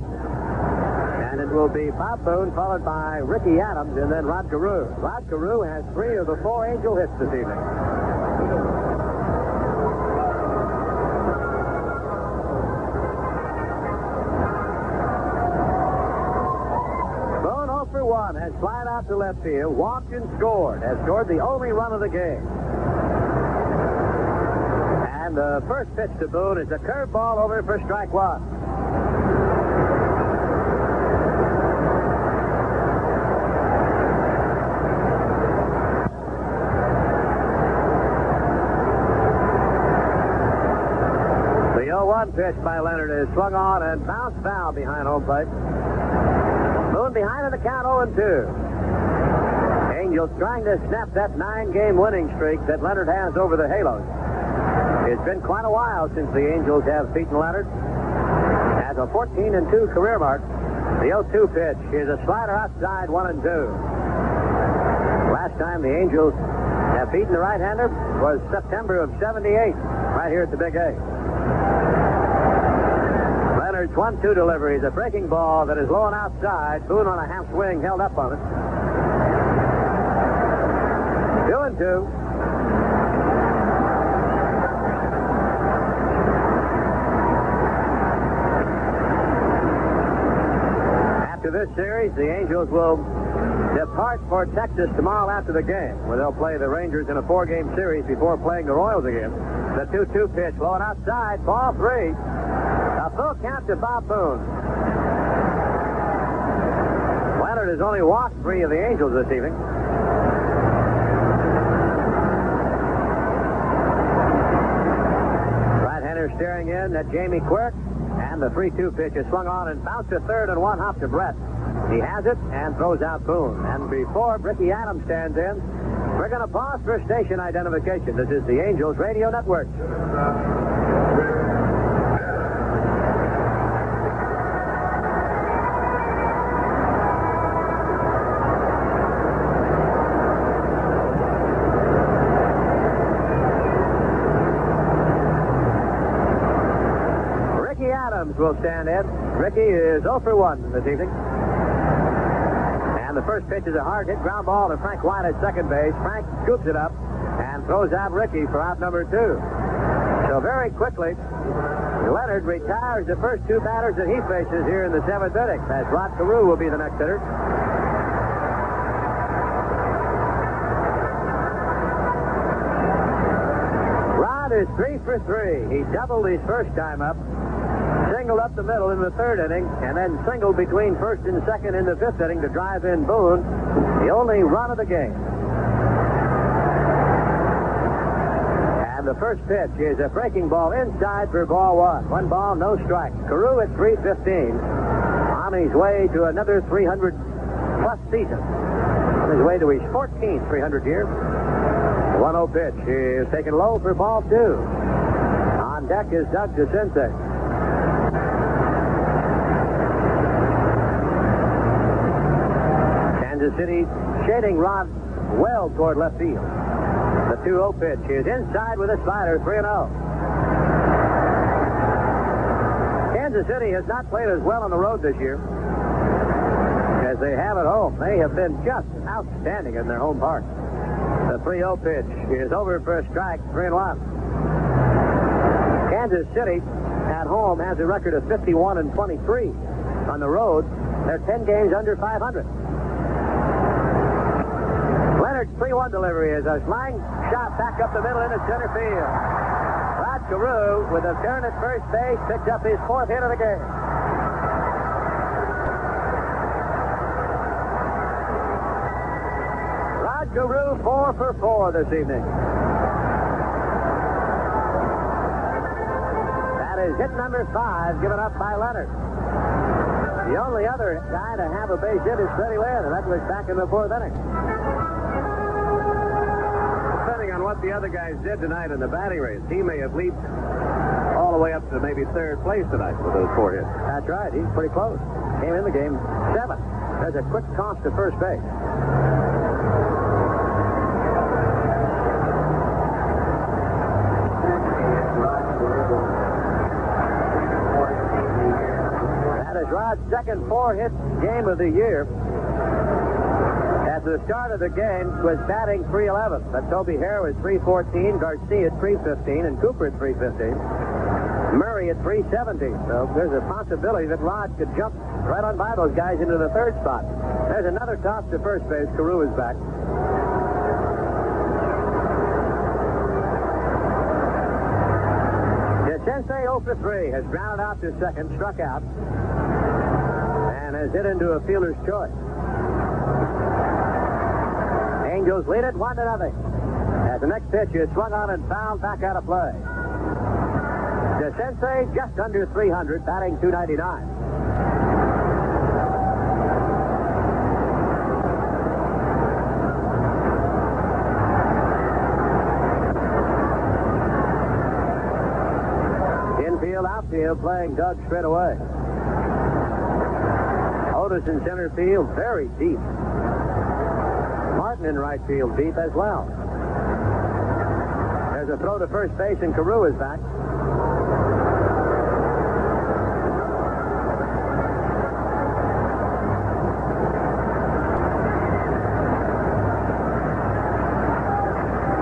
And it will be Bob Boone followed by Ricky Adams and then Rod Carew. Rod Carew has 3 of the 4 Angel hits this evening. Has flied out to left field, walked and scored. Has scored the only run of the game. And the first pitch to Boone is a curveball over for strike 1. The 0-1 pitch by Leonard is swung on and bounced foul behind home plate. Boone behind in the count, 0-2. Angels trying to snap that 9-game winning streak that Leonard has over the Halos. It's been quite a while since the Angels have beaten Leonard. Has a 14-2 career mark. The 0-2 pitch is a slider outside, 1-2. Last time the Angels have beaten the right-hander was September of '78, right here at the Big A. Leonard's 1-2 delivery is a breaking ball that is low and outside. Boone on a half swing held up on it. 2-2. After this series, the Angels will depart for Texas tomorrow after the game, where they'll play the Rangers in a 4-game series before playing the Royals again. The 2-2 pitch, low and outside, ball 3. A full count to Bob Boone. Leonard has only walked 3 of the Angels this evening. Right-hander staring in at Jamie Quirk, and the 3-2 pitch is swung on and bounced to third and 1 hop to Brett. He has it and throws out Boone. And before Ricky Adams stands in, we're going to pause for station identification. This is the Angels Radio Network. Will stand in. Ricky is 0 for 1 this evening. And the first pitch is a hard hit ground ball to Frank White at second base. Frank scoops it up and throws out Ricky for out number 2. So very quickly, Leonard retires the first 2 batters that he faces here in the 7th inning, as Rod Carew will be the next hitter. Rod is 3 for 3. He doubled his first time up. Singled up the middle in the 3rd inning, and then singled between 1st and 2nd in the 5th inning to drive in Boone, the only run of the game. And the first pitch is a breaking ball inside for ball 1. 1 ball, no strike. Carew at 315, on his way to another 300-plus season. On his way to his 14th 300 year. The 1-0 pitch is taken low for ball 2. On deck is Doug DeCinces. Kansas City shading Rod well toward left field. The 2-0 pitch is inside with a slider, 3-0. Kansas City has not played as well on the road this year as they have at home. They have been just outstanding in their home park. The 3-0 pitch is over for a strike, 3-1. Kansas City at home has a record of 51-23. On the road, they're 10 games under 500. Leonard's 3-1 delivery is a flying shot back up the middle into center field. Rod Carew, with a turn at first base, picks up his 4th hit of the game. Rod Carew, 4 for 4 this evening. That is hit number 5, given up by Leonard. The only other guy to have a base hit is Freddie Lynn, and that was back in the 4th inning. Depending on what the other guys did tonight in the batting race, he may have leaped all the way up to maybe 3rd place tonight with those 4 hits. That's right. He's pretty close. Came in the game 7. There's a quick toss to first base. That is Rod's second 4-hit game of the year. At the start of the game was batting .311, but Toby Hare was .314, Garcia at .315, and Cooper at .315. Murray at .317. So there's a possibility that Rod could jump right on by those guys into the 3rd spot. There's another toss to first base. Carew is back. Sensei 0 for 3 has grounded out to second, struck out, and has hit into a fielder's choice. Angels lead it 1-0. As the next pitch is swung on and fouled back out of play. Sensei just under 300, batting .299. Infield, outfield, playing Doug straight away. Otis in center field, very deep. Martin in right field, deep as well. There's a throw to first base, and Carew is back.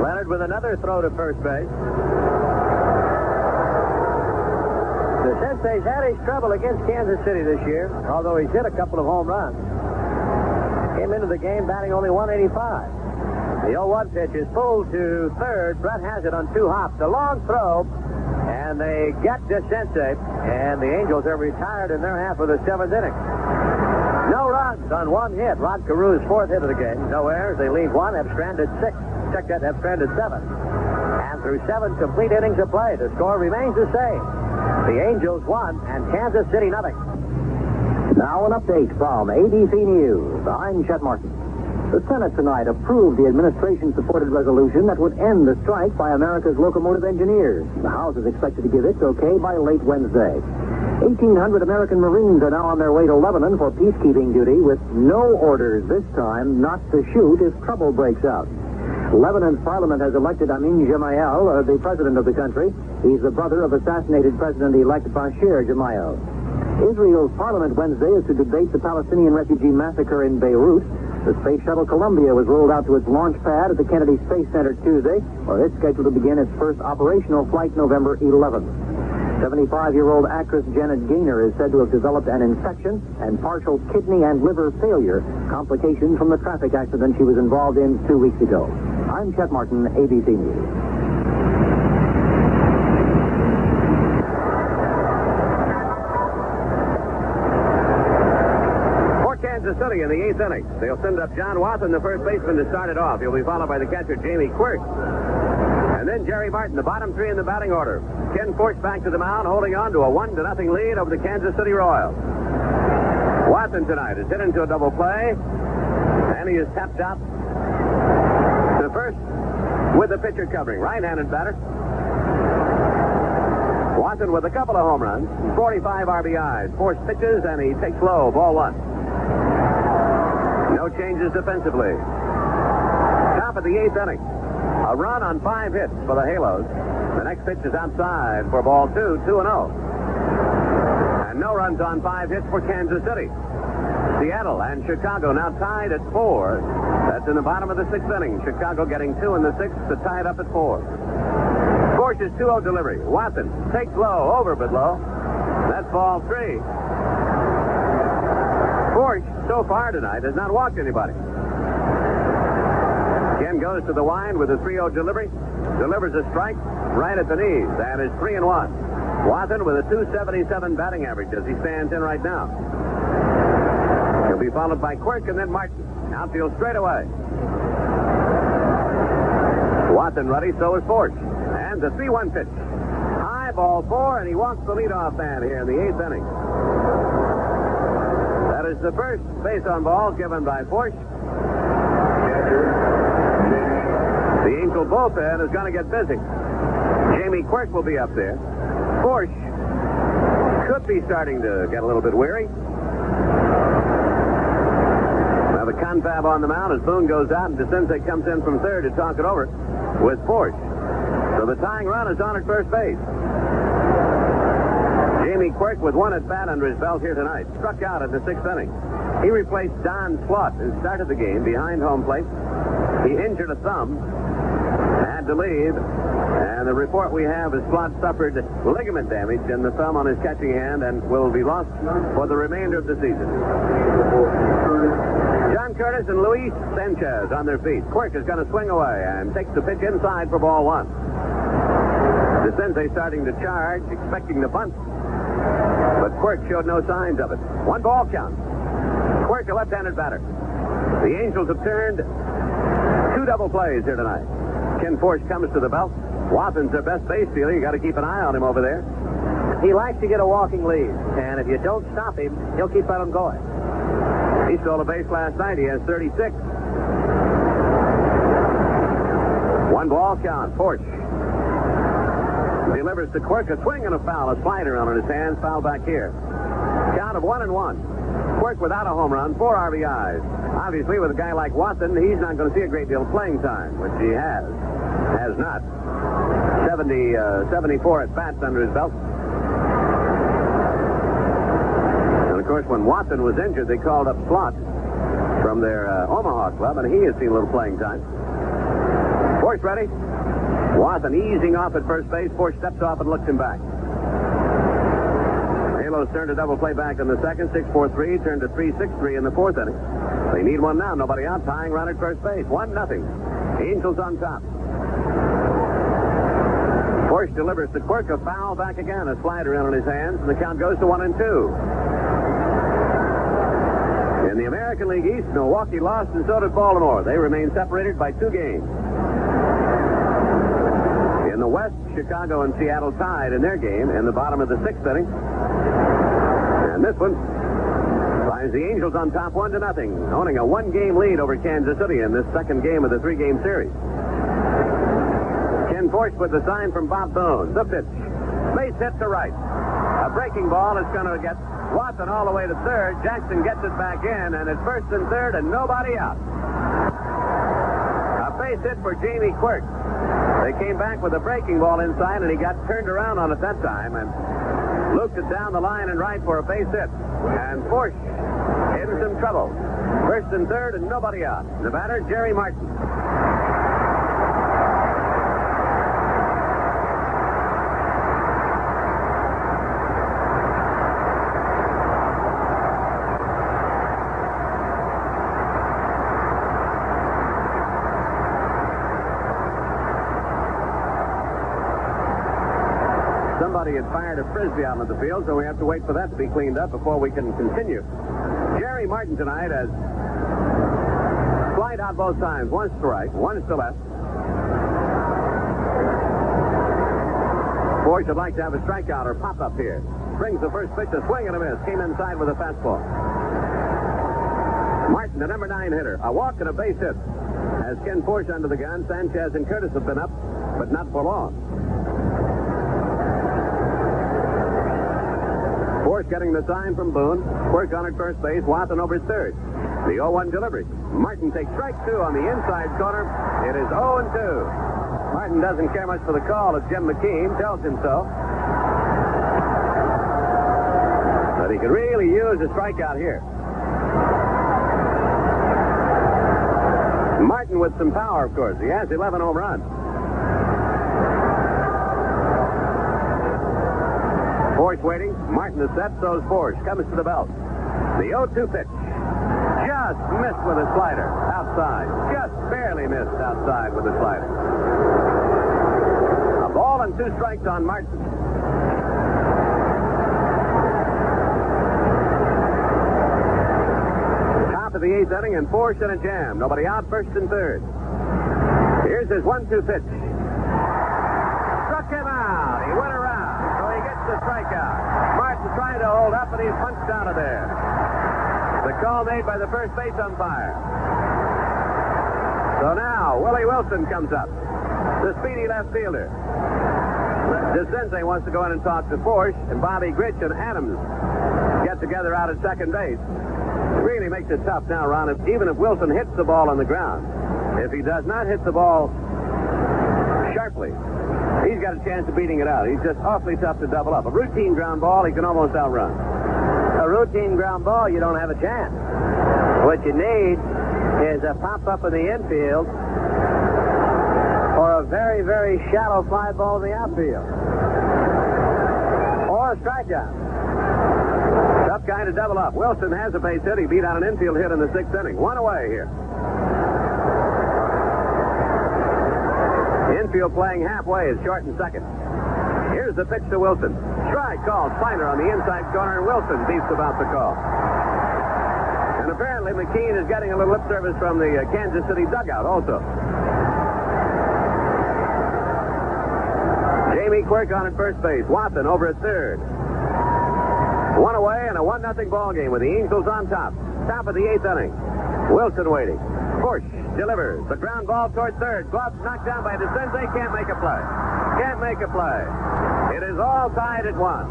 Leonard with another throw to first base. The Sensei's had his trouble against Kansas City this year, although he's hit a couple of home runs. Came into the game batting only .185. The 0-1 pitch is pulled to third. Brett has it on 2 hops. A long throw, and they get to Sensei, and the Angels are retired in their half of the 7th inning. No runs on 1 hit. Rod Carew's 4th hit of the game. No errors. They lead 1, have stranded 6. Check that, have stranded 7. And through 7 complete innings of play, the score remains the same. The Angels 1 and Kansas City 0. Now an update from ABC News. I'm Chet Martin. The Senate tonight approved the administration-supported resolution that would end the strike by America's locomotive engineers. The House is expected to give its okay by late Wednesday. 1,800 American Marines are now on their way to Lebanon for peacekeeping duty with no orders this time not to shoot if trouble breaks out. Lebanon's parliament has elected Amin Gemayel, the president of the country. He's the brother of assassinated President-elect Bashir Gemayel. Israel's parliament Wednesday is to debate the Palestinian refugee massacre in Beirut. The space shuttle Columbia was rolled out to its launch pad at the Kennedy Space Center Tuesday, where it's scheduled to begin its first operational flight November 11th. 75-year-old actress Janet Gaynor is said to have developed an infection and partial kidney and liver failure, complications from the traffic accident she was involved in 2 weeks ago. I'm Chet Martin, ABC News. For Kansas City in the 8th inning, they'll send up John Watson, the first baseman, to start it off. He'll be followed by the catcher, Jamie Quirk. And then Jerry Martin, the bottom 3 in the batting order. Ken Force back to the mound, holding on to a 1-0 lead over the Kansas City Royals. Watson tonight is hit into a double play, and he is tapped out to first with the pitcher covering. Right-handed batter. Watson with a couple of home runs, 45 RBIs, 4 pitches, and he takes low, ball 1. No changes defensively. Top of the 8th inning. A run on 5 hits for the Halos. The next pitch is outside for ball 2, 2-0. And no runs on 5 hits for Kansas City. Seattle and Chicago now tied at 4. That's in the bottom of the 6th inning. Chicago getting 2 in the 6th to tie it up at 4. Force's 2-0 delivery. Watson takes low, over but low. That's ball 3. Force, so far tonight, has not walked anybody. Ken goes to the wind with a 3-0 delivery. Delivers a strike right at the knees. That is 3-1. Watson with a 277 batting average as he stands in right now. He'll be followed by Quirk and then Martin. Outfield straight away. Watson ready, so is Forge. And the 3-1 pitch. High ball 4, and he walks the leadoff man here in the 8th inning. That is the first base on balls given by Forge. The Angel bullpen is going to get busy. Jamie Quirk will be up there. Forge could be starting to get a little bit weary. Now the confab on the mound as Boone goes out and DeCinces comes in from third to talk it over with Forge. So the tying run is on at first base. Jamie Quirk with one at bat under his belt here tonight. Struck out in the 6th inning. He replaced Don Slaught, who started the game behind home plate. He injured a thumb, had to leave, and the report we have is Slaught suffered ligament damage in the thumb on his catching hand and will be lost for the remainder of the season. John Curtis and Luis Sanchez on their feet. Quirk is going to swing away and takes the pitch inside for ball 1. DeCinces starting to charge, expecting the bunt, but Quirk showed no signs of it. 1 ball count. Quirk, a left-handed batter. The Angels have turned 2 double plays here tonight. Ken Forge comes to the belt. Watson's their best base stealer. You got to keep an eye on him over there. He likes to get a walking lead, and if you don't stop him, he'll keep on him going. He stole a base last night. He has 36. 1 ball count. Forge delivers to Quirk. A swing and a foul. A slider on his hands. Foul back here. Count of 1-1. Quirk without a home run, 4 RBIs. Obviously, with a guy like Watson, he's not going to see a great deal of playing time, which he has not. 74 at bats under his belt. And of course, when Watson was injured, they called up Slaught from their Omaha club, and he has seen a little playing time. Force ready. Watson easing off at first base. Force steps off and looks him back. Halos turned to double play back in the second. 6-4-3 turned to 3-6-3 in the 4th inning. They need one now. Nobody out. Tying run at first base. 1-0. Angels on top. Force delivers to Quirk. A foul back again. A slider in on his hands. And the count goes to 1-2. In the American League East, Milwaukee lost and so did Baltimore. They remain separated by 2 games. In the West, Chicago and Seattle tied in their game in the bottom of the 6th inning. And this one finds the Angels on top 1-0, owning a 1-game lead over Kansas City in this second game of the 3-game series. Ken Force with the sign from Bob Boone. The pitch. Base hit to right. A breaking ball is going to get Watson all the way to third. Jackson gets it back in, and it's first and third, and nobody out. A base hit for Jamie Quirk. They came back with a breaking ball inside, and he got turned around on it that time and looped it down the line and right for a base hit. And Force in some trouble. First and third, and nobody out. The batter, Jerry Martin. Somebody had fired a frisbee out into the field, so we have to wait for that to be cleaned up before we can continue. Jerry Martin tonight has flied out both times. One's to right, one's to left. Forge would like to have a strikeout or pop-up here. Brings the first pitch, a swing and a miss. Came inside with a fastball. Martin, the number 9 hitter. A walk and a base hit. As Ken Forge under the gun, Sanchez and Curtis have been up, but not for long. Force getting the sign from Boone. Quirk on at first base. Watson over at third. The 0-1 delivery. Martin takes strike 2 on the inside corner. It is 0-2. Martin doesn't care much for the call, as Jim McKean tells him so. But he could really use a strikeout here. Martin with some power, of course. He has 11 home runs. Forge waiting. Martin is set, so is Forge. Comes to the belt. The 0-2 pitch. just missed with a slider outside. Just barely missed outside with a slider. A ball and 2 strikes on Martin. Top of the 8th inning, and Force in a jam. Nobody out, 1st and 3rd. Here's his 1-2 pitch. Struck him out. He went around, so he gets the strikeout. Martin trying to hold up, and he's punched out of there. The call made by the first base umpire. So now, Willie Wilson comes up, the speedy left fielder. DeCinces wants to go in and talk to Force, and Bobby Grich and Adams get together out at second base. It really makes it tough now, Ron, even if Wilson hits the ball on the ground. If he does not hit the ball sharply, he's got a chance of beating it out. He's just awfully tough to double up. A routine ground ball, he can almost outrun. A routine ground ball, you don't have a chance. What you need is a pop-up in the infield or a very, very shallow fly ball in the outfield. Or a strikeout. Tough guy to double up. Wilson has a base hit. He beat out an infield hit in the 6th inning. 1 away here. Infield playing halfway is short and second. Here's the pitch to Wilson. Strike called. Slider on the inside corner, and Wilson beats about the call. And apparently McKean is getting a little lip service from the Kansas City dugout also. Jamie Quirk on at first base. Watson over at third. 1 away and a 1-0 ball game with the Angels on top. Top of the 8th inning. Wilson waiting. Bush delivers. The ground ball toward third. Glove knocked down by DeCinces. Can't make a play. Can't make a play. It is all tied at 1.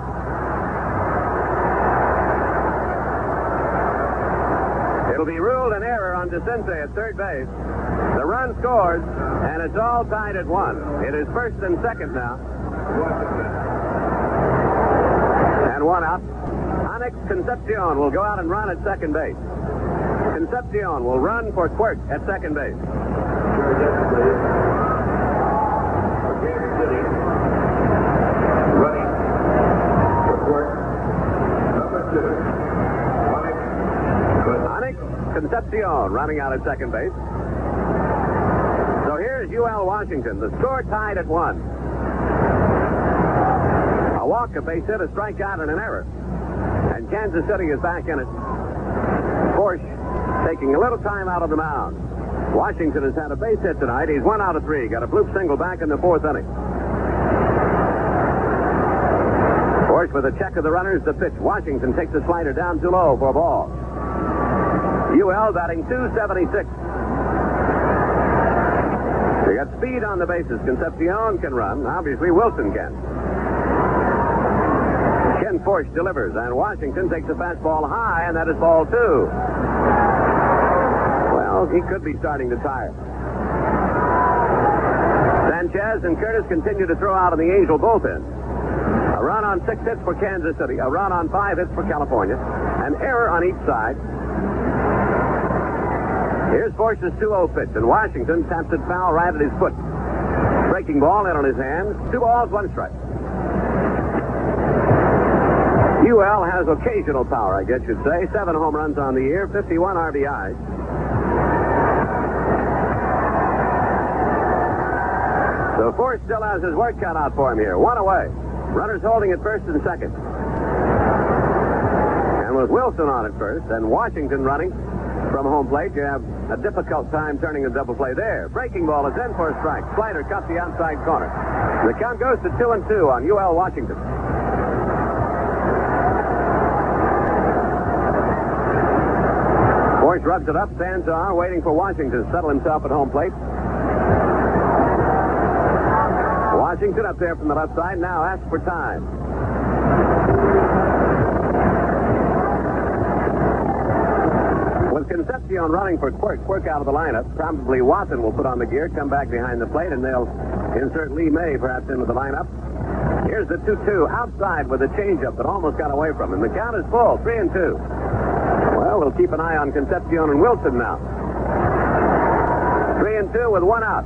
It'll be ruled an error on DeCinces at third base. The run scores, and it's all tied at 1. It is 1st and 2nd now. And 1 out. Onyx Concepcion will go out and run at second base. Concepcion will run for Quirk at second base. Running for Quirk, number 2, Onyx Concepcion running out at second base. So here's UL Washington. The score tied at 1. A walk, a base hit, a strikeout, and an error. And Kansas City is back in it. Force taking a little time out of the mound. Washington has had a base hit tonight. He's 1 out of 3. Got a bloop single back in the 4th inning. Force with a check of the runners, the pitch. Washington takes the slider down too low for a ball. UL batting .276. They got speed on the bases. Concepcion can run. Obviously, Wilson can. Ken Force delivers, and Washington takes a fastball high, and that is ball 2. Well, he could be starting to tire. Sanchez and Curtis continue to throw out in the Angel bullpen. A run on 6 hits for Kansas City, a run on 5 hits for California, an error on each side. Here's Force's 2-0 pitch, and Washington taps it foul right at his foot. Breaking ball in on his hand. 2 balls, 1 strike. UL has occasional power, I guess you'd say. 7 home runs on the year, 51 RBIs. So Force still has his work cut out for him here. 1 away. Runners holding at 1st and 2nd. And with Wilson on at first and Washington running from home plate, you have a difficult time turning a double play there. Breaking ball is in for a strike. Slider cut the outside corner. The count goes to 2-2 on UL Washington. Force rubs it up, stands on, waiting for Washington to settle himself at home plate. Washington up there from the left side now asks for time. With Concepcion running for Quirk out of the lineup, probably Watson will put on the gear, come back behind the plate, and they'll insert Lee May perhaps into the lineup. Here's the 2-2 outside with a changeup that almost got away from him. The count is full, 3-2. Well, we'll keep an eye on Concepcion and Wilson now. 3-2 with 1 out.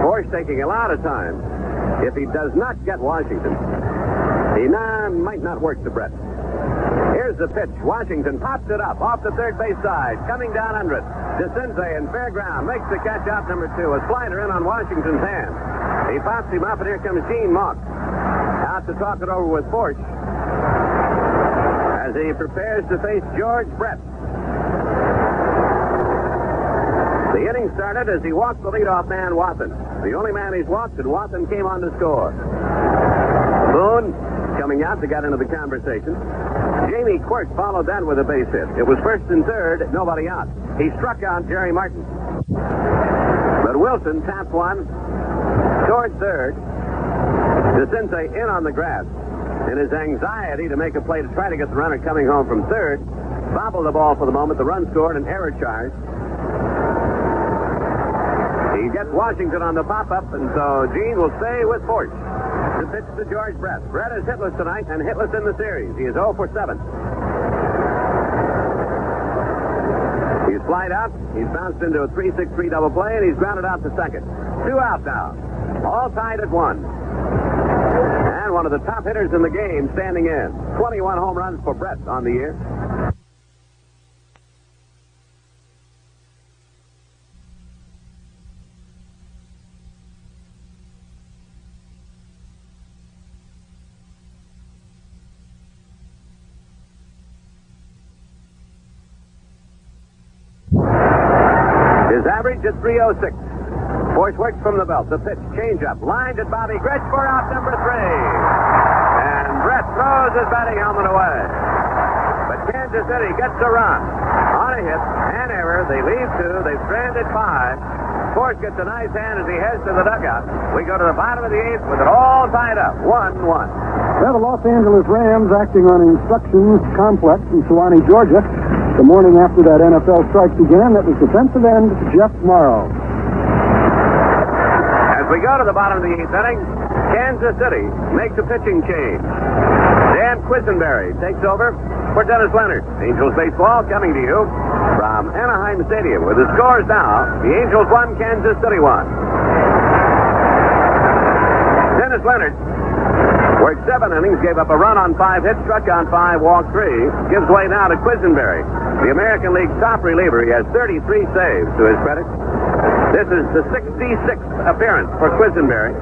Force taking a lot of time. If he does not get Washington, he might not work the Brett. Here's the pitch. Washington pops it up off the third base side. Coming down under it. DeCinces in fair ground. Makes the catch out number 2. A slider in on Washington's hand. He pops him up, and here comes Gene Mauch. Out to talk it over with Forsch as he prepares to face George Brett. The inning started as he walked the leadoff man, Watson. The only man he's walked, and Watson came on to score. Boone coming out to get into the conversation. Jamie Quirk followed that with a base hit. It was first and third, nobody out. He struck out Jerry Martin. But Wilson tapped one toward third. DeCinces in on the grass. In his anxiety to make a play to try to get the runner coming home from third, bobbled the ball for the moment. The run scored, an error charge. He gets Washington on the pop-up, and so Gene will stay with Forsch to pitch to George Brett. Brett is hitless tonight and hitless in the series. He is 0 for 7. He's flied out. He's bounced into a 3-6-3 double play, and he's grounded out to second. 2 out now. All tied at 1. And one of the top hitters in the game standing in. 21 home runs for Brett on the year. His average is 306. Forsch works from the belt. The pitch, changeup, lined at Bobby Grich for out number 3. And Brett throws his batting helmet away. But Kansas City gets a run. On a hit, an error. They leave 2. They've stranded 5. Forsch gets a nice hand as he heads to the dugout. We go to the bottom of the 8th with it all tied up. 1-1. Well, the Los Angeles Rams, acting on Instructions Complex in Sewanee, Georgia, the morning after that NFL strike began, that was defensive end Jeff Morrow. As we go to the bottom of the 8th inning, Kansas City makes a pitching change. Dan Quisenberry takes over for Dennis Leonard. Angels baseball coming to you from Anaheim Stadium, where the scores now, the Angels 1, Kansas City 1. Dennis Leonard worked 7 innings, gave up a run on 5 hits, struck on 5, walked 3. Gives way now to Quisenberry, the American League's top reliever. He has 33 saves to his credit. This is the 66th appearance for Quisenberry.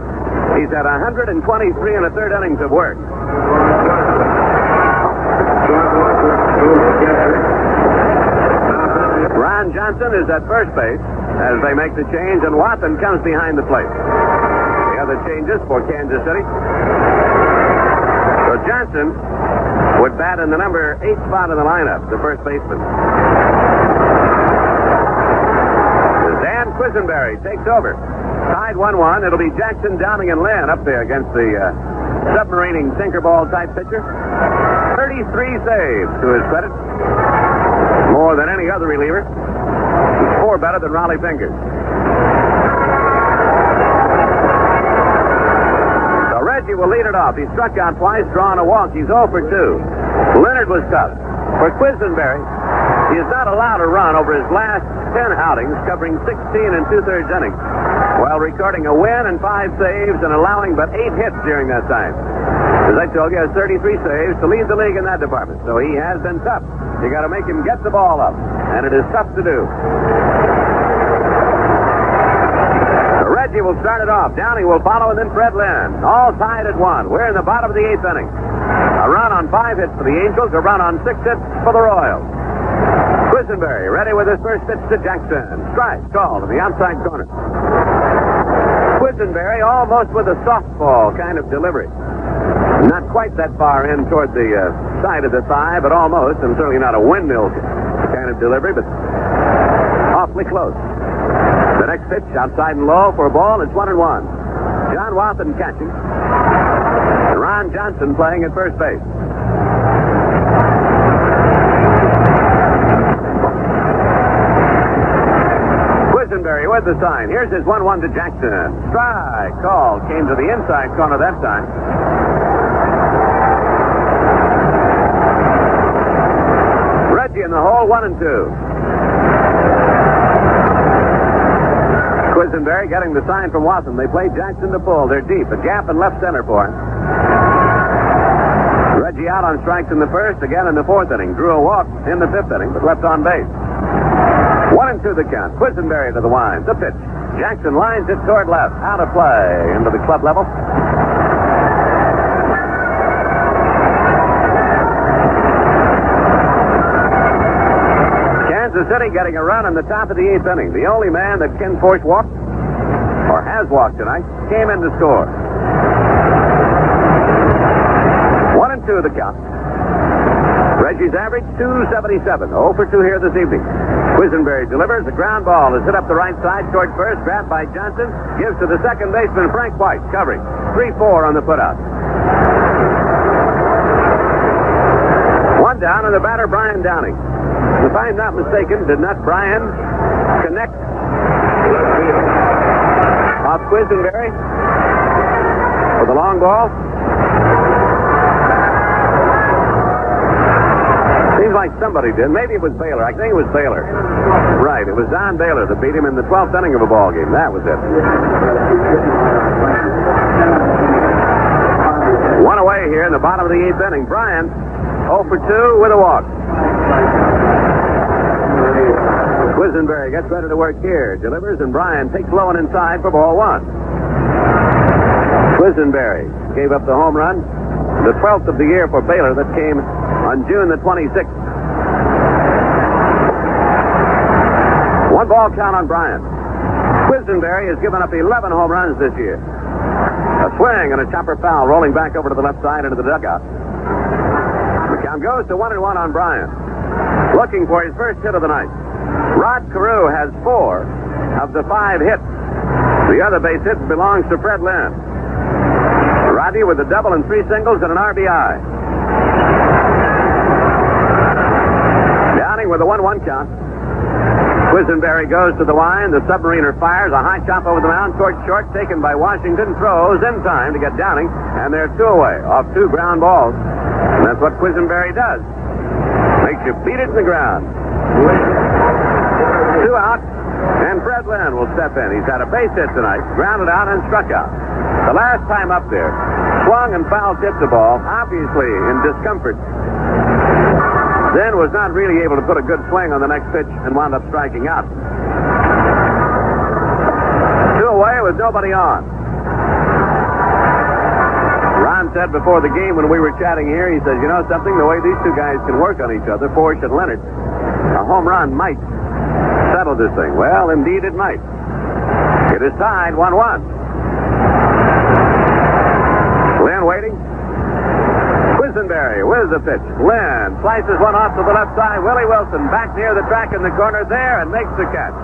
He's had 123 and a third innings of work. Ron Johnson is at first base as they make the change, and Watson comes behind the plate. The other changes for Kansas City. So Johnson would bat in the number 8 spot in the lineup, the first baseman. Dan Quisenberry takes over. Tied 1-1. It'll be Jackson, Downing, and Lynn up there against the submarining tinkerball type pitcher. 33 saves to his credit. More than any other reliever. He's 4 better than Raleigh Fingers. Reggie will lead it off. He struck out twice, drawn a walk. He's 0 for 2. Leonard was tough. For Quisenberry, he is not allowed to run over his last 10 outings, covering 16 and 2/3 innings, while recording a win and 5 saves and allowing but 8 hits during that time. As I told you, he has 33 saves to lead the league in that department. So he has been tough. You got to make him get the ball up, and it is tough to do. Reggie will start it off. Downing will follow, and then Fred Lynn. All tied at 1. We're in the bottom of the 8th inning. A run on 5 hits for the Angels, a run on 6 hits for the Royals. Quisenberry ready with his first pitch to Jackson. Strike called in the outside corner. Quisenberry almost with a softball kind of delivery. Not quite that far in toward the side of the thigh, but almost, and certainly not a windmill kind of delivery, but awfully close. The next pitch, outside and low for a ball. It's 1-1. John Watson catching. And Ron Johnson playing at first base. Quisenberry with the sign. Here's his 1-1 to Jackson. Strike call. Came to the inside corner that time. Reggie in the hole, 1-2. Quisenberry getting the sign from Watson. They play Jackson to pull. They're deep. A gap in left center for him. Reggie out on strikes in the first, again in the fourth inning. Drew a walk in the fifth inning, but left on base. 1-2 the count. Quisenberry to the winds. The pitch. Jackson lines it toward left. Out of play. Into the club level. Kansas City getting a run in the top of the eighth inning. The only man that Ken Force walked, or has walked tonight, came in to score. 1-2 the count. Reggie's average, 277. 0 for 2 here this evening. Quisenberry delivers. The ground ball is hit up the right side toward first. Grabbed by Johnson. Gives to the second baseman, Frank White. Covering. 3-4 on the putout. One down, and the batter, Brian Downing. If I'm not mistaken, did not Brian connect off Quisenberry with a long ball? Seems like somebody did. Maybe it was Baylor. I think it was Baylor. Right. It was Don Baylor that beat him in the 12th inning of a ball game. That was it. One away here in the bottom of the eighth inning. Bryant 0 for 2 with a walk. Quisenberry gets ready to work here. Delivers, and Bryant takes low and inside for ball one. Quisenberry gave up the home run. The 12th of the year for Baylor that came on June the 26th. One ball count on Bryant. Quisenberry has given up 11 home runs this year. A swing and a chopper foul rolling back over to the left side into the dugout. The count goes to 1-1 on Bryant. Looking for his first hit of the night. Rod Carew has 4 of the 5 hits. The other base hit belongs to Fred Lynn. Rodney with a double and 3 singles and an RBI. Downing with a 1-1 count. Quisenberry goes to the line. The submariner fires a high chop over the mound towards short, taken by Washington. Throws in time to get Downing, and they're 2 away off 2 ground balls. And that's what Quisenberry does. Makes you beat it in the ground. 2 out, and Fred Lynn will step in. He's had a base hit tonight, grounded out and struck out. The last time up there, swung and foul tipped the ball, obviously in discomfort. Then was not really able to put a good swing on the next pitch and wound up striking out. 2 away with nobody on. Ron said before the game when we were chatting here, he says, you know something, the way these 2 guys can work on each other, Force and Leonard, a home run might settle this thing. Well, indeed it might. It is tied 1-1. Lynn waiting. Quisenberry with the pitch. Lynn slices one off to the left side. Willie Wilson back near the track in the corner there and makes the catch.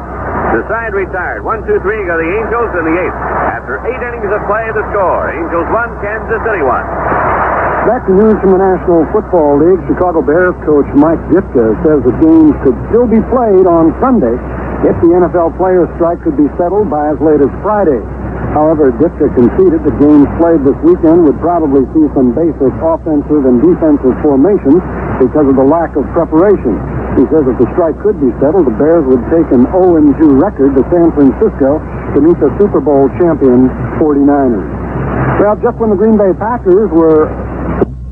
The side retired. 1-2-3 go the Angels in the 8th. After 8 innings of play, the score. Angels 1, Kansas City 1. Back to news from the National Football League. Chicago Bears coach Mike Ditka says the games could still be played on Sunday if the NFL players' strike could be settled by as late as Friday. However, Ditka conceded that games played this weekend would probably see some basic offensive and defensive formations because of the lack of preparation. He says if the strike could be settled, the Bears would take an 0-2 record to San Francisco to meet the Super Bowl champion 49ers. Well, just when the Green Bay Packers were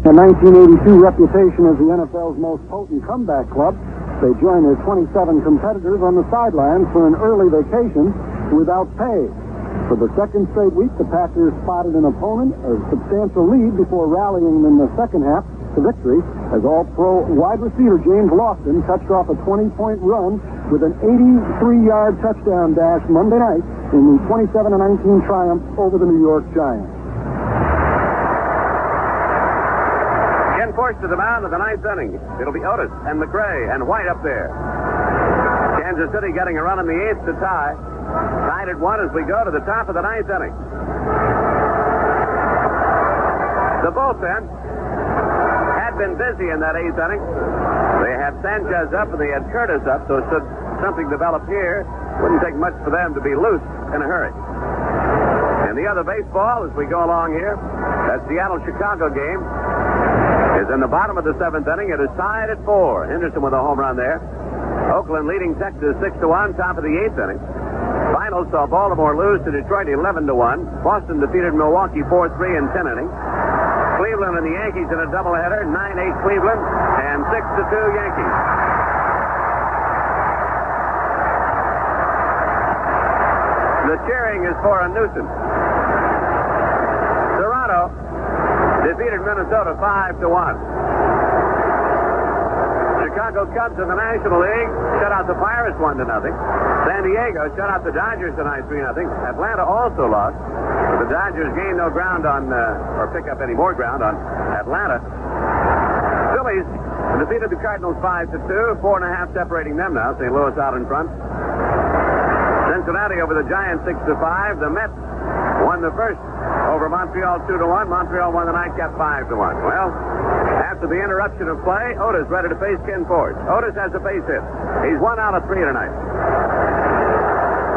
a 1982 reputation as the NFL's most potent comeback club, they joined their 27 competitors on the sidelines for an early vacation without pay. For the second straight week, the Packers spotted an opponent a substantial lead before rallying in the second half to victory as All-Pro wide receiver James Lofton touched off a 20-point run with an 83-yard touchdown dash Monday night in the 27-19 triumph over the New York Giants. Ken Force to the mound of the 9th inning. It'll be Otis and McRae and White up there. Kansas City getting a run in the 8th to tie. Tied at 1 as we go to the top of the 9th inning. The bullpen had been busy in that 8th inning. They had Sanchez up and they had Curtis up, so should something develop here, wouldn't take much for them to be loose in a hurry. And the other baseball, as we go along here, that Seattle-Chicago game is in the bottom of the 7th inning. It is tied at 4. Henderson with a home run there. Oakland leading Texas 6-1, top of the 8th inning. Final Cardinals saw Baltimore lose to Detroit 11-1. Boston defeated Milwaukee 4-3 in 10 innings. Cleveland and the Yankees in a doubleheader, 9-8 Cleveland and 6-2 Yankees. The cheering is for a nuisance. Toronto defeated Minnesota 5-1. Chicago Cubs in the National League shut out the Pirates 1-0. San Diego shut out the Dodgers tonight 3-0. Atlanta also lost. But the Dodgers gained no ground on, or pick up any more ground on Atlanta. Phillies defeated the Cardinals 5-2, 4.5 separating them now. St. Louis out in front. Cincinnati over the Giants 6-5. The Mets won the first over Montreal 2-1. Montreal won the nightcap 5-1. Well, after the interruption of play, Otis ready to face Ken Forge. Otis has a base hit. He's 1 out of 3 tonight.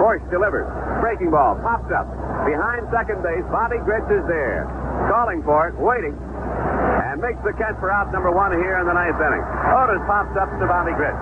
Forge delivers. Breaking ball. Pops up. Behind second base, Bobby Grich is there. Calling for it. Waiting. And makes the catch for out number 1 here in the 9th inning. Otis pops up to Bobby Grich.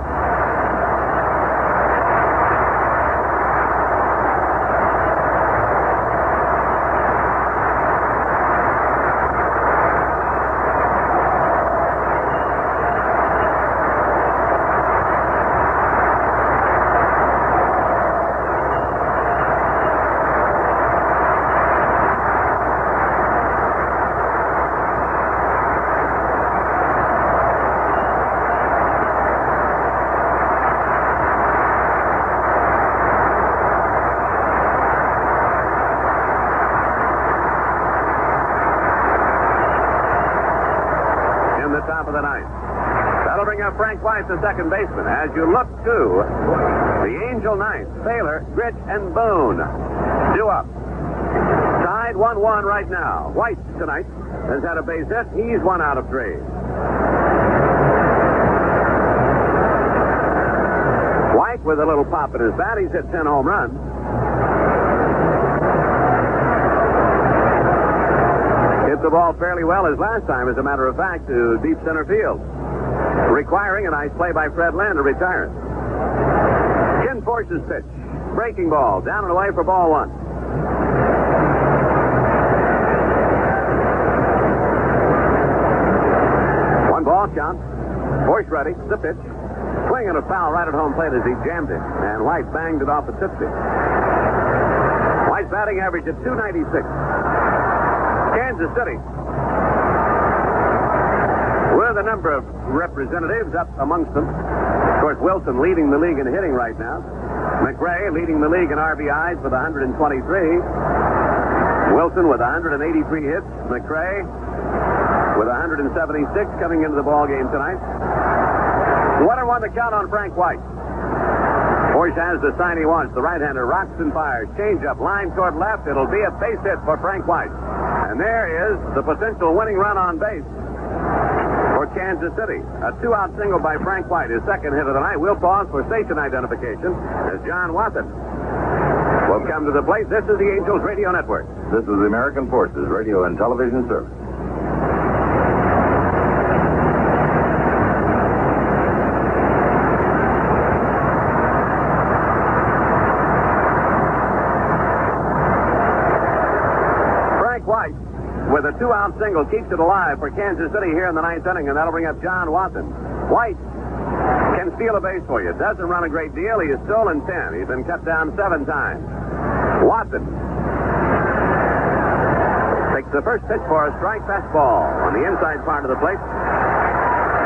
Frank White, the second baseman. As you look to the Angel ninth, Baylor, Grich, and Boone due up. Tied 1-1 right now. White tonight has had a base hit. He's 1 out of 3. White with a little pop in his bat. He's hit 10 home runs. Hit the ball fairly well as last time, as a matter of fact, to deep center field, requiring a nice play by Fred Lynn to retire it. Ken Force's pitch. Breaking ball. Down and away for ball 1. One ball count. Force ready. The pitch. Swing and a foul right at home plate as he jammed it. And White banged it off the tipsy. White's batting average at .296. Kansas City, with a number of representatives up amongst them. Of course, Wilson leading the league in hitting right now. McRae leading the league in RBIs with 123. Wilson with 183 hits. McRae with 176 coming into the ball game tonight. 1-1 to count on Frank White. Force has the sign he wants. The right-hander rocks and fires. Change up, line toward left. It'll be a base hit for Frank White. And there is the potential winning run on base for Kansas City. A 2-out single by Frank White, his second hit of the night. We'll pause for station identification as John Watson will come to the plate. This is the Angels Radio Network. This is the American Forces Radio and Television Service. White, with a 2-out single, keeps it alive for Kansas City here in the 9th inning, and that'll bring up John Watson. White can steal a base for you. Doesn't run a great deal. He has stolen 10. He's been cut down 7 times. Watson takes the first pitch for a strike fastball on the inside part of the plate.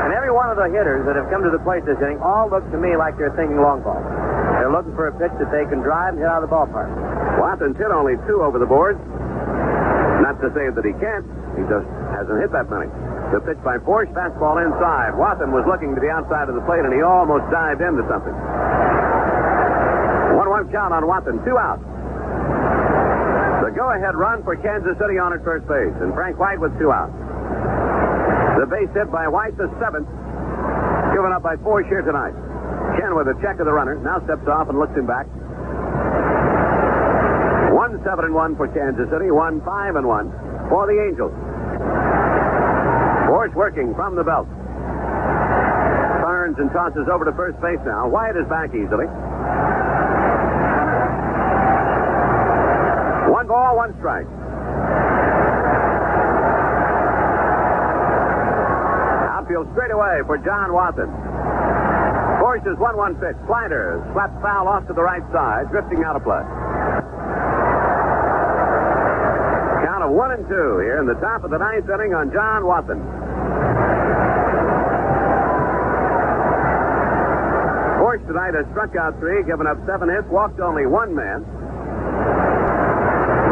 And every one of the hitters that have come to the plate this inning all look to me like they're thinking long ball. They're looking for a pitch that they can drive and hit out of the ballpark. Watson's hit only 2 over the boards. Not to say that he can't. He just hasn't hit that many. The pitch by Force, fastball inside. Watson was looking to the outside of the plate, and he almost dived into something. 1-1 count on Watson. 2 outs. The go-ahead run for Kansas City on at first base, and Frank White with 2 outs. The base hit by White, the 7th, given up by Force here tonight. Ken with a check of the runner, now steps off and looks him back. 1-7-1 for Kansas City, 1-5-1 for the Angels. Force working from the belt. Turns and tosses over to first base now. White is back easily. 1 ball, 1 strike. Outfield straight away for John Watson. Forces 1-1 pitch. Slider slaps foul off to the right side, drifting out of play. Count of 1-2 here in the top of the 9th inning on John Watson. Force tonight has struck out 3, given up 7 hits, walked only 1 man.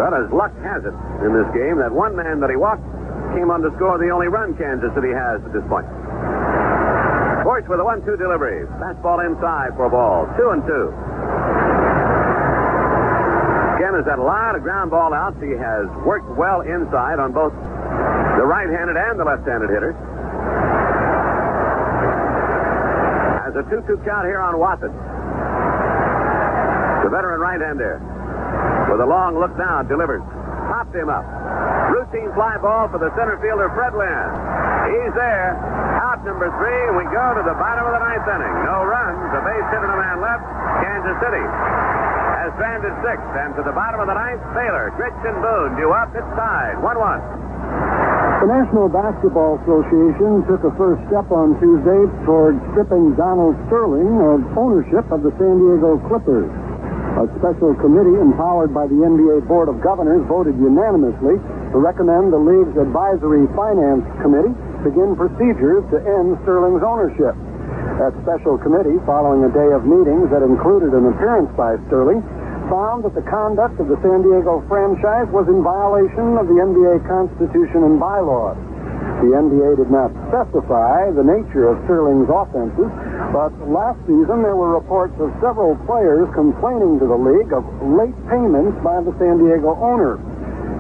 But as luck has it in this game, that 1 man that he walked came on to score the only run Kansas City has at this point. Force with a 1-2 delivery. Fastball inside for a ball. 2-2. Ken has had a lot of ground ball outs. He has worked well inside on both the right-handed and the left-handed hitters. Has a 2-2 count here on Watson. The veteran right-hander with a long look down delivers. Popped him up. Routine fly ball for the center fielder, Fred Lynn. He's there. Out number 3, and we go to the bottom of the 9th inning. No runs, a base hit and a man left. Kansas City has stranded 6th, and to the bottom of the 9th, Baylor, Grich, and Boone due up. It's tied, 1-1. The National Basketball Association took a first step on Tuesday toward stripping Donald Sterling of ownership of the San Diego Clippers. A special committee empowered by the NBA Board of Governors voted unanimously to recommend the league's Advisory Finance Committee begin procedures to end Sterling's ownership. That special committee, following a day of meetings that included an appearance by Sterling, found that the conduct of the San Diego franchise was in violation of the NBA Constitution and bylaws. The NBA did not specify the nature of Sterling's offenses, but last season there were reports of several players complaining to the league of late payments by the San Diego owner.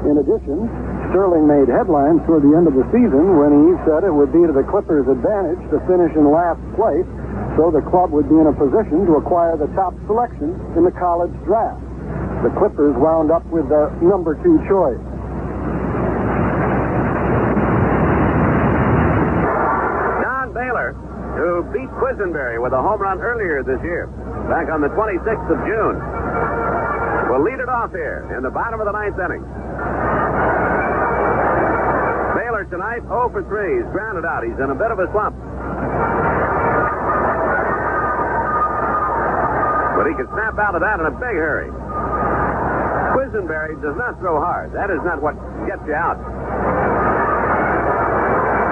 In addition, Sterling made headlines toward the end of the season when he said it would be to the Clippers' advantage to finish in last place, so the club would be in a position to acquire the top selection in the college draft. The Clippers wound up with the number 2 choice. Don Baylor, who beat Quisenberry with a home run earlier this year, back on the 26th of June, will lead it off here in the bottom of the 9th inning. Baylor tonight 0 for 3. He's grounded out. He's in a bit of a slump. But he can snap out of that in a big hurry. Quisenberry does not throw hard. That is not what gets you out.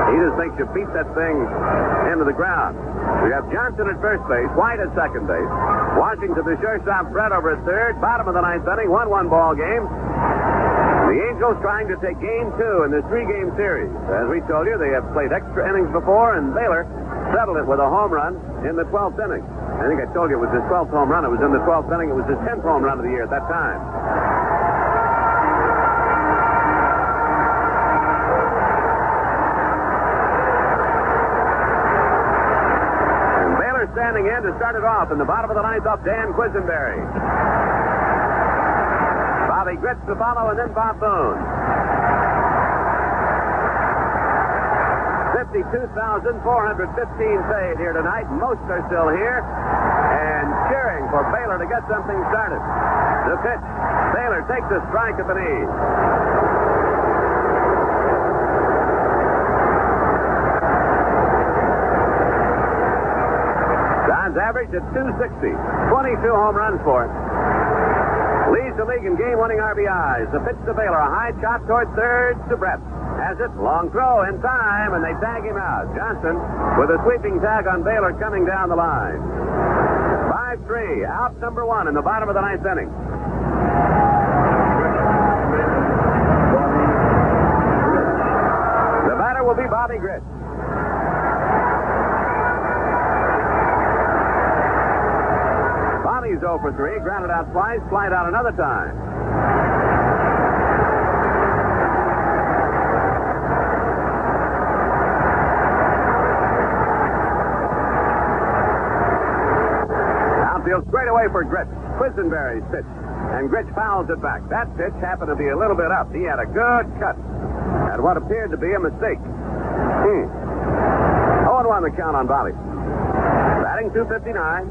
He just thinks you beat that thing into the ground. We have Johnson at first base, White at second base, Washington the shortstop, Fred over at third. Bottom of the 9th inning, 1-1 ball game. The Angels trying to take game 2 in this 3-game series. As we told you, they have played extra innings before, and Baylor settled it with a home run in the 12th inning. I think I told you it was his 12th home run. It was in the 12th inning. It was his 10th home run of the year at that time. And Baylor standing in to start it off in the bottom of the 9th up Dan Quisenberry. Bobby Grits to follow, and then Bob Boone. 52,415 paid here tonight. Most are still here and cheering for Baylor to get something started. The pitch. Baylor takes a strike at the knee. Don's average at 260. 22 home runs for it. Leads the league in game-winning RBIs. The pitch to Baylor. A high chop toward third to Brett. Has it. Long throw in time, and they tag him out. Johnson with a sweeping tag on Baylor coming down the line. 5-3. Out number 1 in the bottom of the 9th inning. The batter will be Bobby Grits. Bobby's 0 for 3. Grounded out twice. Flied out another time. Straight away for Grich. Quisenberry's pitch. And Grich fouls it back. That pitch happened to be a little bit up. He had a good cut at what appeared to be a mistake. 0-1 the count on Bobby. Batting .259.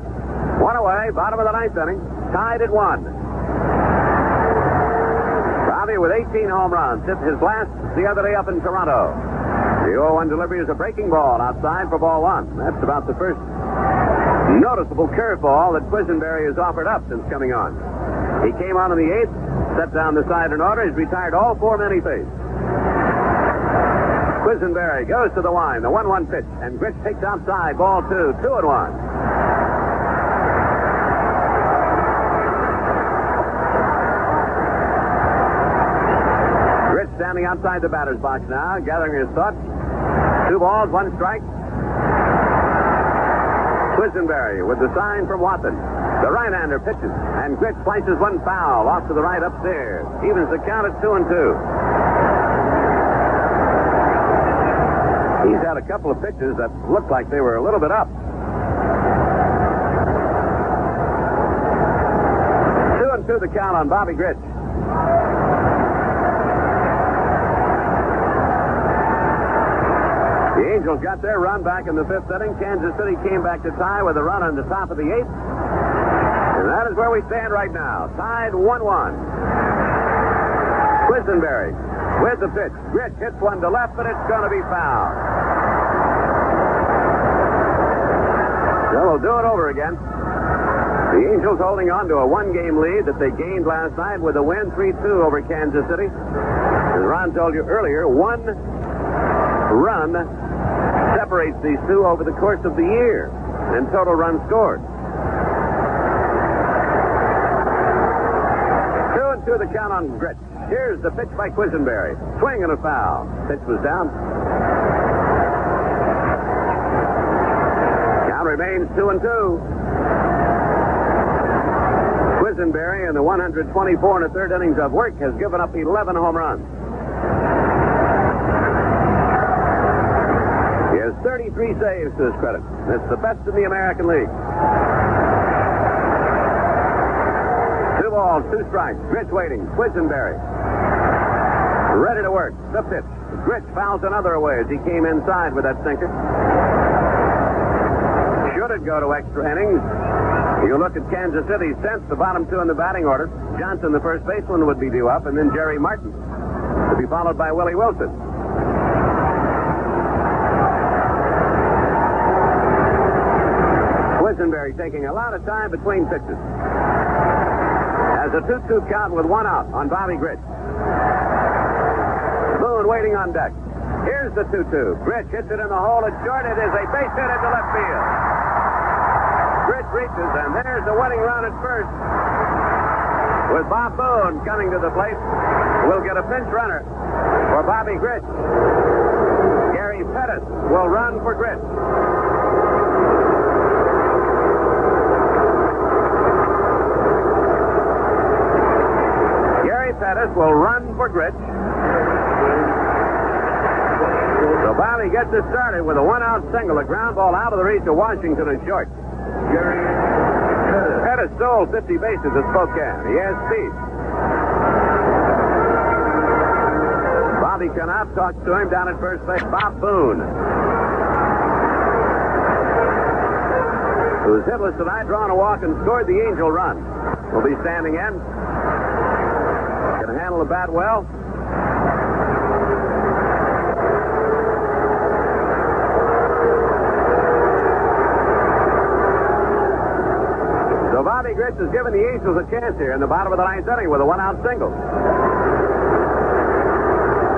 1 away. Bottom of the 9th inning. Tied at 1. City with 18 home runs. Hit his last the other day up in Toronto. The 0-1 delivery is a breaking ball outside for ball one. That's about the first noticeable curveball that Quisenberry has offered up since coming on. He came on in the 8th, set down the side in order. He's retired all 4 men he faced. Quisenberry goes to the line, the 1-1 pitch, and Gritch takes outside, ball 2, 2-1. Gritch standing outside the batter's box now, gathering his thoughts. 2 balls, 1 strike. Quisenberry with the sign from Watson. The right-hander pitches, and Gritch slices one foul off to the right upstairs. Evens the count at 2-2. He's had a couple of pitches that looked like they were a little bit up. 2-2 the count on Bobby Gritch. The Angels got their run back in the 5th inning. Kansas City came back to tie with a run on the top of the 8th. And that is where we stand right now. Tied 1-1. Quisenberry with the pitch. Gritch hits one to left, but it's going to be foul. So we'll do it over again. The Angels holding on to a 1-game lead that they gained last night with a win 3-2 over Kansas City. As Ron told you earlier, 1 run separates these two over the course of the year in total runs scored. 2-2 the count on Gritch. Here's the pitch by Quisenberry. Swing and a foul. Pitch was down. Count remains 2-2. Quisenberry in the 124 1/3 innings of work has given up 11 home runs. He has 33 saves to his credit. That's the best in the American League. 2 balls, 2 strikes. Gritch waiting. Quisenberry ready to work. The pitch. Gritch fouls another away as he came inside with that sinker. Should it go to extra innings? You look at Kansas City, since the bottom 2 in the batting order. Johnson, the first baseman, would be due up, and then Jerry Martin, to be followed by Willie Wilson. Quisenberry taking a lot of time between pitches. Has a 2-2 count with 1 out on Bobby Gritch. Boone waiting on deck. Here's the 2-2. Gritch hits it in the hole. It's short. It is a base hit into left field. Gritch reaches, and there's the winning run at first. With Bob Boone coming to the plate, we'll get a pinch runner for Bobby Gritch. Gary Pettis will run for Gritch. Gary Pettis will run for Gritch. So Bobby gets it started with a 1-out single, a ground ball out of the reach of Washington and short. Pettis stole 50 bases at Spokane. He has speed. Bobby Cannot talks to him down at first base. Bob Boone, who's hitless tonight, drawn a walk and scored the Angel run, will be standing in. Can handle the bat well. So Bobby Gritch has given the Angels a chance here in the bottom of the 9th inning with a 1-out single.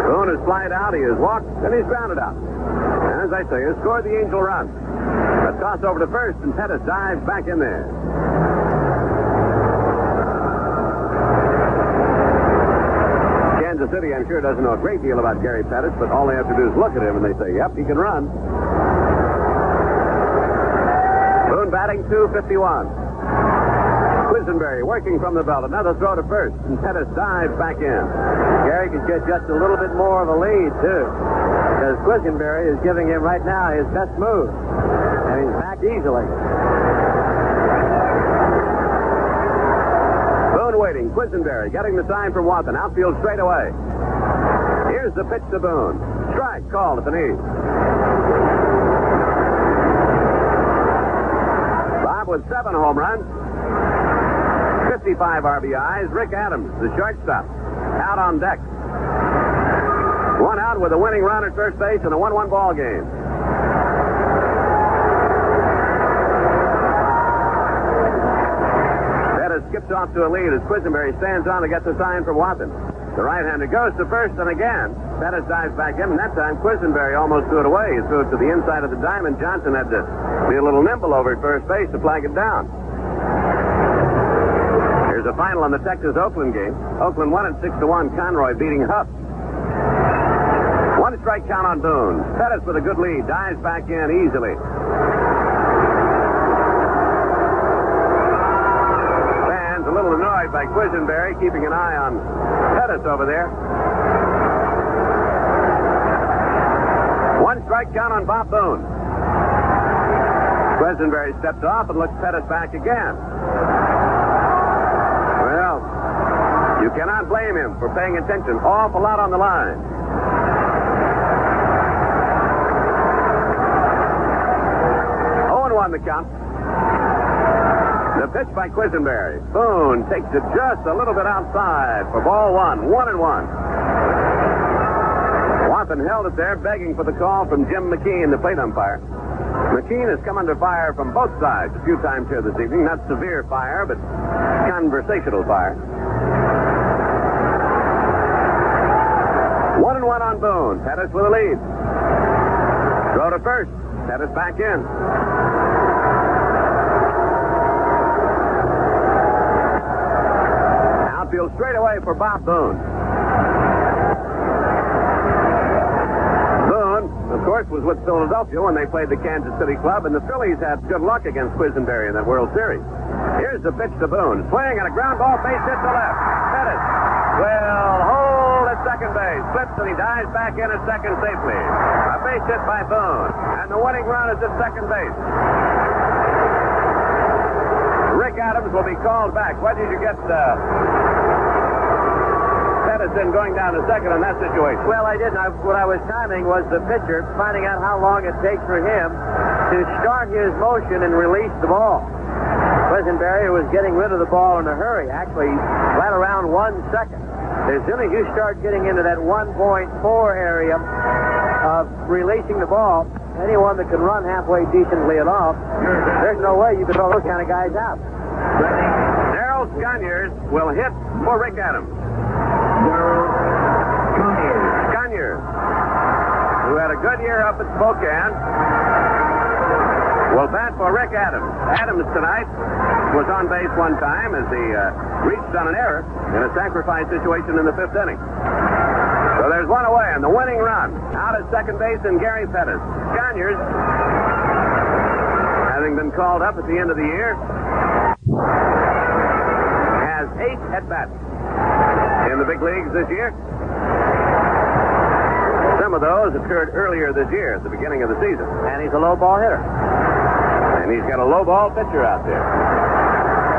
Boone has flied out, he has walked, and he's grounded out. And as I say, has scored the Angel run. A toss over to first, and Pettis dives back in there. Kansas City, I'm sure, doesn't know a great deal about Gary Pettis, but all they have to do is look at him and they say, yep, he can run. Boone batting .251. Quisenberry working from the belt. Another throw to first, and Pettis dives back in. Gary could get just a little bit more of a lead, too, because Quisenberry is giving him right now his best move, and he's back easily. Boone waiting. Quisenberry getting the sign from Watson. Outfield straight away. Here's the pitch to Boone. Strike called at the knee. Bob with 7 home runs. 55 RBIs. Rick Adams, the shortstop. out on deck. One out with a winning run at first base and a 1-1 ball game. Pettis skips off to a lead as Quisenberry stands on to get the sign from Watson. The right-hander goes to first, and again, Pettis dives back in, and that time Quisenberry almost threw it away. He threw it to the inside of the diamond. Johnson had to be a little nimble over at first base to flag it down. Here's a final on the Texas-Oakland game. Oakland won it 6-1. Conroy beating Huff. One strike count on Boone. Pettis with a good lead. Dives back in easily. Fans a little annoyed by Quisenberry keeping an eye on Pettis over there. One strike count on Bob Boone. Quisenberry steps off and looks Pettis back again. Well, you cannot blame him for paying attention. Awful lot on the line. The count. The pitch by Quisenberry. Boone takes it just a little bit outside for ball one. 1-1. Watson held it there, begging for the call from Jim McKean, the plate umpire. McKean has come under fire from both sides a few times here this evening. Not severe fire, but conversational fire. 1-1 on Boone. Pettis with a lead. Throw to first. Pettis back in. Outfield straight away for Bob Boone. Boone, of course, was with Philadelphia when they played the Kansas City Club, and the Phillies had good luck against Quisenberry in that World Series. Here's the pitch to Boone. Swing and a ground ball, base hit to left. Pettis will hold at second base. Flips and he dives back in at second safely. A base hit by Boone. And the winning run is at second base. Rick Adams will be called back. What did you get Pettis in going down to second in that situation? Well, I didn't. What I was timing was the pitcher, finding out how long it takes for him to start his motion and release the ball. Quisenberry was getting rid of the ball in a hurry, actually right around 1 second. As soon as you start getting into that 1.4 area of releasing the ball, anyone that can run halfway decently at all, there's no way you can throw those kind of guys out. Darrell Sconyers will hit for Rick Adams. Sconyers, who had a good year up at Spokane, will bat for Rick Adams. Adams tonight was on base one time as he reached on an error in a sacrifice situation in the fifth inning. So there's one away, and the winning run out at second base in Gary Pettis. Sconyers, having been called up at the end of the year, has 8 at-bats in the big leagues this year. Some of those occurred earlier this year at the beginning of the season. And he's a low ball hitter. And he's got a low ball pitcher out there.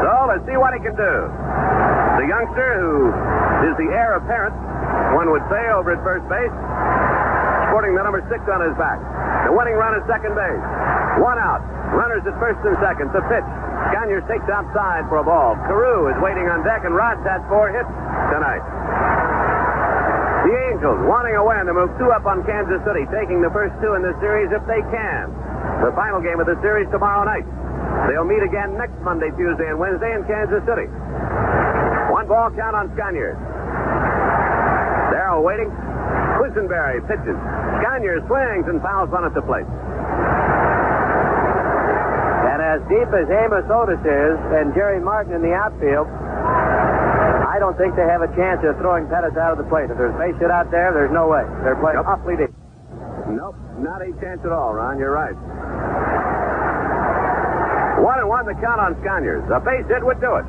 So let's see what he can do. The youngster who is the heir apparent, one would say, over at first base, sporting the number 6 on his back. The winning run is second base. 1 out. Runners at first and second. The pitch. Sconyers takes outside for a ball. Carew is waiting on deck, and Rod's had 4 hits tonight. The Angels wanting a win to move 2 up on Kansas City, taking the first 2 in this series if they can. The final game of the series tomorrow night. They'll meet again next Monday, Tuesday, and Wednesday in Kansas City. 1 ball count on Sconyers. Darrell waiting. Quisenberry pitches. Sconyers swings and fouls one at the plate. And as deep as Amos Otis is and Jerry Martin in the outfield, I don't think they have a chance of throwing Pettis out of the plate. If there's base hit out there, there's no way. They're playing awfully deep. Nope, not a chance at all, Ron. You're right. 1-1 the count on Sconyers. A base hit would do it.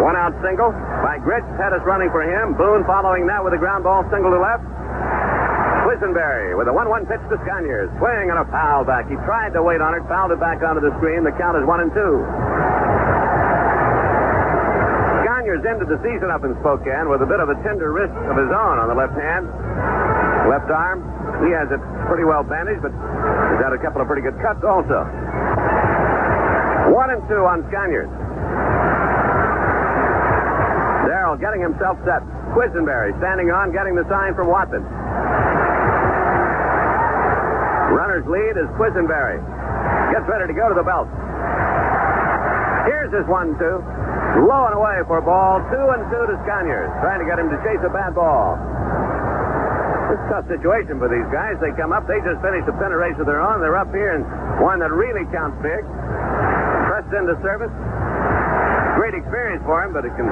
1-out single by Gritch. Pettis running for him. Boone following that with a ground ball single to left. Quisenberry with a 1-1 pitch to Sconyers. Swing and a foul back. He tried to wait on it, fouled it back onto the screen. The count is 1-2. Sconyers ended the season up in Spokane with a bit of a tender wrist of his own on the left hand. Left arm. He has it pretty well bandaged, but he's had a couple of pretty good cuts also. 1-2 on Sconyers. field, getting himself set. Quisenberry standing on, getting the sign from Watson. Runner's lead is Quisenberry. Gets ready to go to the belt. Here's his 1-2. Low and away for ball. 2-2 to Scaniers. Trying to get him to chase a bad ball. It's a tough situation for these guys. They come up. They just finished a pennant race of their own. They're up here in one that really counts big. Pressed into service. Great experience for him, but it can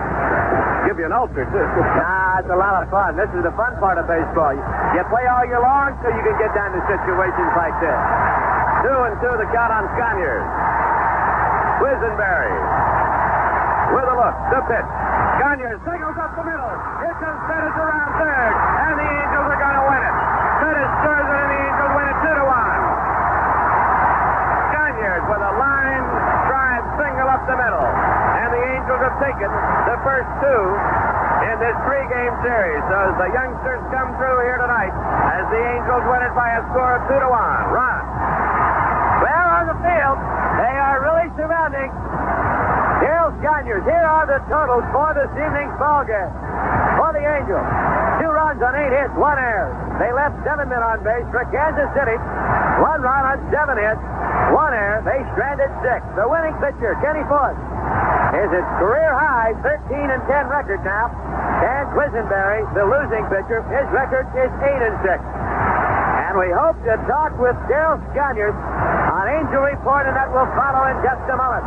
give you an ulcer, too. Nah, it's a lot of fun. This is the fun part of baseball. You play all year long so you can get down to situations like this. 2-2 the count on Scaniers. Quisenberry. With a look. The pitch. Scaniers signals up the middle. Here comes Pettis around third. And the Angels are going to win it. Pettis scores it, and the Angels win it 2-1. Scaniers with a line drive single up the middle. And the Angels have taken the first two in this three-game series. So as the youngsters come through here tonight, as the Angels win it by a score of 2-1. Ron. Well, on the field, they are really surrounding Darryl Scaniers. Here are the totals for this evening's ball game. For the Angels, 2 runs on 8 hits, 1 error. They left 7 men on base. For Kansas City, 1 run on 7 hits, 1 error. They stranded 6. The winning pitcher, Kenny Ford, is its career high 13-10 record now. Dan Quisenberry, the losing pitcher, his record is 8-6. And we hope to talk with Darryl Scaniers on Angel Report, and that will follow in just a moment.